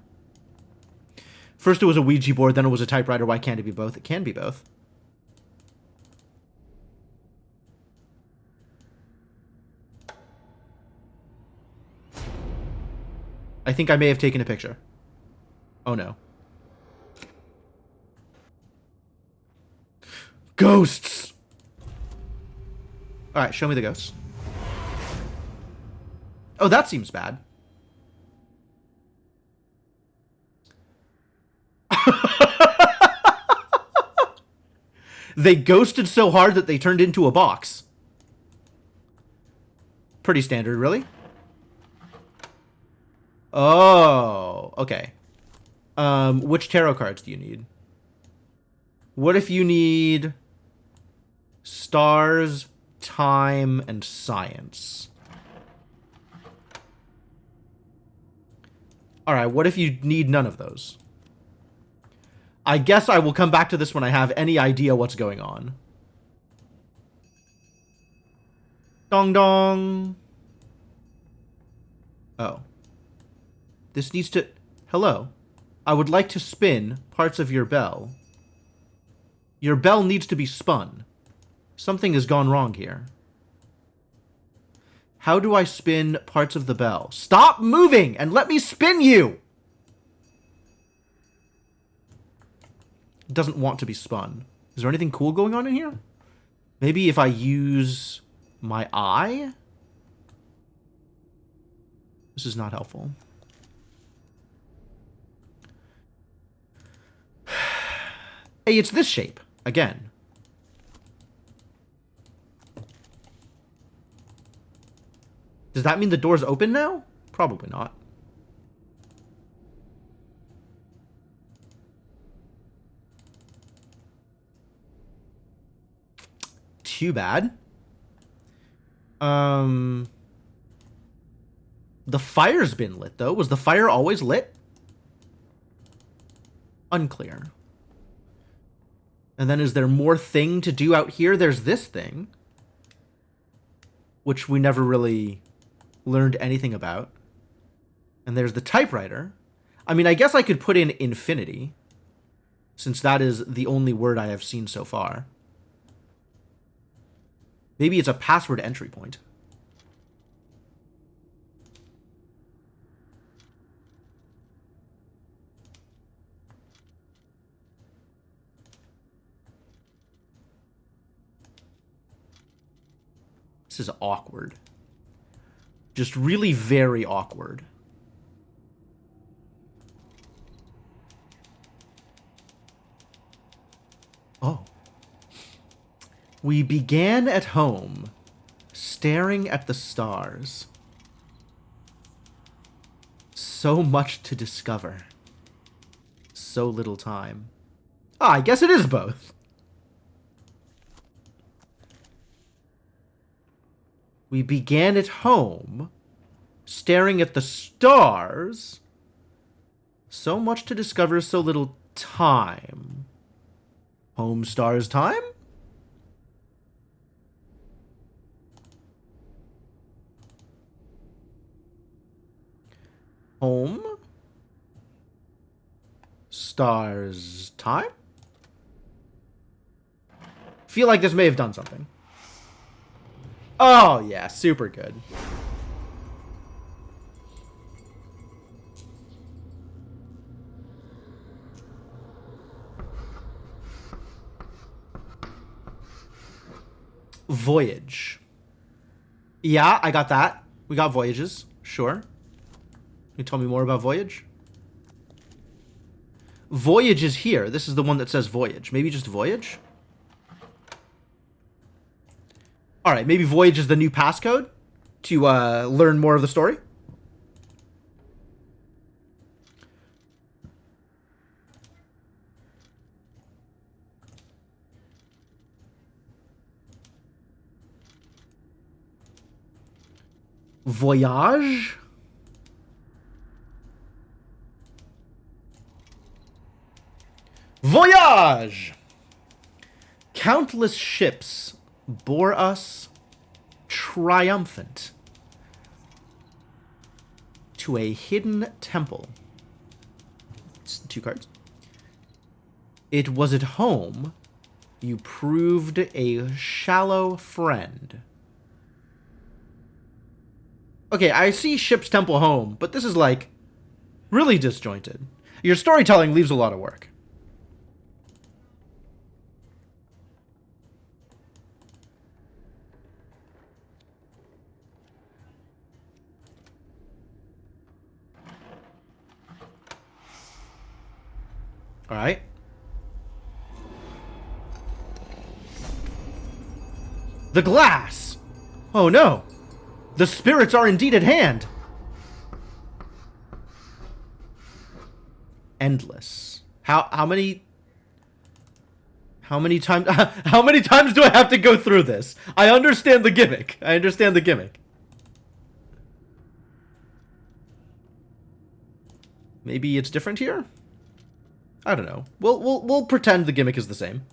First it was a Ouija board, then it was a typewriter. Why can't it be both? It can be both. I think I may have taken a picture. Oh no. Ghosts! Alright, show me the ghosts. Oh, that seems bad. They ghosted so hard that they turned into a box. Pretty standard, really. Oh, okay. Which tarot cards do you need? What if you need stars, time, and science? Alright, what if you need none of those? I guess I will come back to this when I have any idea what's going on. Dong dong. Oh. This needs to... Hello. I would like to spin parts of your bell. Your bell needs to be spun. Something has gone wrong here. How do I spin parts of the bell? Stop moving and let me spin you! It doesn't want to be spun. Is there anything cool going on in here? Maybe if I use my eye? This is not helpful. Hey, it's this shape. Again. Does that mean the door's open now? Probably not. Too bad. The fire's been lit, though. Was the fire always lit? Unclear. And then is there more thing to do out here? There's this thing, which we never really learned anything about. And there's the typewriter. I mean, I guess I could put in infinity, since that is the only word I have seen so far. Maybe it's a password entry point. This is awkward. Just really very awkward. Oh. We began at home Staring at the stars. So much to discover. So little time. Ah, I guess it is both. We began at home, staring at the stars. So much to discover, so little time. Home stars time? Home stars time? Feel like this may have done something. Oh, yeah, super good. Voyage. Yeah, I got that. We got voyages. Sure. Can you tell me more about Voyage? Voyage is here. This is the one that says Voyage. Maybe just Voyage? Alright, maybe Voyage is the new passcode to learn more of the story. Voyage? Voyage! Countless ships bore us triumphant to a hidden temple. It's 2 cards. It was at home you proved a shallow friend. Okay, I see ship's temple home, but this is like really disjointed. Your storytelling leaves a lot of work. All right. The glass! Oh no! The spirits are indeed at hand! Endless. How many times how many times do I have to go through this? I understand the gimmick. I understand the gimmick. Maybe it's different here? I don't know. We'll pretend the gimmick is the same.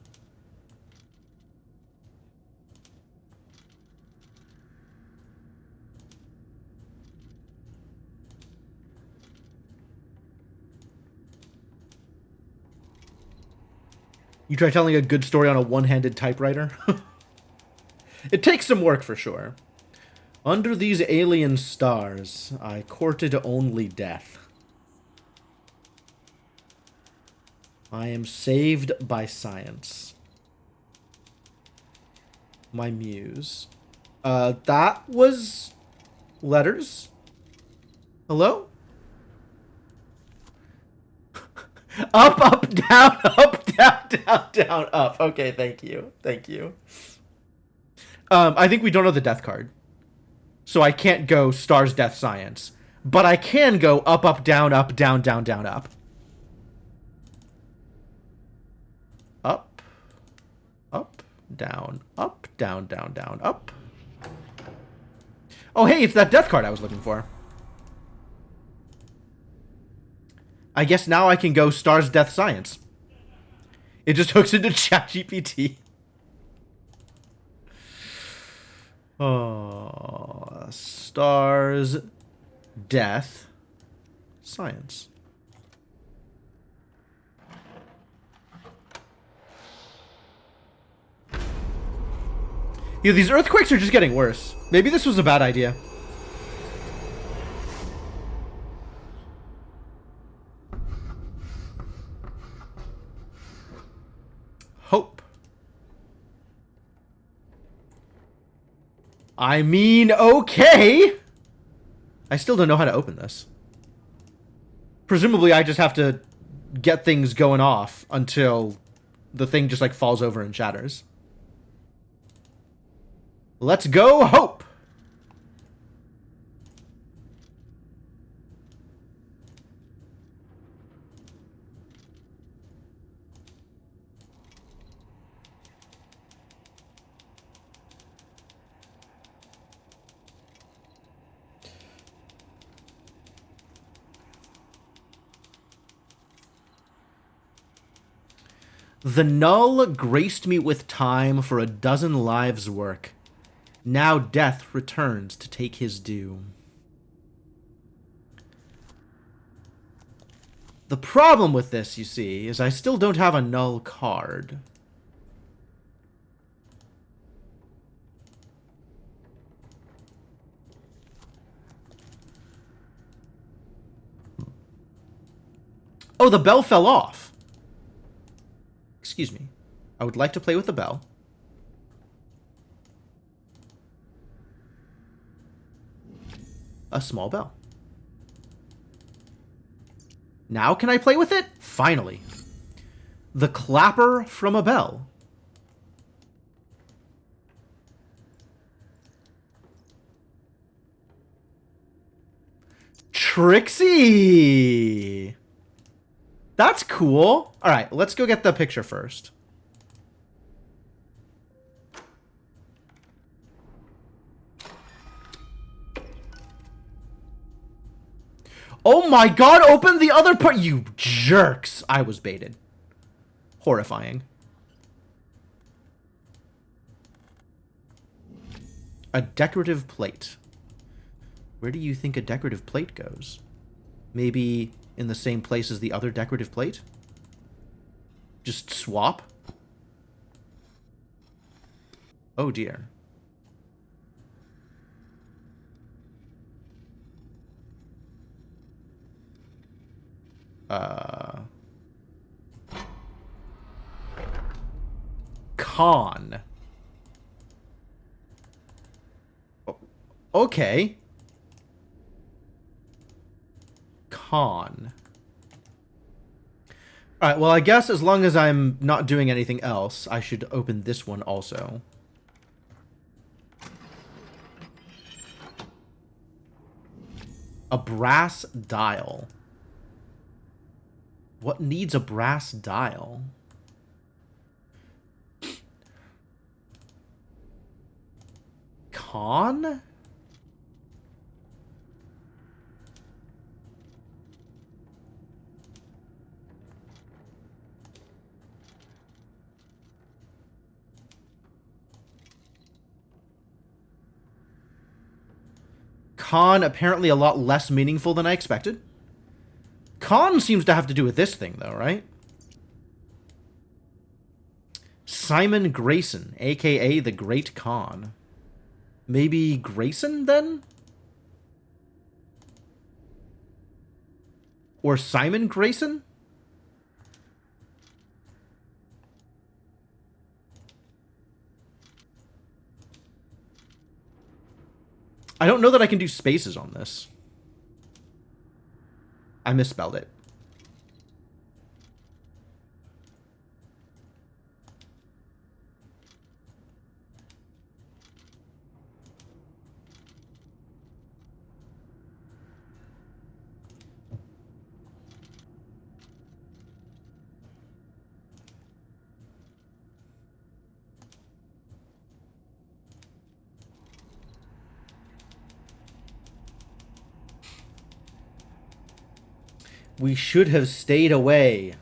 You try telling a good story on a one-handed typewriter? It takes some work for sure. Under these alien stars, I courted only death. I am saved by science. My muse. That was letters? Hello? Up, down, down, up. Okay, thank you. Thank you. I think we don't know the death card. So I can't go stars, death, science. But I can go up, down, down, down, up. Up, down, up. Oh, hey, it's that death card I was looking for. I guess now I can go stars, death, science. It just hooks into ChatGPT. Oh, stars, death, science. Yeah, these earthquakes are just getting worse. Maybe this was a bad idea. Hope. I mean, okay. I still don't know how to open this. Presumably, I just have to get things going off until the thing just like falls over and shatters. Let's go, Hope. The null graced me with time for a dozen lives' work. Now death returns to take his due. The problem with this, you see, is I still don't have a null card. Oh, the bell fell off. Excuse me. I would like to play with the bell. A small bell. Now can I play with it? Finally. The clapper from a bell. Trixie! That's cool. All right, let's go get the picture first. Oh my god, open the other part, you jerks. I was baited. Horrifying. A decorative plate. Where do you think a decorative plate goes? Maybe in the same place as the other decorative plate? Just swap? Oh dear. Con. Okay. Con. Alright, well, I guess as long as I'm not doing anything else, I should open this one also. A brass dial. What needs a brass dial? Con? Con apparently a lot less meaningful than I expected. Con seems to have to do with this thing, though, right? Simon Grayson, a.k.a. the Great Con. Maybe Grayson, then? Or Simon Grayson? I don't know that I can do spaces on this. I misspelled it. We should have stayed away.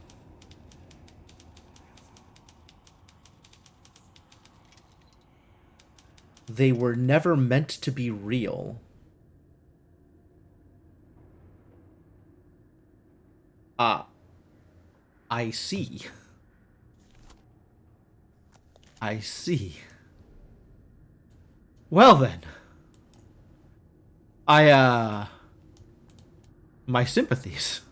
They were never meant to be real. I see. I see. Well then. My sympathies.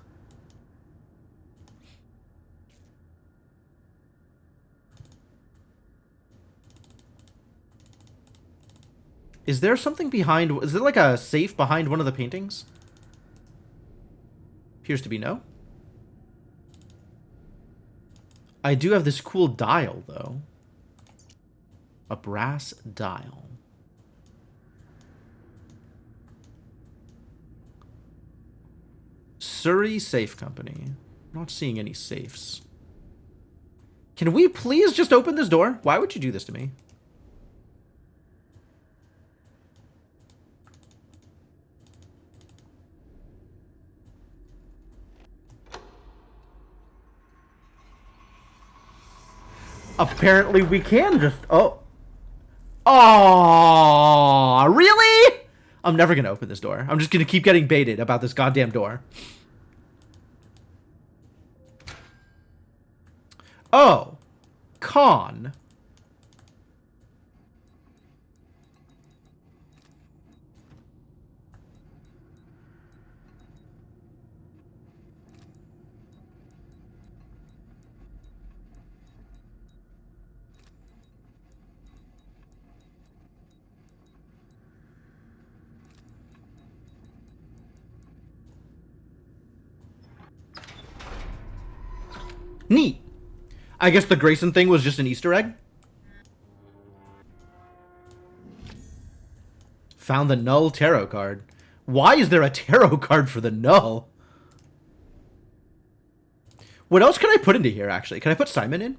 Is there something behind... Is there like a safe behind one of the paintings? Appears to be no. I do have this cool dial, though. A brass dial. Surrey Safe Company. Not seeing any safes. Can we please just open this door? Why would you do this to me? Apparently we can just... Oh. Oh, really? I'm never going to open this door. I'm just going to keep getting baited about this goddamn door. Oh. Con. Neat. I guess the Grayson thing was just an Easter egg. Found the Null tarot card. Why is there a tarot card for the Null? What else can I put into here, actually? Can I put Simon in?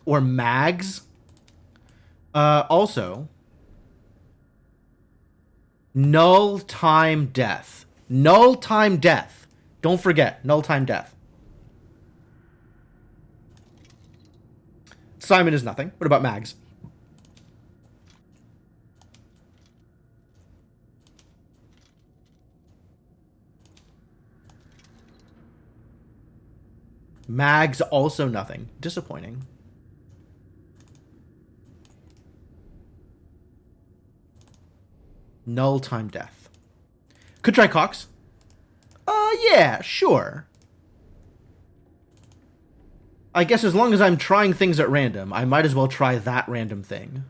Or Mags? Also... Null time death. Null time death. Don't forget, null time death. Simon is nothing. What about Mags? Mags also nothing. Disappointing. Null time death. Could try Cox. Yeah, sure. I guess as long as I'm trying things at random, I might as well try that random thing.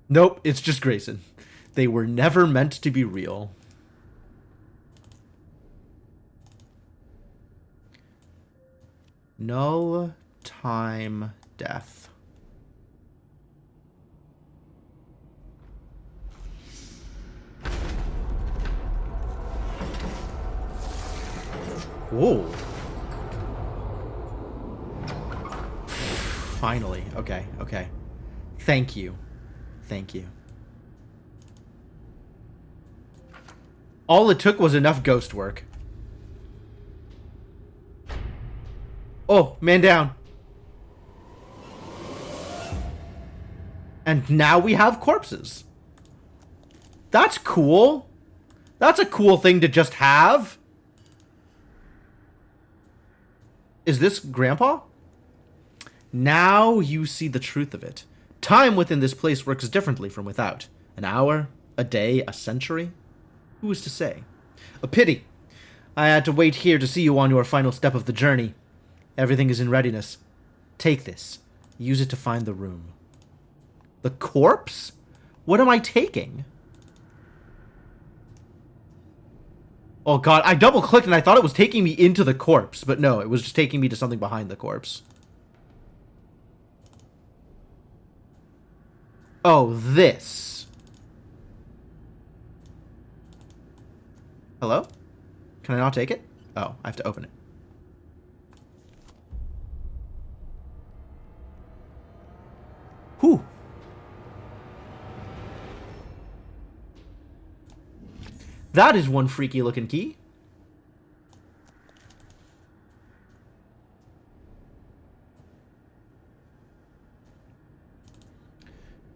Nope, it's just Grayson. They were never meant to be real. Null time death. Whoa. Finally. Okay, okay. Thank you. Thank you. All it took was enough ghost work. Oh, man down. And now we have corpses. That's cool. That's a cool thing to just have. Is this Grandpa? Now you see the truth of it. Time within this place works differently from without. An hour, a day, a century? Who is to say? A pity. I had to wait here to see you on your final step of the journey. Everything is in readiness. Take this. Use it to find the room. The corpse? What am I taking? Oh god, I double-clicked and I thought it was taking me into the corpse, but no, it was just taking me to something behind the corpse. Oh, this. Hello? Can I not take it? Oh, I have to open it. Whew. That is one freaky looking key.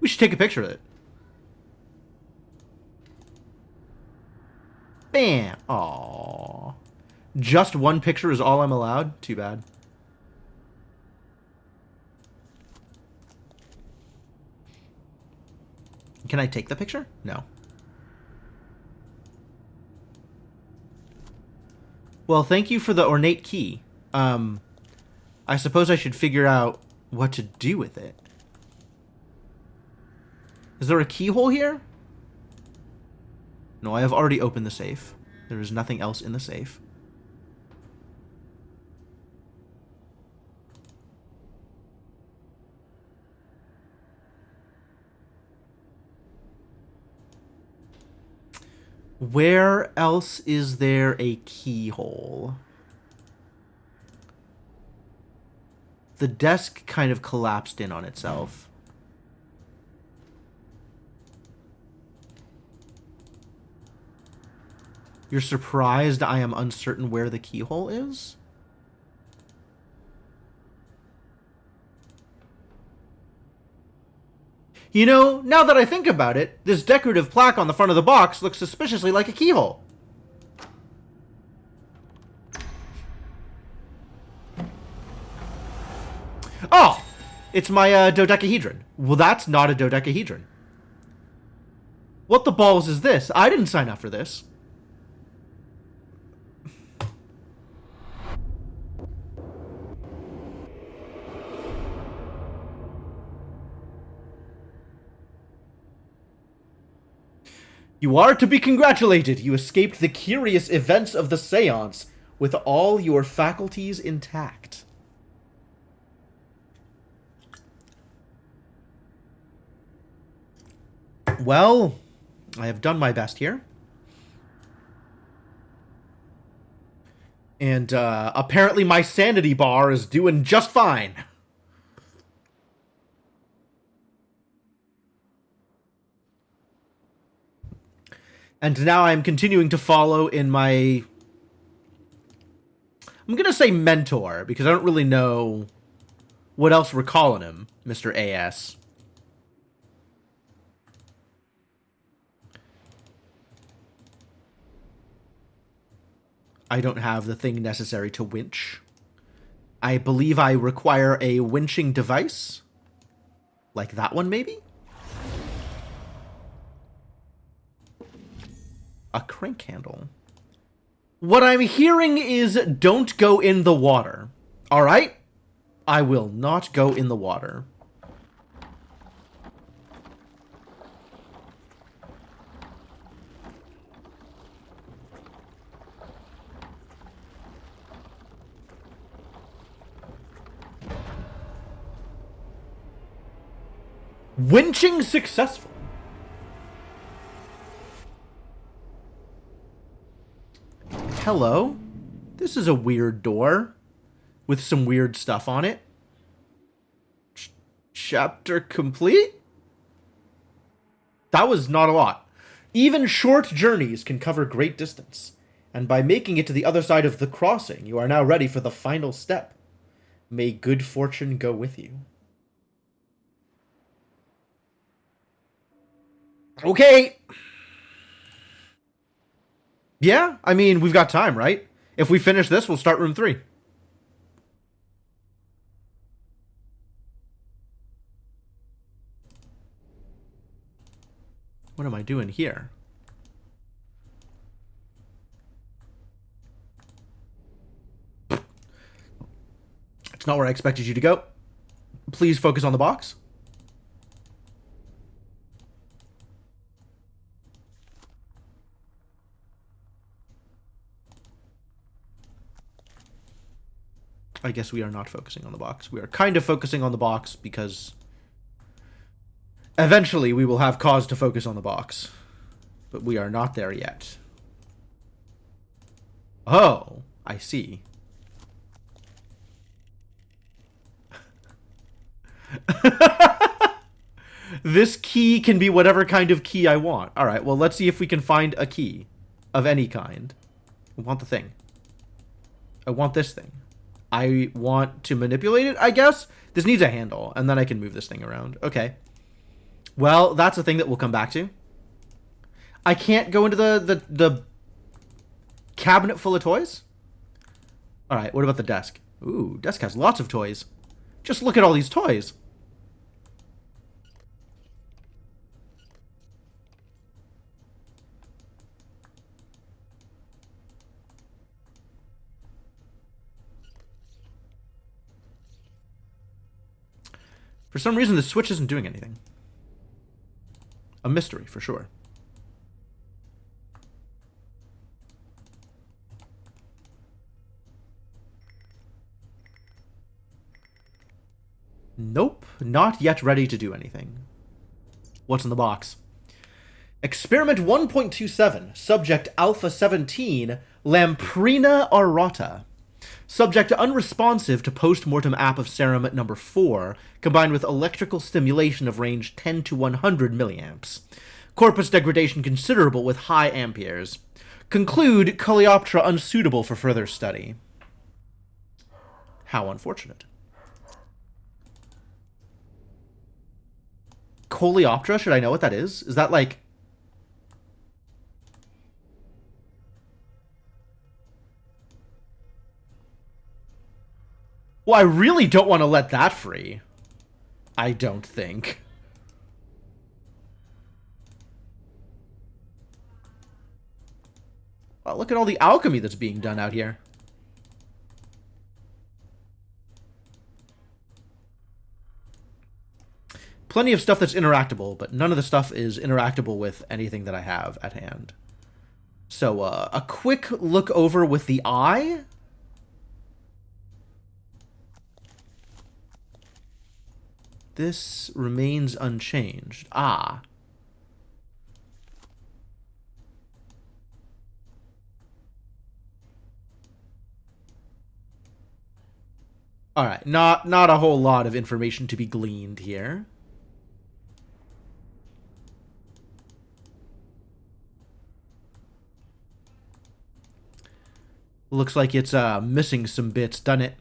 We should take a picture of it. Bam. Aww. Just one picture is all I'm allowed? Too bad. Can I take the picture? No. Well, thank you for the ornate key. I suppose I should figure out what to do with it. Is there a keyhole here? No, I have already opened the safe. There is nothing else in the safe. Where else is there a keyhole? the desk kind of collapsed in on itself. You're surprised I am uncertain where the keyhole is? You know, now that I think about it, this decorative plaque on the front of the box looks suspiciously like a keyhole. Oh! It's my dodecahedron. Well, that's not a dodecahedron. What the balls is this? I didn't sign up for this. You are to be congratulated. You escaped the curious events of the seance with all your faculties intact. Well, I have done my best here. And apparently my sanity bar is doing just fine. And now I'm continuing to follow in my... I'm going to say mentor, because I don't really know what else we're calling him, Mr. AS. I don't have the thing necessary to winch. I believe I require a winching device. Like that one, maybe? A crank handle. What I'm hearing is don't go in the water. Alright? I will not go in the water. Winching successful. Hello? This is a weird door with some weird stuff on it. Chapter complete? That was not a lot. Even short journeys can cover great distance, and by making it to the other side of the crossing, you are now ready for the final step. May good fortune go with you. Okay. Yeah, I mean, we've got time, right? If we finish this, we'll start room 3. What am I doing here? It's not where I expected you to go. Please focus on the box. I guess we are not focusing on the box. We are kind of focusing on the box because eventually we will have cause to focus on the box. But we are not there yet. Oh, I see. This key can be whatever kind of key I want. Alright, well, let's see if we can find a key of any kind. I want the thing. I want this thing. I want to manipulate it, I guess? This needs a handle, and then I can move this thing around. Okay. Well, that's a thing that we'll come back to. I can't go into the cabinet full of toys? Alright, what about the desk? Ooh, desk has lots of toys. Just look at all these toys. For some reason, the switch isn't doing anything. A mystery, for sure. Nope, not yet ready to do anything. What's in the box? Experiment 1.27, subject Alpha 17, Lamprina aurata. Subject unresponsive to post-mortem app of serum at number 4, combined with electrical stimulation of range 10 to 100 milliamps. Corpus degradation considerable with high amperes. Conclude Coleoptera unsuitable for further study. How unfortunate. Coleoptera, should I know what that is? Is that like... Well, I really don't want to let that free. I don't think. Well, look at all the alchemy that's being done out here. Plenty of stuff that's interactable, but none of the stuff is interactable with anything that I have at hand. So, a quick look over with the eye. This remains unchanged. Ah. Alright, not a whole lot of information to be gleaned here. Looks like it's missing some bits, doesn't it?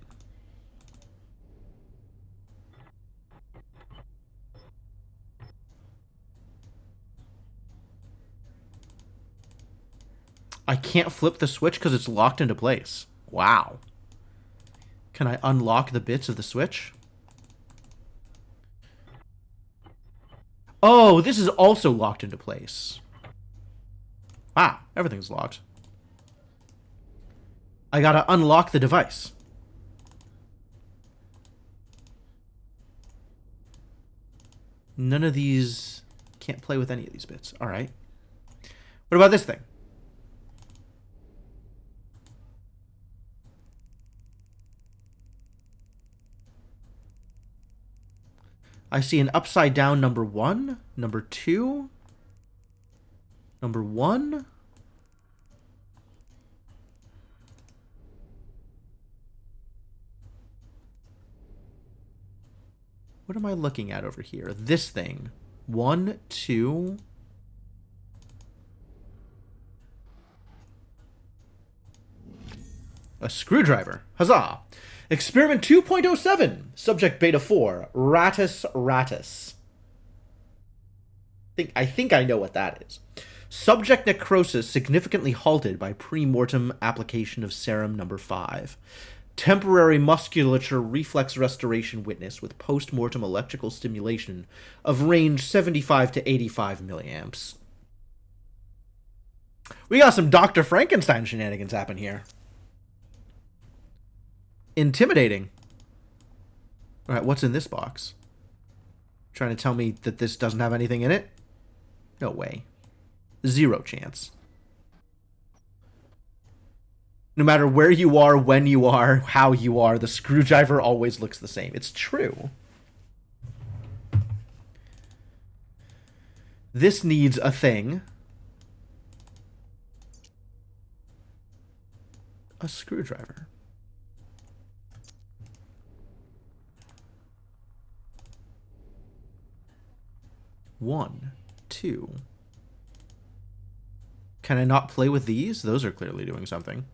I can't flip the switch because it's locked into place. Wow. Can I unlock the bits of the switch? Oh, this is also locked into place. Wow, everything's locked. I gotta unlock the device. None of these... Can't play with any of these bits. Alright. What about this thing? I see an upside down number 1, number 2, number 1. What am I looking at over here? This thing. 1, 2. A screwdriver. Huzzah! Experiment 2.07. Subject beta 4. Rattus rattus. I think I know what that is. Subject necrosis significantly halted by pre-mortem application of serum number 5. Temporary musculature reflex restoration witness with post-mortem electrical stimulation of range 75 to 85 milliamps. We got some Dr. Frankenstein shenanigans happen here. Intimidating. Alright, what's in this box? Trying to tell me that this doesn't have anything in it? No way. Zero chance. No matter where you are, when you are, how you are, the screwdriver always looks the same. It's true. This needs a thing. A screwdriver. One, two. Can I not play with these? Those are clearly doing something.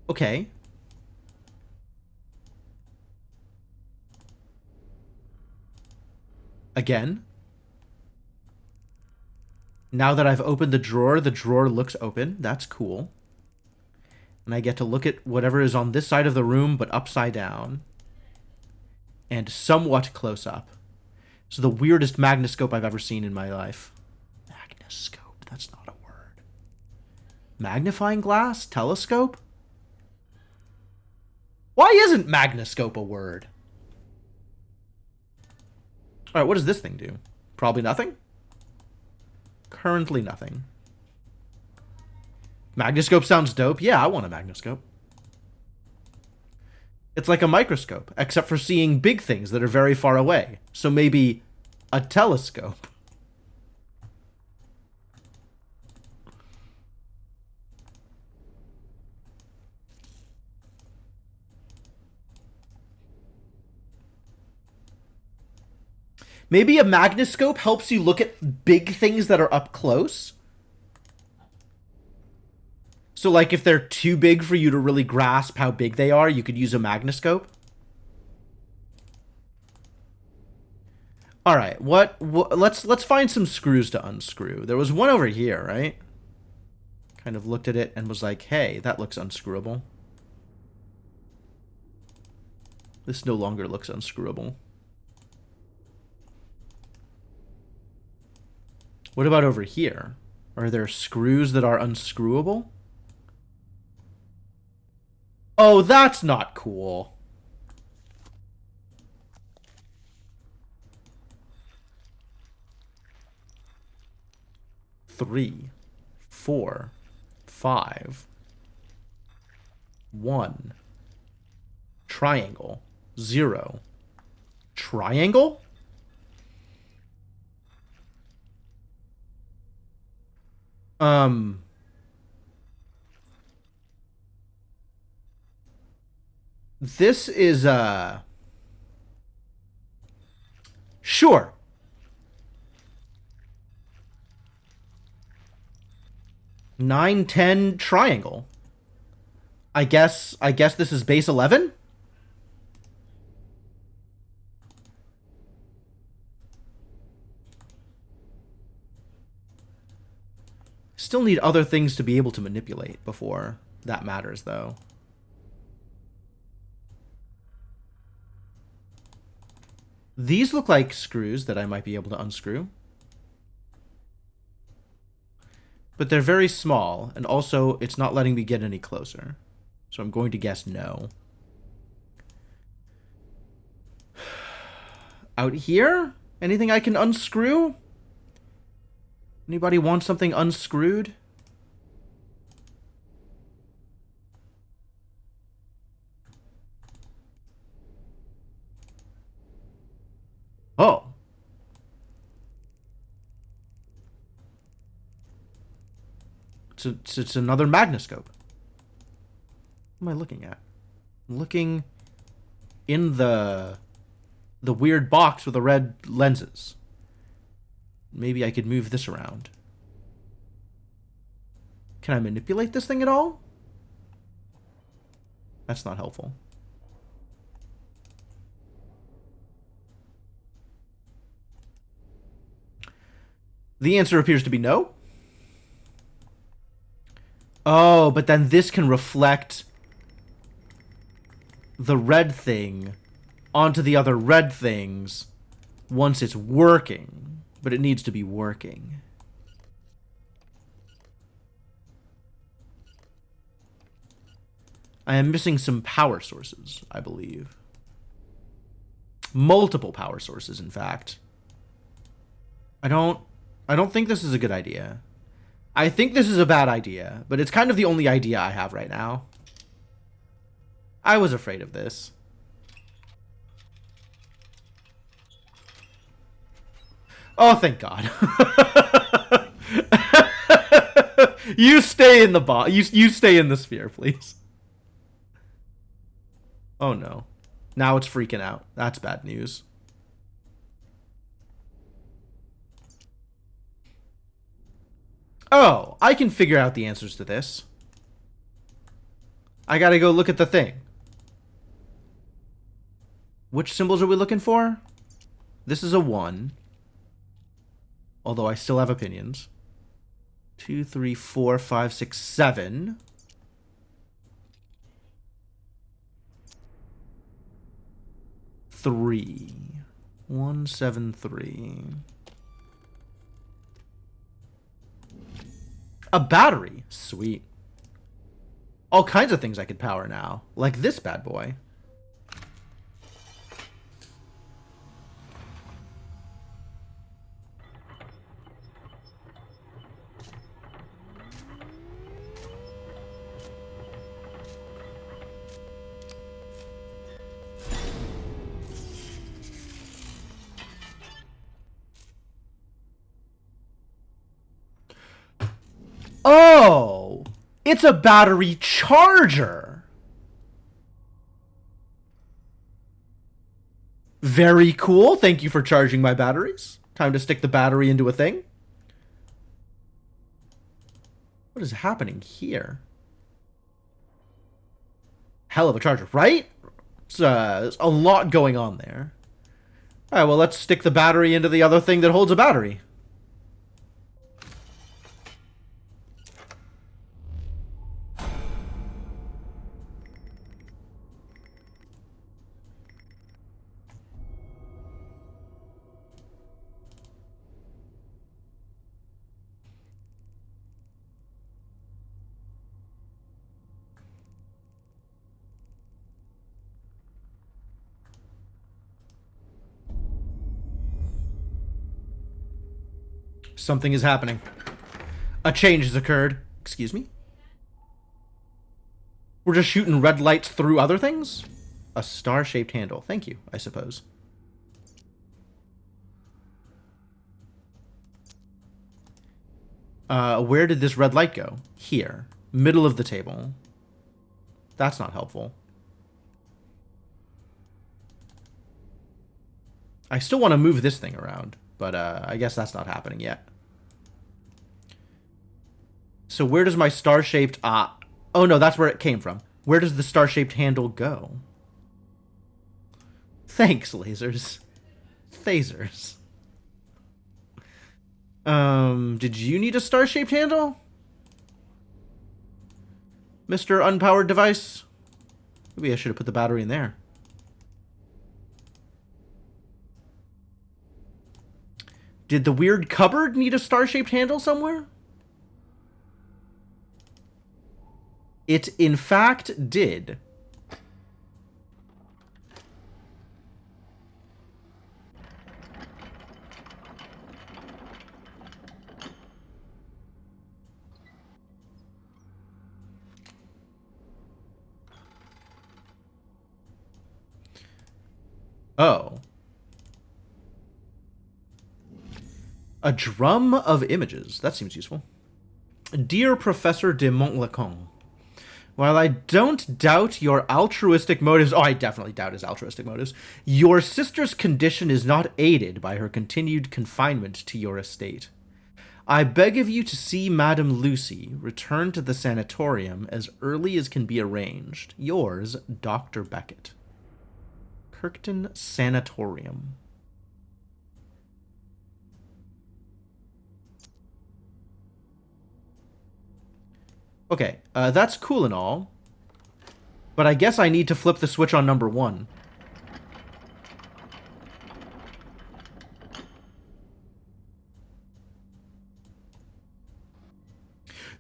Okay. Again. Now that I've opened the drawer looks open. That's cool. And I get to look at whatever is on this side of the room, but upside down. And somewhat close up. It's the weirdest magnoscope I've ever seen in my life. Magnoscope, that's not a word. Magnifying glass? Telescope? Why isn't magnoscope a word? Alright, what does this thing do? Probably nothing? Currently nothing. Magnoscope sounds dope. Yeah, I want a magnoscope. It's like a microscope, except for seeing big things that are very far away. So maybe a telescope. Maybe a magnoscope helps you look at big things that are up close. So, like, if they're too big for you to really grasp how big they are, you could use a magnoscope. All right, let's find some screws to unscrew. There was one over here, right? Kind of looked at it and was like, hey, that looks unscrewable. This no longer looks unscrewable. What about over here? Are there screws that are unscrewable? Oh, that's not cool. Three, 4, 5, 1. Triangle. 0. Triangle? This is, sure. Nine, 10, triangle. I guess this is base 11? Still need other things to be able to manipulate before that matters, though. These look like screws that I might be able to unscrew. But they're very small, and also it's not letting me get any closer. So I'm going to guess no. Out here? Anything I can unscrew? Anybody want something unscrewed? Oh. It's another magnoscope. What am I looking at? I'm looking in the weird box with the red lenses. Maybe I could move this around. Can I manipulate this thing at all? That's not helpful. The answer appears to be no. Oh, but then this can reflect the red thing onto the other red things once it's working. But it needs to be working. I am missing some power sources, I believe. Multiple power sources, in fact. I don't think this is a good idea. I think this is a bad idea, but it's kind of the only idea I have right now. I was afraid of this. Oh, thank God. You stay in the box. You stay in the sphere, please. Oh, no. Now it's freaking out. That's bad news. Oh, I can figure out the answers to this. I gotta go look at the thing. Which symbols are we looking for? This is a 1. Although I still have opinions. 2, 3, 4, 5, 6, 7. Three. 1, 7, 3. A battery. Sweet. All kinds of things I could power now. Like this bad boy. Oh! It's a battery charger! Very cool. Thank you for charging my batteries. Time to stick the battery into a thing. What is happening here? Hell of a charger, right? There's a lot going on there. Alright, well, let's stick the battery into the other thing that holds a battery. Something is happening. A change has occurred. Excuse me? We're just shooting red lights through other things? A star-shaped handle. Thank you, I suppose. Where did this red light go? Here. Middle of the table. That's not helpful. I still want to move this thing around, but I guess that's not happening yet. So where does my star-shaped... oh no, that's where it came from. Where does the star-shaped handle go? Thanks, lasers. Phasers. Did you need a star-shaped handle? Mr. Unpowered Device? Maybe I should have put the battery in there. Did the weird cupboard need a star-shaped handle somewhere? It, in fact, did. Oh. A drum of images. That seems useful. Dear Professor de Montleconte, while I don't doubt your altruistic motives... Oh, I definitely doubt his altruistic motives. Your sister's condition is not aided by her continued confinement to your estate. I beg of you to see Madame Lucy return to the sanatorium as early as can be arranged. Yours, Dr. Beckett. Kirkton Sanatorium. Okay, that's cool and all. But I guess I need to flip the switch on number 1.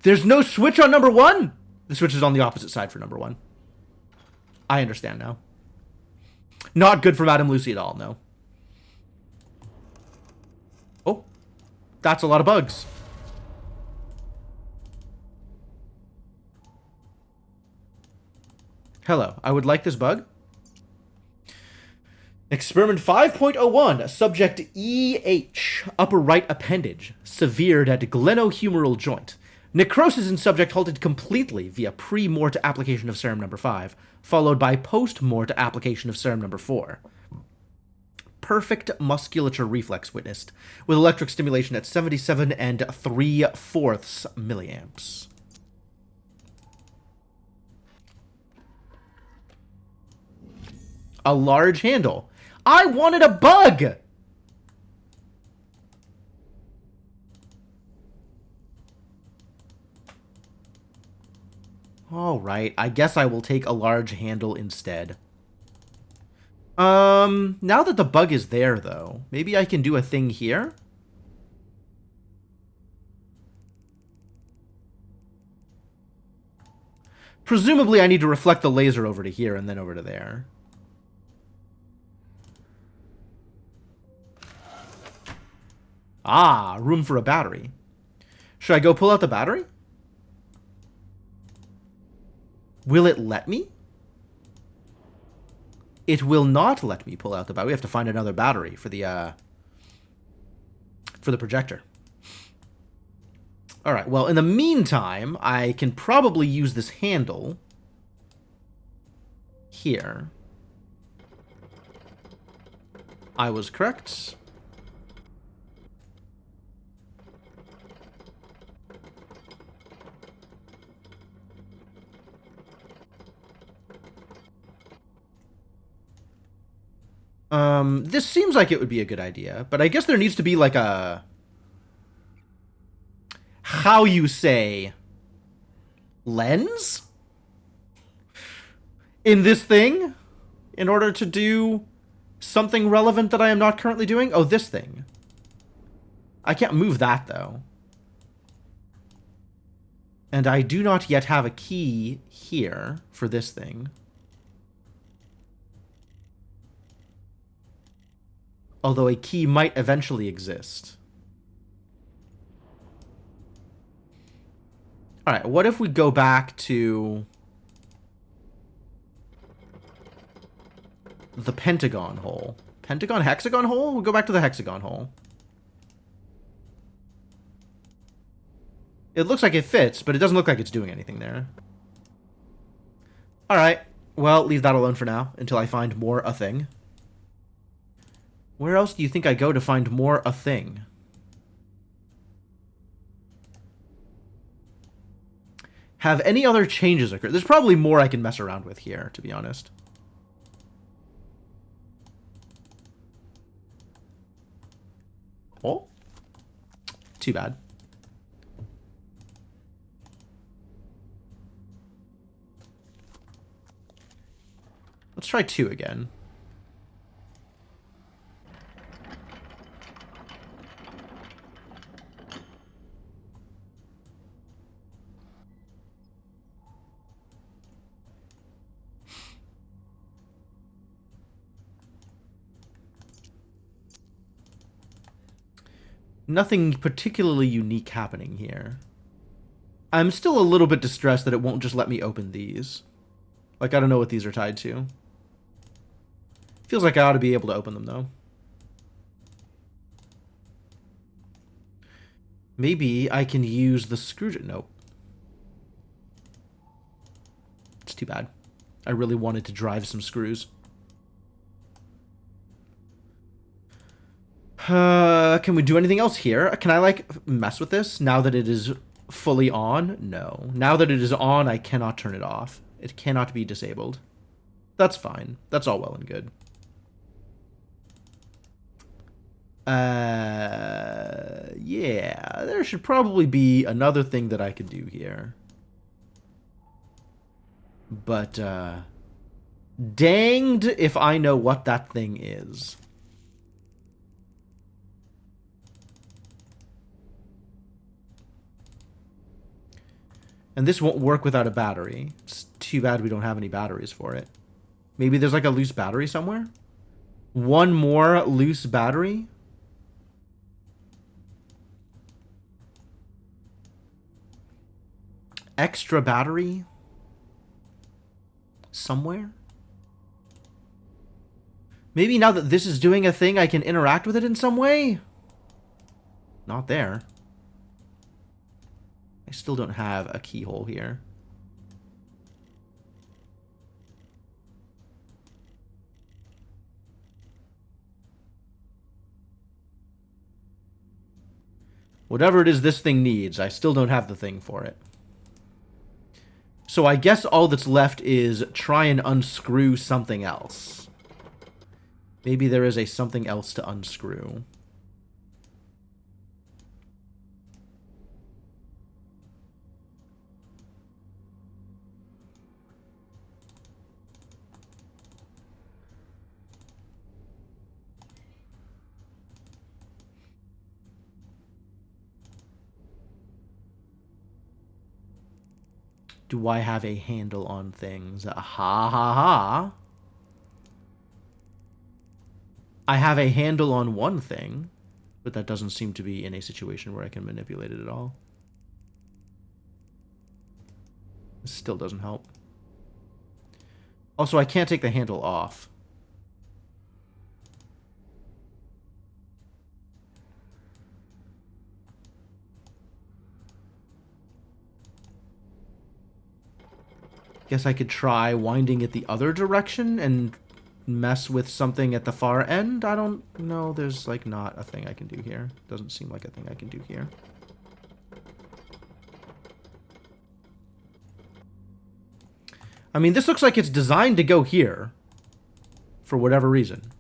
There's no switch on number 1? The switch is on the opposite side for number 1. I understand now. Not good for Madame Lucy at all, no. Oh, that's a lot of bugs. Hello, I would like this bug. Experiment 5.01, subject EH, upper right appendage, severed at glenohumeral joint. Necrosis in subject halted completely via pre-mort application of serum number 5, followed by post-mort application of serum number 4. Perfect musculature reflex witnessed, with electric stimulation at 77 3/4 milliamps. A large handle. I wanted a bug! Alright, I guess I will take a large handle instead. Now that the bug is there, though, maybe I can do a thing here? Presumably I need to reflect the laser over to here and then over to there. Ah, room for a battery. Should I go pull out the battery? Will it let me? It will not let me pull out the battery. We have to find another battery for the projector. Alright, well, in the meantime, I can probably use this handle here. I was correct. This seems like it would be a good idea, but I guess there needs to be like a... how you say... lens? In this thing? In order to do something relevant that I am not currently doing? Oh, this thing. I can't move that, though. And I do not yet have a key here for this thing. Although a key might eventually exist. Alright, what if we go back to... the pentagon hole? Pentagon? Hexagon hole? We'll go back to the hexagon hole. It looks like it fits, but it doesn't look like it's doing anything there. Alright, well, leave that alone for now, until I find more a thing. Where else do you think I go to find more a thing? Have any other changes occurred? There's probably more I can mess around with here, to be honest. Oh? Too bad. Let's try 2 again. Nothing particularly unique happening here. I'm still a little bit distressed that it won't just let me open these. Like, I don't know what these are tied to. Feels like I ought to be able to open them, though. Maybe I can use the screw... Nope. It's too bad. I really wanted to drive some screws. Can we do anything else here? Can I, like, mess with this now that it is fully on? No. Now that it is on, I cannot turn it off. It cannot be disabled. That's fine. That's all well and good. Yeah. There should probably be another thing that I could do here. But, danged if I know what that thing is. And this won't work without a battery. It's too bad we don't have any batteries for it. Maybe there's like a loose battery somewhere? One more loose battery? Extra battery? Somewhere? Maybe now that this is doing a thing, I can interact with it in some way? Not there. I still don't have a keyhole here. Whatever it is this thing needs, I still don't have the thing for it. So I guess all that's left is try and unscrew something else. Maybe there is a something else to unscrew. Do I have a handle on things? Ha ha ha. I have a handle on one thing, but that doesn't seem to be in a situation where I can manipulate it at all. This still doesn't help. Also, I can't take the handle off. Guess I could try winding it the other direction and mess with something at the far end. I don't know. There's like not a thing I can do here. Doesn't seem like a thing I can do here. I mean, this looks like it's designed to go here for whatever reason.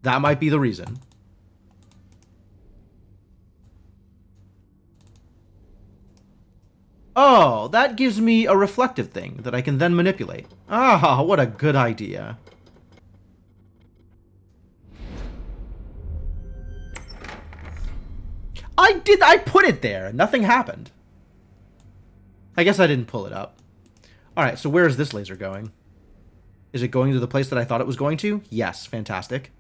That might be the reason. Oh, that gives me a reflective thing that I can then manipulate. Ah, what a good idea. I put it there. Nothing happened. I guess I didn't pull it up. Alright, so where is this laser going? Is it going to the place that I thought it was going to? Yes, fantastic.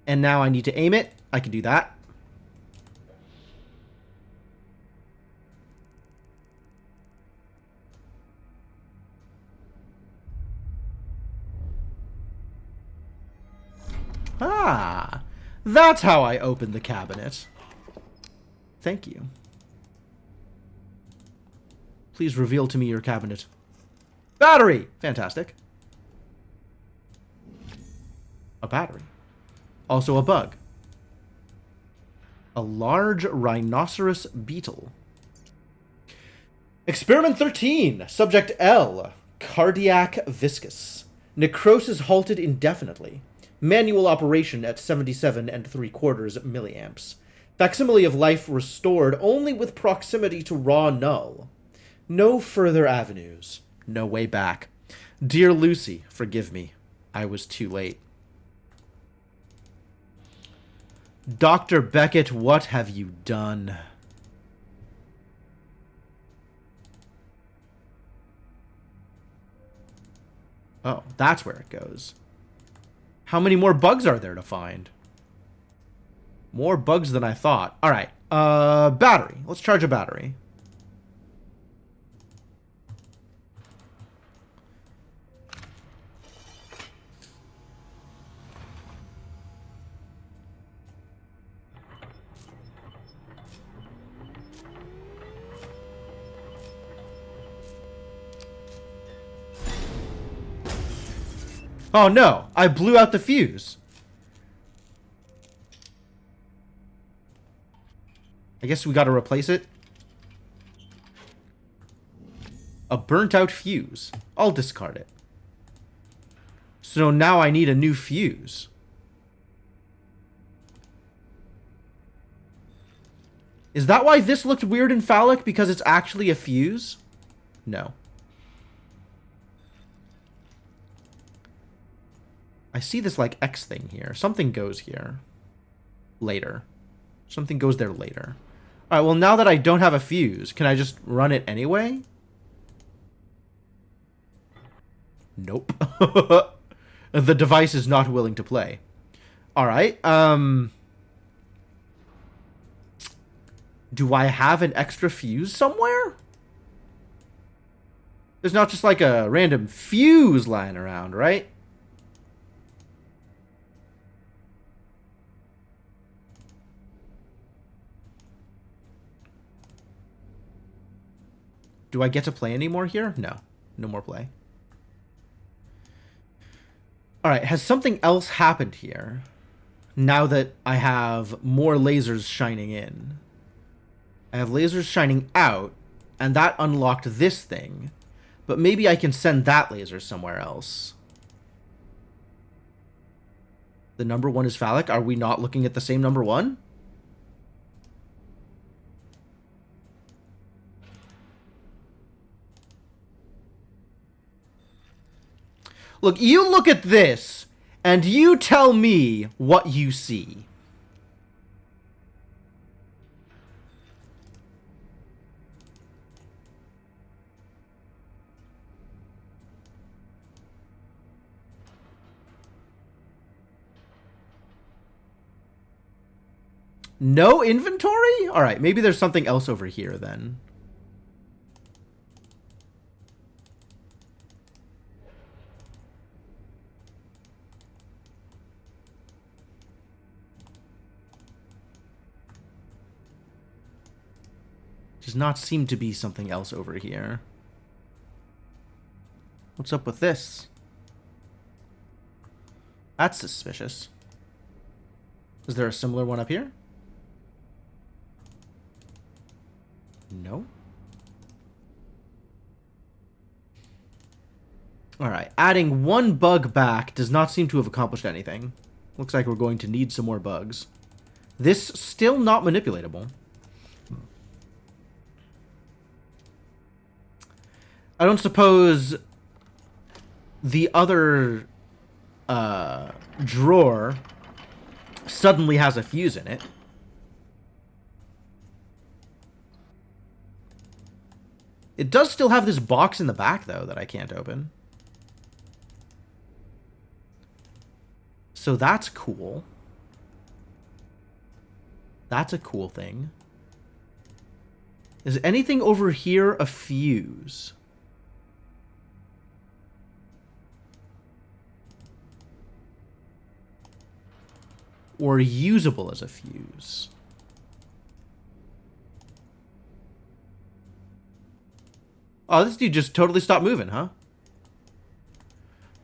And now I need to aim it. I can do that. Ah, that's how I opened the cabinet. Thank you. Please reveal to me your cabinet. Battery! Fantastic. A battery. Also a bug. A large rhinoceros beetle. Experiment 13. Subject L. Cardiac viscous. Necrosis halted indefinitely. Manual operation at 77 3/4 milliamps. Facsimile of life restored only with proximity to raw null. No further avenues. No way back. Dear Lucy, forgive me. I was too late. Dr. Beckett, what have you done? Oh, that's where it goes. How many more bugs are there to find? More bugs than I thought. All right. Battery. Let's charge a battery. Oh no, I blew out the fuse. I guess we gotta replace it. A burnt out fuse. I'll discard it. So now I need a new fuse. Is that why this looked weird and phallic? Because it's actually a fuse? No. I see this, like, X thing here. Something goes here. Later. Something goes there later. Alright, well, now that I don't have a fuse, can I just run it anyway? Nope. The device is not willing to play. Alright, do I have an extra fuse somewhere? There's not just, like, a random fuse lying around, right? Do I get to play anymore here? No. No more play. Alright, has something else happened here? Now that I have more lasers shining in. I have lasers shining out, and that unlocked this thing. But maybe I can send that laser somewhere else. The number 1 is phallic. Are we not looking at the same number 1? Look, you look at this, and you tell me what you see. No inventory? Alright, maybe there's something else over here then. Does not seem to be something else over here. What's up with this? That's suspicious. Is there a similar one up here? No. Alright, adding one bug back does not seem to have accomplished anything. Looks like we're going to need some more bugs. This still not manipulatable. I don't suppose the other drawer suddenly has a fuse in it. It does still have this box in the back, though, that I can't open. So that's cool. That's a cool thing. Is anything over here a fuse? Or usable as a fuse? Oh, this dude just totally stopped moving, huh?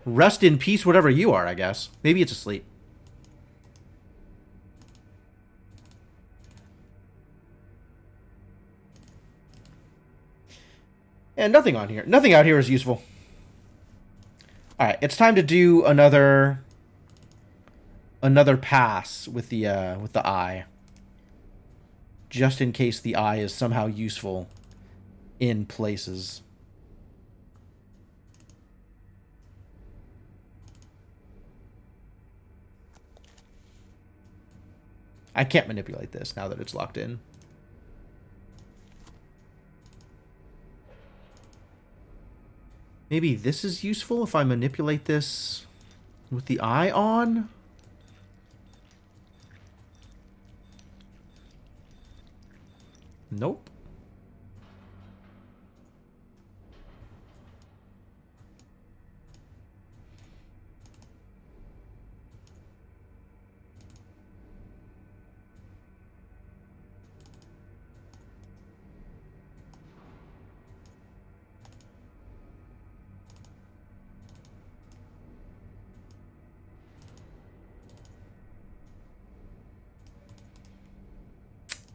Rest in peace, whatever you are, I guess. Maybe it's asleep. And nothing on here. Nothing out here is useful. Alright, it's time to do another pass with the eye. Just in case the eye is somehow useful in places. I can't manipulate this now that it's locked in. Maybe this is useful if I manipulate this with the eye on? Nope.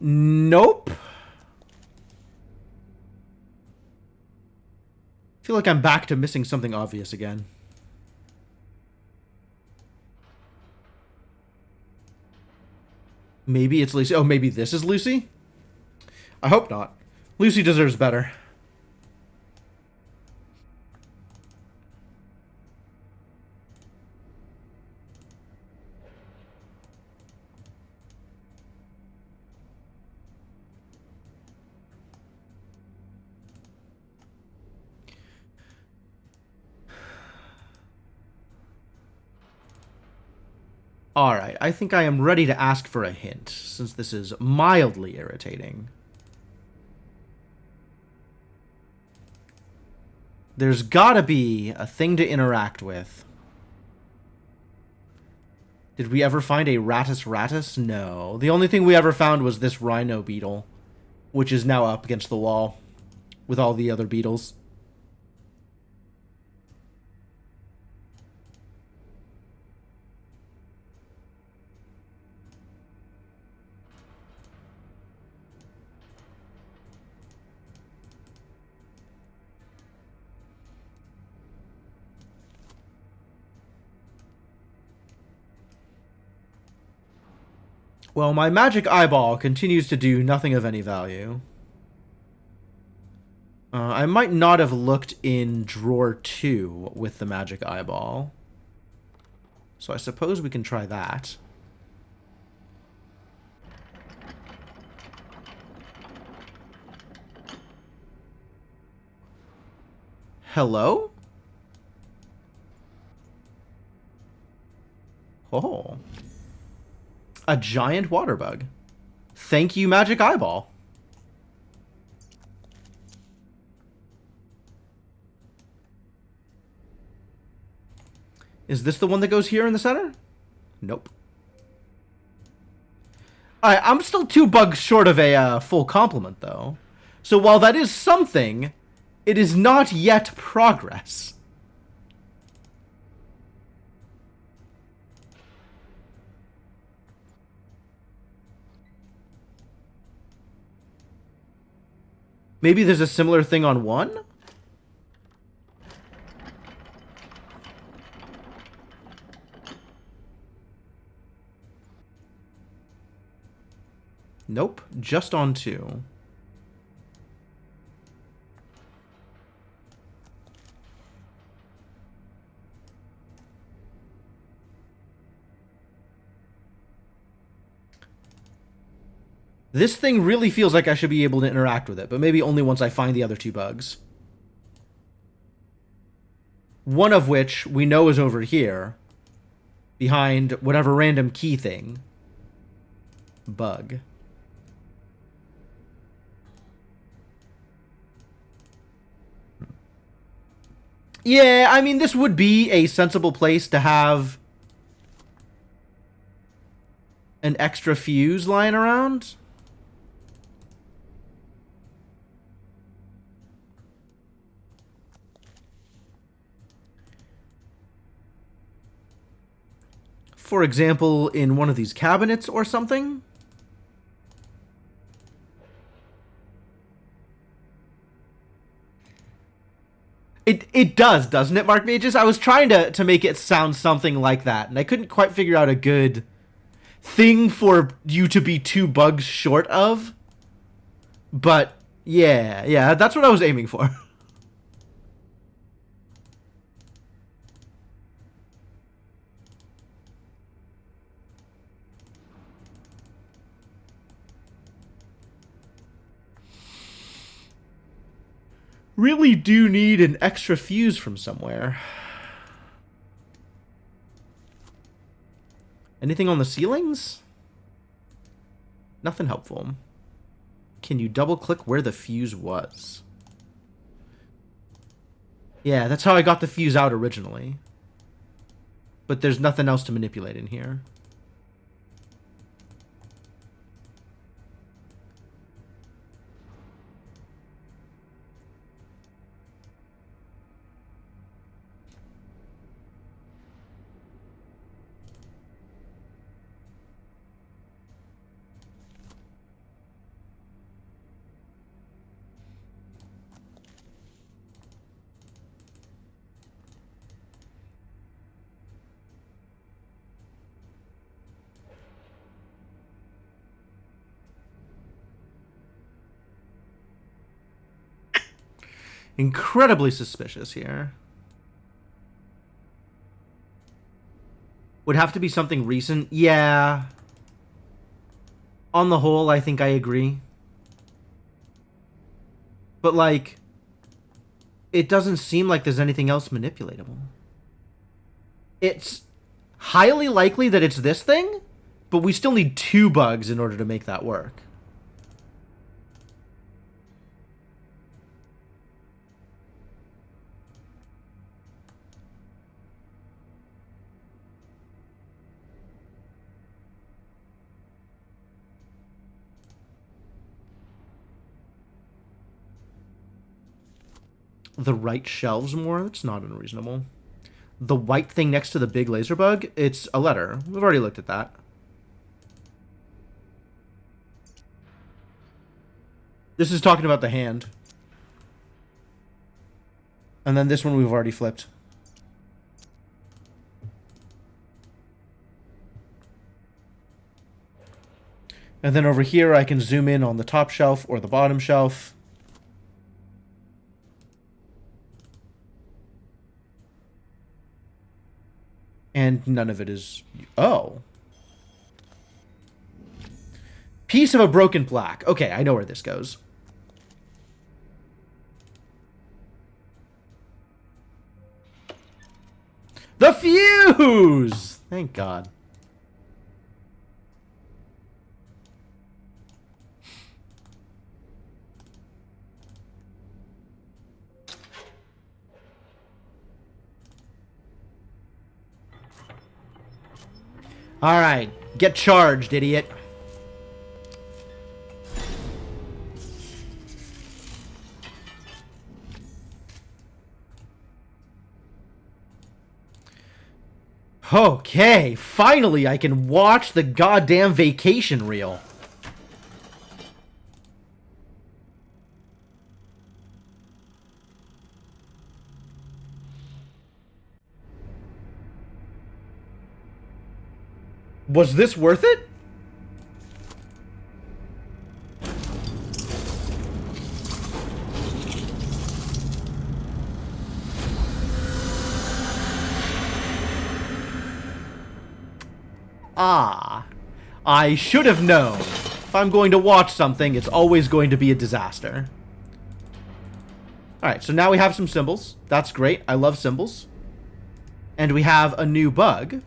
Nope. I feel like I'm back to missing something obvious again. Maybe it's Lucy. Oh, maybe this is Lucy? I hope not. Lucy deserves better. Alright, I think I am ready to ask for a hint, since this is mildly irritating. There's gotta be a thing to interact with. Did we ever find a Rattus Rattus? No. The only thing we ever found was this rhino beetle, which is now up against the wall with all the other beetles. Well, my magic eyeball continues to do nothing of any value. I might not have looked in drawer 2 with the magic eyeball. So I suppose we can try that. Hello? Oh. A giant water bug. Thank you, magic eyeball. Is this the one that goes here in the center? Nope. Alright, I'm still 2 bugs short of a full complement, though. So while that is something, it is not yet progress. Maybe there's a similar thing on 1? Nope, just on 2. This thing really feels like I should be able to interact with it, but maybe only once I find the other 2 bugs. One of which we know is over here, behind whatever random key thing. Bug. Yeah, I mean, this would be a sensible place to have an extra fuse lying around. For example, in one of these cabinets or something. It does, doesn't it, Mark Mages? I was trying to make it sound something like that, and I couldn't quite figure out a good thing for you to be 2 bugs short of. But, yeah, that's what I was aiming for. Really do need an extra fuse from somewhere. Anything on the ceilings? Nothing helpful. Can you double click where the fuse was? Yeah, that's how I got the fuse out originally. But there's nothing else to manipulate in here. Incredibly suspicious here. Would have to be something recent. Yeah. On the whole, I think I agree. But, like, it doesn't seem like there's anything else manipulatable. It's highly likely that it's this thing, but we still need 2 bugs in order to make that work. The right shelves more? That's not unreasonable. The white thing next to the big laser bug? It's a letter. We've already looked at that. This is talking about the hand. And then this one we've already flipped. And then over here I can zoom in on the top shelf or the bottom shelf. And none of it is... Oh. Piece of a broken plaque. Okay, I know where this goes. The fuse! Thank God. Alright, get charged, idiot. Okay, finally I can watch the goddamn vacation reel. Was this worth it? Ah, I should have known. If I'm going to watch something, it's always going to be a disaster. Alright, so now we have some symbols. That's great. I love symbols. And we have a new bug.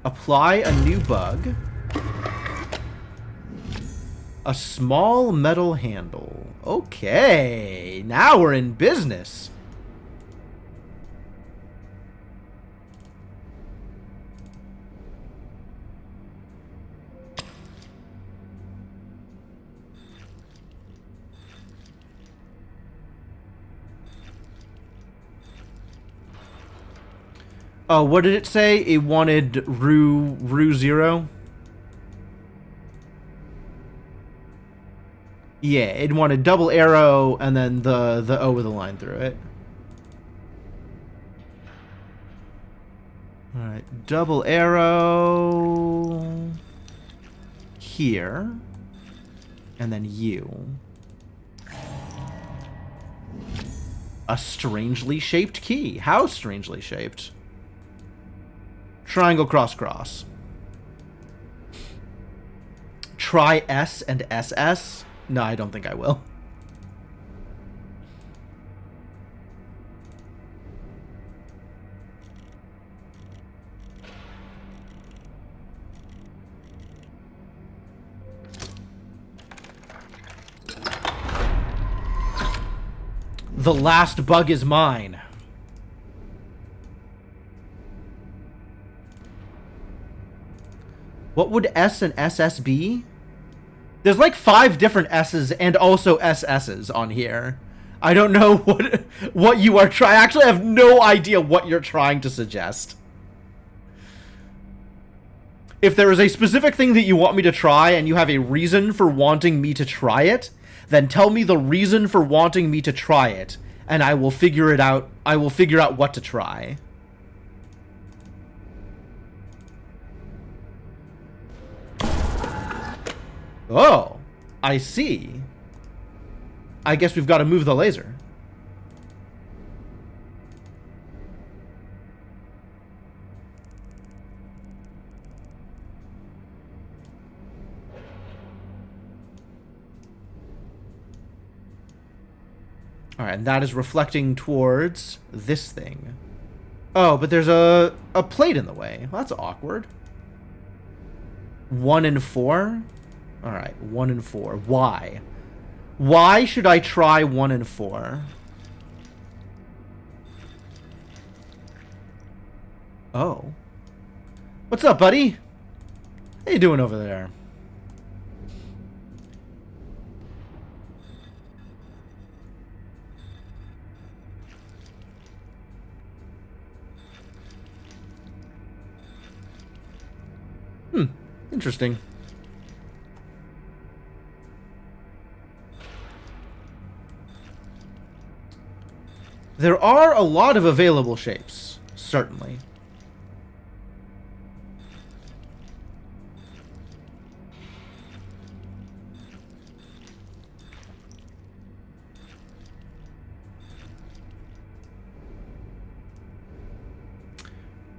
Apply a new bug. A small metal handle. Okay, now we're in business. Oh, what did it say? It wanted Rue 0? Yeah, it wanted double arrow and then the O with a line through it. Alright, double arrow here. And then U. A strangely shaped key. How strangely shaped? Triangle, cross, cross. Try S and SS? No, I don't think I will. The last bug is mine. What would S and SS be? There's like 5 different S's and also SS's on here. I don't know what you are trying. Actually, I have no idea what you're trying to suggest. If there is a specific thing that you want me to try and you have a reason for wanting me to try it, then tell me the reason for wanting me to try it, and I will figure it out. I will figure out what to try. Oh, I see. I guess we've got to move the laser. Alright, and that is reflecting towards this thing. Oh, but there's a plate in the way. Well, that's awkward. 1 and 4? Alright, 1 and 4. Why? Why should I try 1 and 4? Oh. What's up, buddy? How you doing over there? Interesting. There are a lot of available shapes, certainly.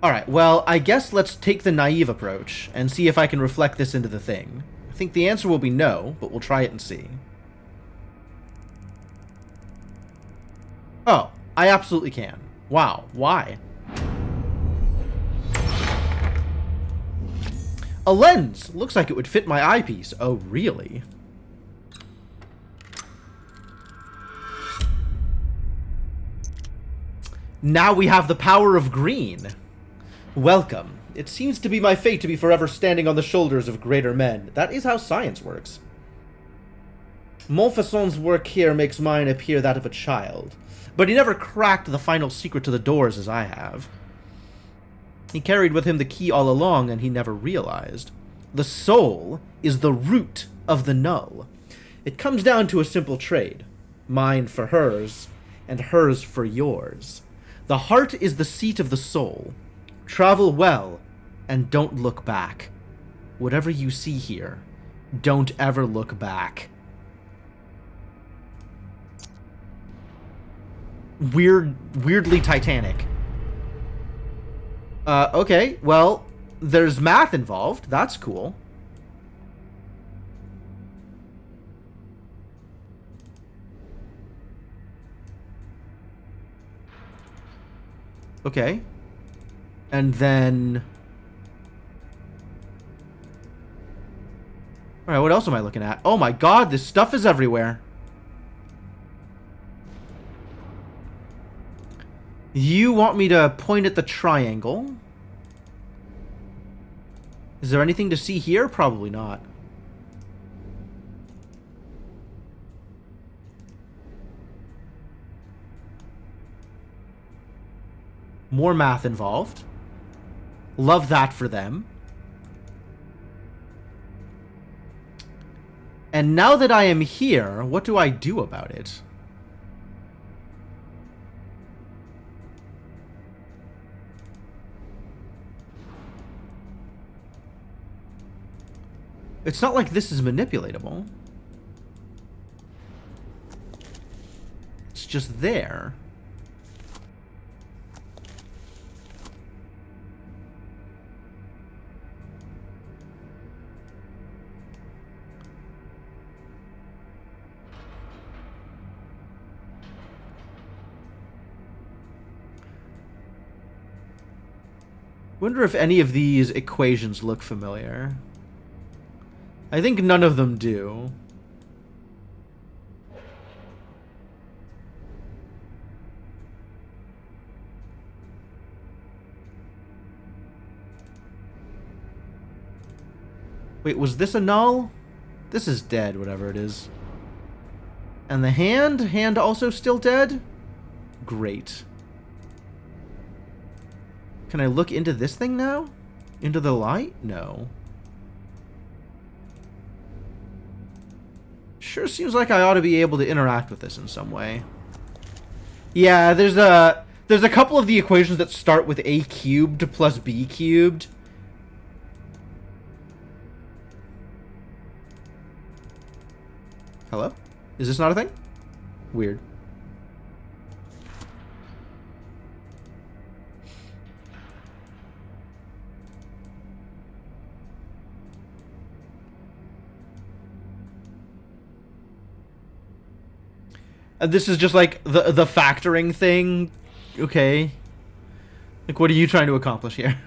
Alright, well, I guess let's take the naive approach and see if I can reflect this into the thing. I think the answer will be no, but we'll try it and see. Oh, I absolutely can. Wow, why? A lens! Looks like it would fit my eyepiece. Oh, really? Now we have the power of green. Welcome. It seems to be my fate to be forever standing on the shoulders of greater men. That is how science works. Montfaucon's work here makes mine appear that of a child, but he never cracked the final secret to the doors as I have. He carried with him the key all along, and he never realized. The soul is the root of the null. It comes down to a simple trade. Mine for hers, and hers for yours. The heart is the seat of the soul. Travel well, and don't look back. Whatever you see here, don't ever look back. Weirdly Titanic. Okay, well, there's math involved. That's cool. Okay. And then... Alright, what else am I looking at? Oh my god, this stuff is everywhere. You want me to point at the triangle? Is there anything to see here? Probably not. More math involved. Love that for them. And now that I am here, what do I do about it? It's not like this is manipulatable. It's just there. Wonder if any of these equations look familiar. I think none of them do. Wait, was this a null? This is dead, whatever it is. And the hand? Hand also still dead? Great. Can I look into this thing now? Into the light? No. Sure seems like I ought to be able to interact with this in some way. Yeah, there's a couple of the equations that start with a cubed plus b cubed. Hello? Is this not a thing? Weird. And this is just like the factoring thing. Okay. Like, what are you trying to accomplish here?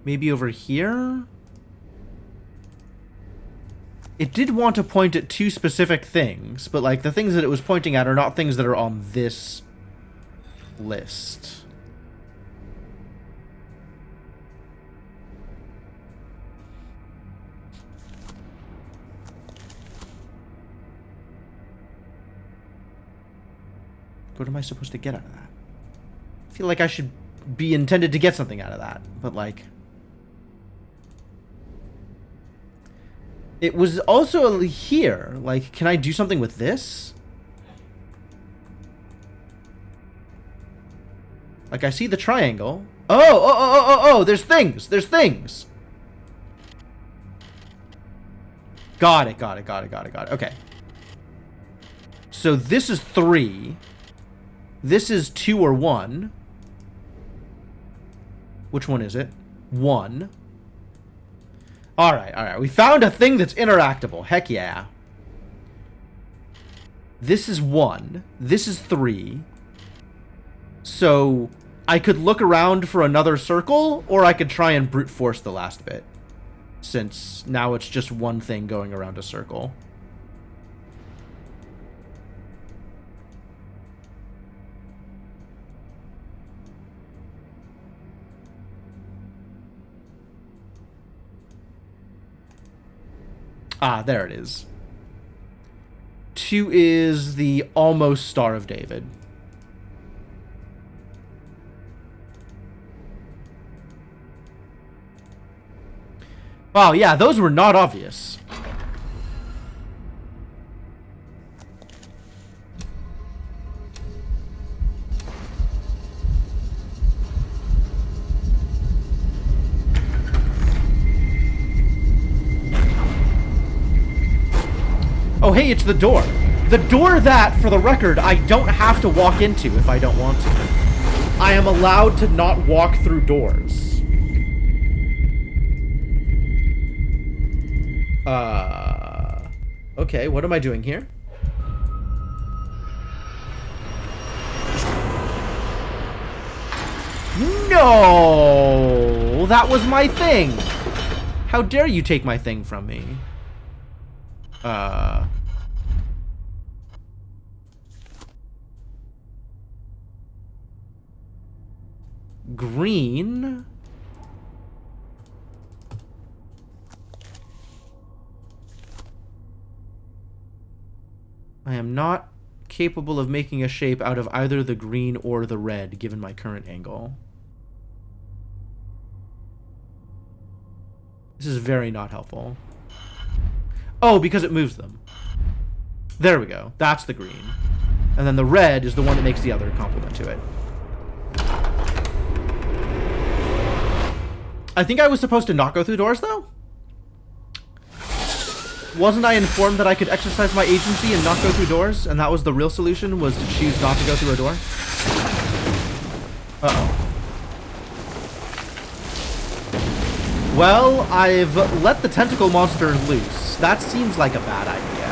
Maybe over here? It did want to point at two specific things, but like the things that it was pointing at are not things that are on this list. What am I supposed to get out of that? I feel like I should be intended to get something out of that, but like... It was also here. Like, can I do something with this? Like, I see the triangle. Oh, there's things. There's things. Got it. Okay. So this is 3. This is 2 or 1. Which one is it? 1. Alright. We found a thing that's interactable. Heck yeah. This is 1. This is 3. So, I could look around for another circle, or I could try and brute force the last bit, since now it's just one thing going around a circle. Ah, there it is. 2 is the almost Star of David. Wow, yeah, those were not obvious. Oh, hey, it's the door. The door that, for the record, I don't have to walk into if I don't want to. I am allowed to not walk through doors. Okay, what am I doing here? No! That was my thing! How dare you take my thing from me? Green... I am not capable of making a shape out of either the green or the red, given my current angle. This is very not helpful. Oh, because it moves them. There we go. That's the green. And then the red is the one that makes the other complement to it. I think I was supposed to not go through doors, though? Wasn't I informed that I could exercise my agency and not go through doors? And that was the real solution, was to choose not to go through a door? Uh-oh. Well, I've let the tentacle monster loose. That seems like a bad idea.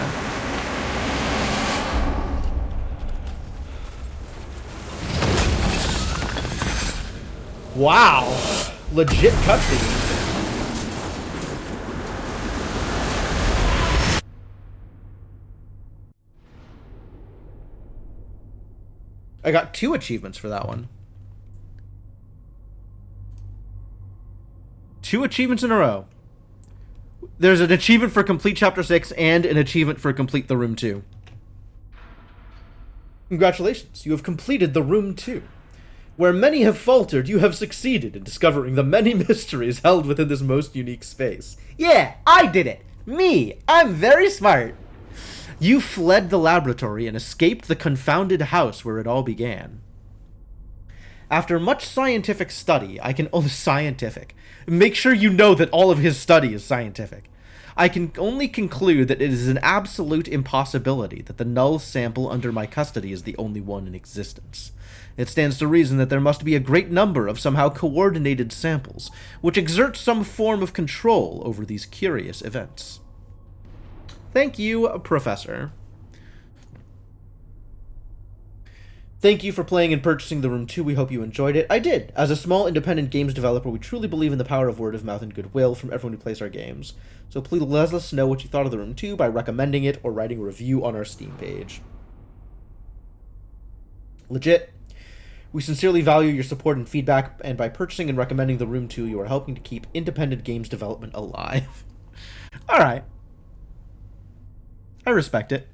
Wow. Legit cutscene. I got 2 achievements for that one. 2 achievements in a row. There's an achievement for complete Chapter 6 and an achievement for complete the Room 2. Congratulations, you have completed the Room 2. Where many have faltered, you have succeeded in discovering the many mysteries held within this most unique space. Yeah, I did it! Me! I'm very smart! You fled the laboratory and escaped the confounded house where it all began. After much scientific study, I can only... Scientific. Make sure you know that all of his study is scientific. I can only conclude that it is an absolute impossibility that the null sample under my custody is the only one in existence. It stands to reason that there must be a great number of somehow coordinated samples, which exert some form of control over these curious events. Thank you, Professor. Thank you for playing and purchasing The Room 2. We hope you enjoyed it. I did. As a small independent games developer, we truly believe in the power of word of mouth and goodwill from everyone who plays our games. So please let us know what you thought of The Room 2 by recommending it or writing a review on our Steam page. Legit. We sincerely value your support and feedback, and by purchasing and recommending The Room 2, you are helping to keep independent games development alive. Alright. I respect it.